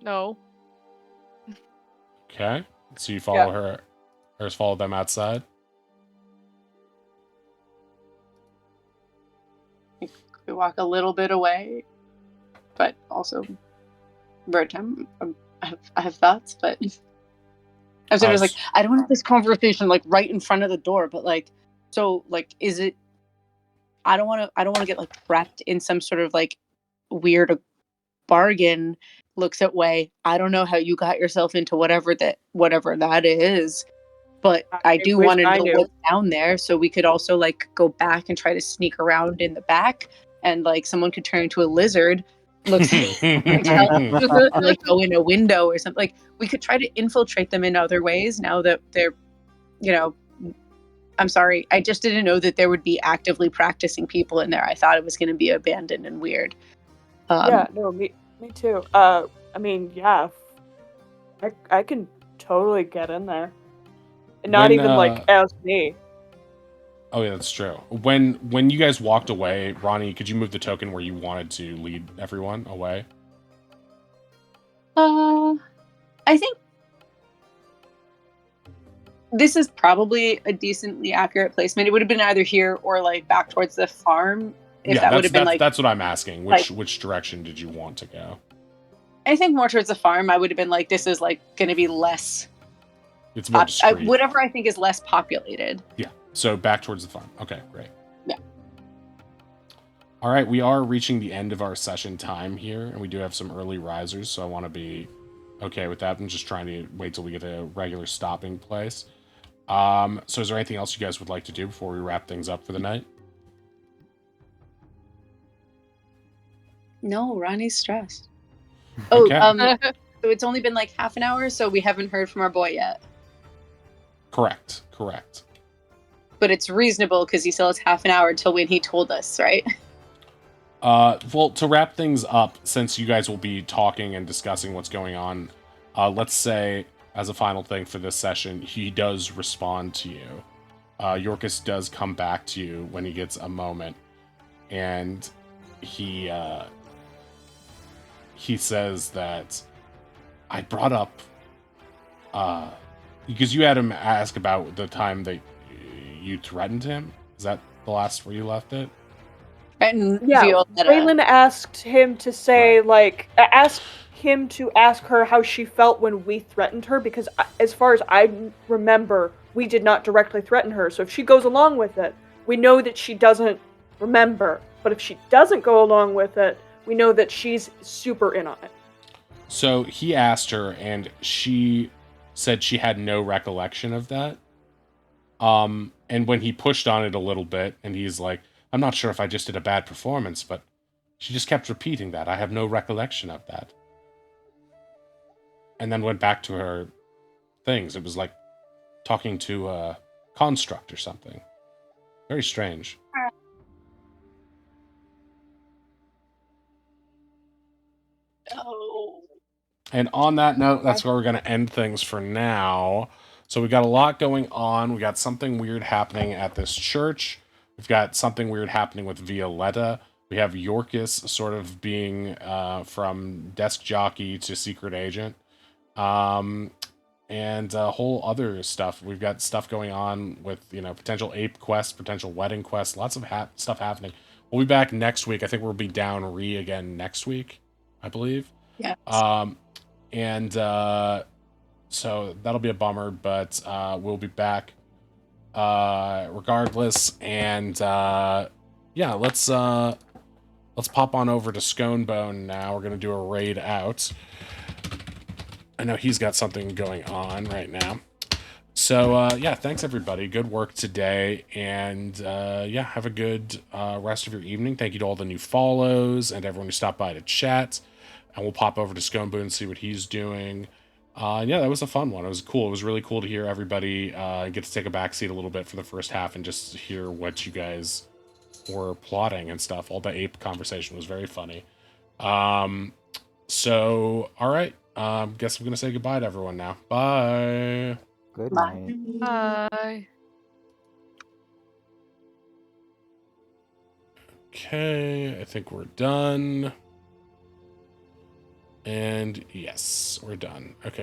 S3: No.
S1: Okay. So you follow her, or follow them outside?
S2: We walk a little bit away, but also bird time. I have thoughts, but I'm sort of like, I don't want this conversation like right in front of the door, but like, so like, is it? I don't want to get like trapped in some sort of like weird bargain. Looks at way. I don't know how you got yourself into whatever that is, but I do want to know what's down there, so we could also like go back and try to sneak around in the back, and like someone could turn into a lizard. Looks like go in a window or something. Like we could try to infiltrate them in other ways now that they're, I'm sorry, I just didn't know that there would be actively practicing people in there. I thought it was going to be abandoned and weird.
S4: Me too. I mean, yeah, I can totally get in there. And not even like as me.
S1: Oh yeah, that's true. When you guys walked away, Ronnie, could you move the token where you wanted to lead everyone away?
S2: I think this is probably a decently accurate placement. It would have been either here or like back towards the farm. If that would have been like,
S1: that's what I'm asking. Which direction did you want to go?
S2: I think more towards the farm. I would have been like, this is like going to be less.
S1: It's more discreet.
S2: Whatever I think is less populated.
S1: Yeah. So back towards the farm. Okay, great.
S2: Yeah.
S1: All right, we are reaching the end of our session time here, and we do have some early risers, so I want to be okay with that. I'm just trying to wait till we get a regular stopping place. So is there anything else you guys would like to do before we wrap things up for the night?
S2: No, Ronnie's stressed.
S1: Okay.
S2: So it's only been like half an hour, so we haven't heard from our boy yet.
S1: Correct.
S2: But it's reasonable because he still has half an hour till when he told us, right?
S1: Well, to wrap things up, since you guys will be talking and discussing what's going on, let's say, as a final thing for this session, he does respond to you. Yorkus does come back to you when he gets a moment. and he says that I brought up because you had him ask about the time that you threatened him. Is that the last where you left it?
S2: And
S4: Yeah,
S2: Violetta.
S4: Raylan asked him to say, ask him to ask her how she felt when we threatened her, because as far as I remember, we did not directly threaten her. So if she goes along with it, we know that she doesn't remember. But if she doesn't go along with it, we know that she's super in on it.
S1: So he asked her, and she said she had no recollection of that. And when he pushed on it a little bit, and he's like, I'm not sure if I just did a bad performance, but she just kept repeating that. I have no recollection of that. And then went back to her things. It was like talking to a construct or something. Very strange.
S2: Oh.
S1: And on that note, that's where we're going to end things for now. So we got a lot going on. We got something weird happening at this church. We've got something weird happening with Violetta. We have Yorkis sort of being from desk jockey to secret agent. And a whole other stuff. We've got stuff going on with, potential ape quests, potential wedding quests, lots of stuff happening. We'll be back next week. I think we'll be down again next week, I believe.
S2: Yeah.
S1: And so that'll be a bummer, but we'll be back regardless. And yeah, let's pop on over to Sconebone now. We're gonna do a raid out. I know he's got something going on right now. So yeah, thanks everybody. Good work today, and yeah, have a good rest of your evening. Thank you to all the new follows and everyone who stopped by to chat. And we'll pop over to Sconebone and see what he's doing. Yeah, that was a fun one. It was cool. It was really cool to hear everybody get to take a backseat a little bit for the first half and just hear what you guys were plotting and stuff. All the ape conversation was very funny. So, all right. Guess I'm going to say goodbye to everyone now. Bye.
S5: Good
S2: Bye.
S5: night.
S3: Bye.
S1: Okay, I think we're done. And yes, we're done. Okay.